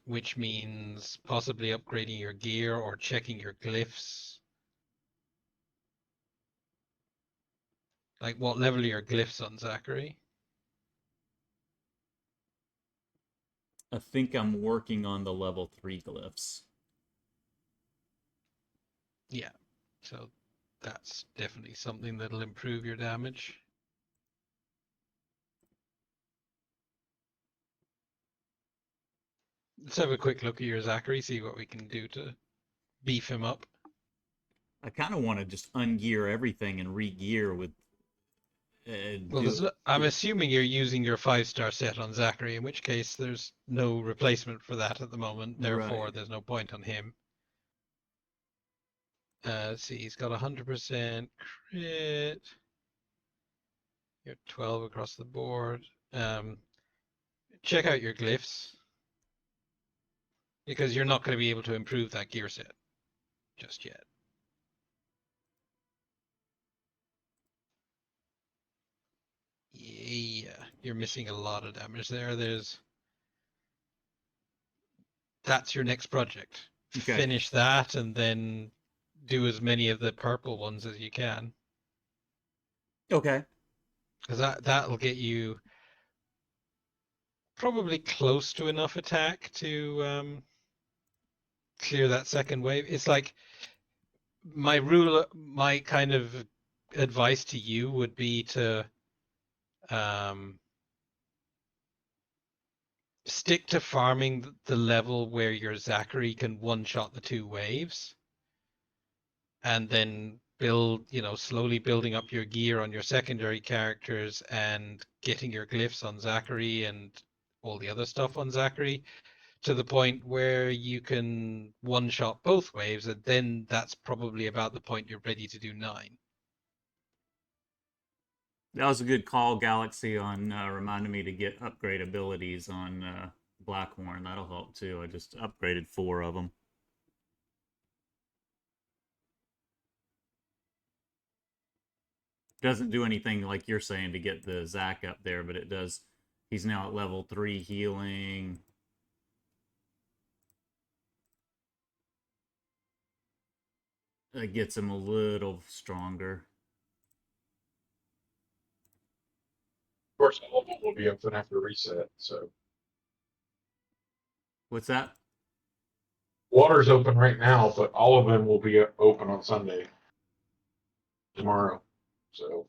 S2: Which means possibly upgrading your gear or checking your glyphs. Like, what level are your glyphs on Zachary?
S1: I think I'm working on the level 3 glyphs.
S2: Yeah, so that's definitely something that'll improve your damage. Let's have a quick look at your Zachary, see what we can do to beef him up.
S1: I kind of want to just ungear everything and re-gear with.
S2: Well, I'm assuming you're using your 5-star set on Zachary, in which case there's no replacement for that at the moment. Therefore,
S1: Right.
S2: there's no point on him. Let's see, he's got 100% crit. You're 12 across the board. Check out your glyphs, because you're not going to be able to improve that gear set just yet. Yeah, you're missing a lot of damage there. That's your next project.
S1: Okay.
S2: Finish that and then do as many of the purple ones as you can.
S1: Okay.
S2: Because that'll get you probably close to enough attack to clear that second wave. It's like my kind of advice to you would be to stick to farming the level where your Zachary can one-shot the 2 waves, and then slowly building up your gear on your secondary characters and getting your glyphs on Zachary and all the other stuff on Zachary to the point where you can one-shot both waves, and then that's probably about the point you're ready to do 9.
S1: That was a good call, Galaxy, on reminding me to get upgrade abilities on Blackhorn. That'll help too. I just upgraded 4 of them. Doesn't do anything like you're saying to get the Zach up there, but it does. He's now at level 3 healing. It gets him a little stronger.
S3: Of course, all of them will be open after reset. So
S1: What's that?
S3: water's open right now, but all of them will be open on Sunday, tomorrow. So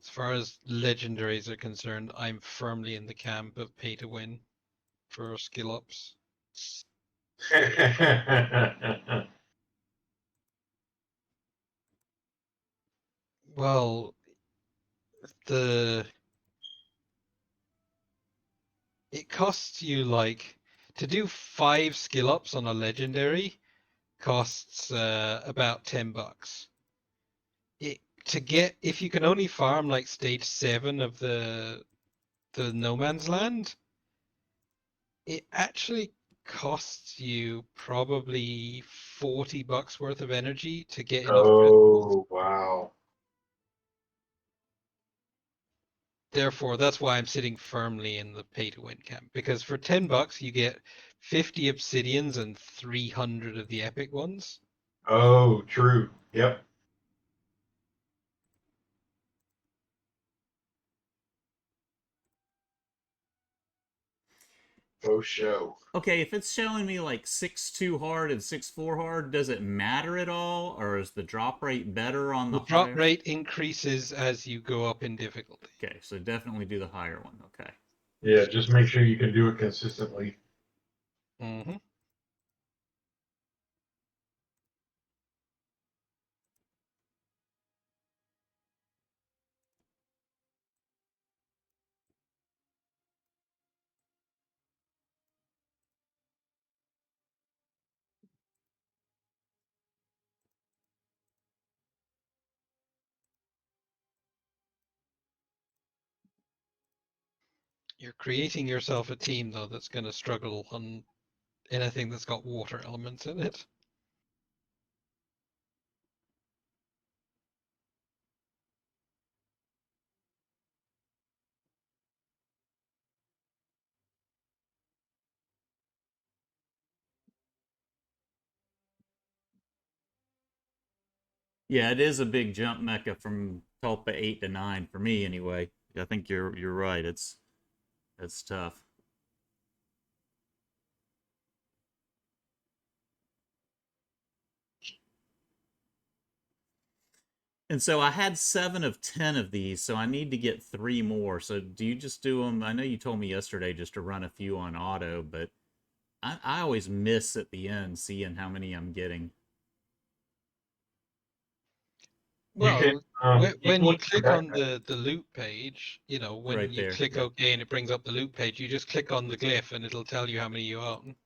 S2: As far as legendaries are concerned, I'm firmly in the camp of pay to win for skill ups. Well, it costs you like to do 5 skill ups on a legendary costs about $10. If you can only farm like stage 7 of the No Man's Land, it actually costs you probably $40 worth of energy to get enough crystals.
S3: oh wow!
S2: Therefore, that's why I'm sitting firmly in the pay to win camp, because for $10 you get 50 obsidians and 300 of the epic ones.
S3: Oh, true. Yep. Faux show.
S1: Okay, if it's showing me like 6-2 hard and 6-4 hard, does it matter at all, or is the drop rate better on
S2: The
S1: the
S2: drop
S1: higher?
S2: rate increases as you go up in difficulty.
S1: Okay, so definitely do the higher one. Okay.
S3: Yeah, just make sure you can do it consistently.
S2: Mm-hmm. You're creating yourself a team, though, that's going to struggle on anything that's got water elements in it.
S1: Yeah, it is a big jump mecha from Tulpa 8 to 9 for me anyway. I think you're right. It's tough. And so I had 7 of 10 of these, so I need to get 3 more. So do you just do them? I know you told me yesterday just to run a few on auto, but I always miss at the end seeing how many I'm getting.
S3: You can
S2: Well,
S3: you
S2: when
S3: can
S2: you
S3: look at your
S2: click on
S3: backpack.
S2: the loot page, when
S1: Right
S2: you
S1: there.
S2: click
S1: Yep.
S2: OK and it brings up the loot page, you just click on the glyph and it'll tell you how many you own.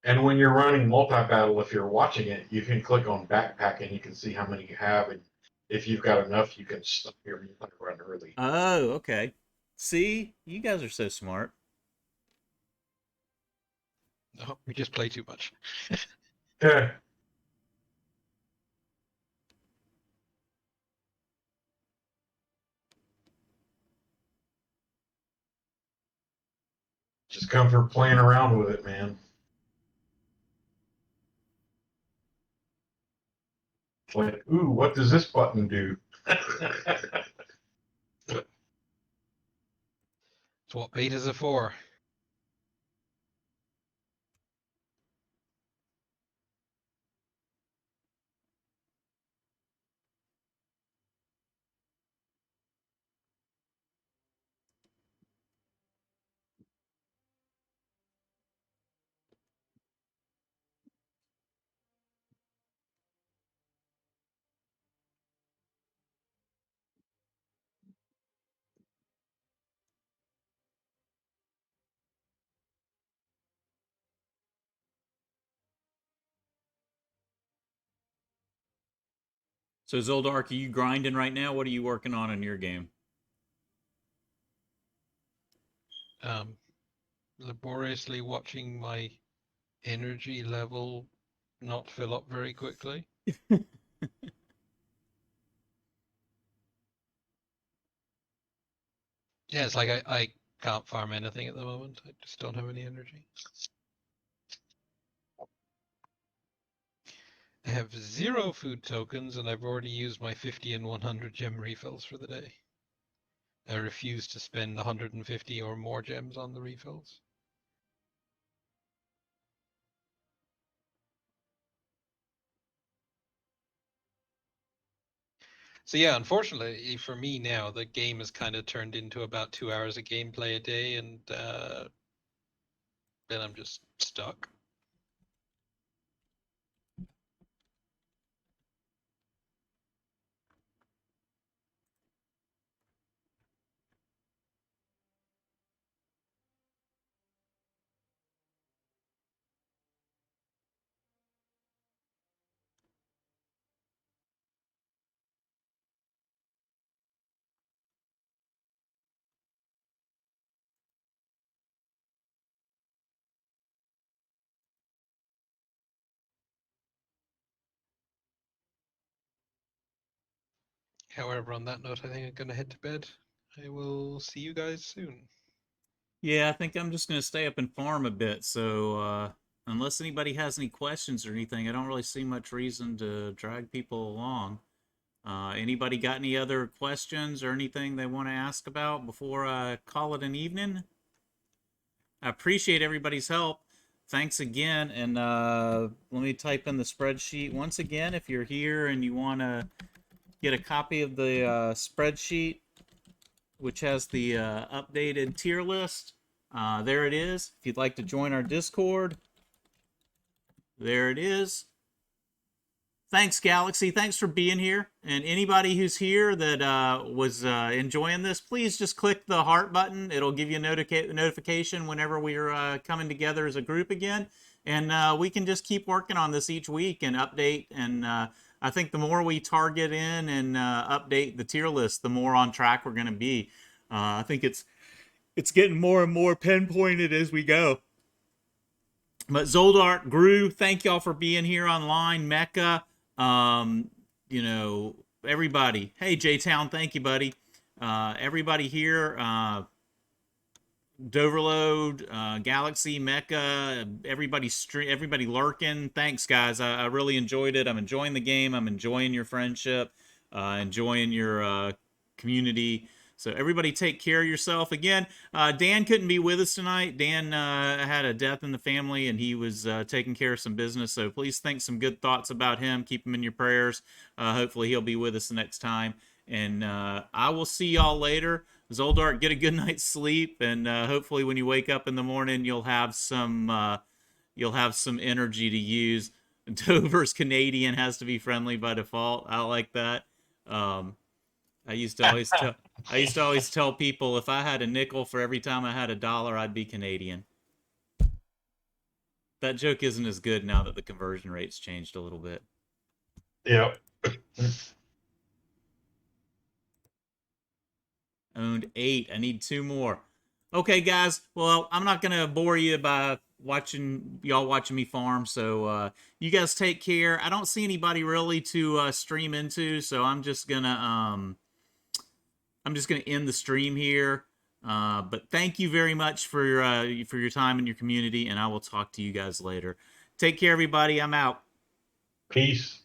S3: And when you're running multi-battle, if you're watching it, you can click on backpack and you can see how many you have. And if you've got enough, you can stop your multi-run early.
S1: Oh, okay. See, you guys are so smart.
S2: No, we just play too much.
S3: Okay. Just come for playing around with it, man. It's like, ooh, what does this button do?
S2: It's what betas are for.
S1: So Zoldark, are you grinding right now? What are you working on in your game?
S2: Laboriously watching my energy level not fill up very quickly. Yeah, it's like I can't farm anything at the moment. I just don't have any energy. I have 0 food tokens and I've already used my 50 and 100 gem refills for the day. I refuse to spend 150 or more gems on the refills. So yeah, unfortunately for me now, the game has kind of turned into about 2 hours of gameplay a day, and then I'm just stuck. However, on that note, I think I'm going to head to bed. I will see you guys soon.
S1: Yeah, I think I'm just gonna stay up and farm a bit. So unless anybody has any questions or anything, I don't really see much reason to drag people along. Anybody got any other questions or anything they want to ask about before I call it an evening? I appreciate everybody's help. Thanks again. And let me type in the spreadsheet once again. If you're here and you want to get a copy of the spreadsheet, which has the updated tier list, there it is. If you'd like to join our Discord, there it is. Thanks, Galaxy. Thanks for being here. And anybody who's here that was enjoying this, please just click the heart button. It'll give you a notification whenever we're coming together as a group again. And we can just keep working on this each week and update. And I think the more we target in and update the tier list, the more on track we're going to be. I think it's getting more and more pinpointed as we go. But Zoldiark, Groo, thank y'all for being here online. Mecca, you know, everybody. Hey, J-Town, thank you, buddy. Everybody here, Doverload, Galaxy, Mecca, everybody lurking. Thanks, guys. I really enjoyed it. I'm enjoying the game. I'm enjoying your friendship, enjoying your community. So everybody take care of yourself. Again, Dan couldn't be with us tonight. Dan had a death in the family, and he was taking care of some business. So please think some good thoughts about him. Keep him in your prayers. Hopefully he'll be with us the next time. And I will see y'all later. Zoldiark, get a good night's sleep, and hopefully when you wake up in the morning, you'll have some energy to use. Dover's Canadian has to be friendly by default. I like that. I used to always tell people if I had a nickel for every time I had a dollar, I'd be Canadian. That joke isn't as good now that the conversion rate's changed a little bit.
S3: Yep.
S1: Owned 8. I need 2 more. Okay, guys. Well, I'm not gonna bore you by watching me farm. So you guys take care. I don't see anybody really to stream into, so I'm just gonna end the stream here. But thank you very much for your time and your community, and I will talk to you guys later. Take care, everybody. I'm out.
S3: Peace.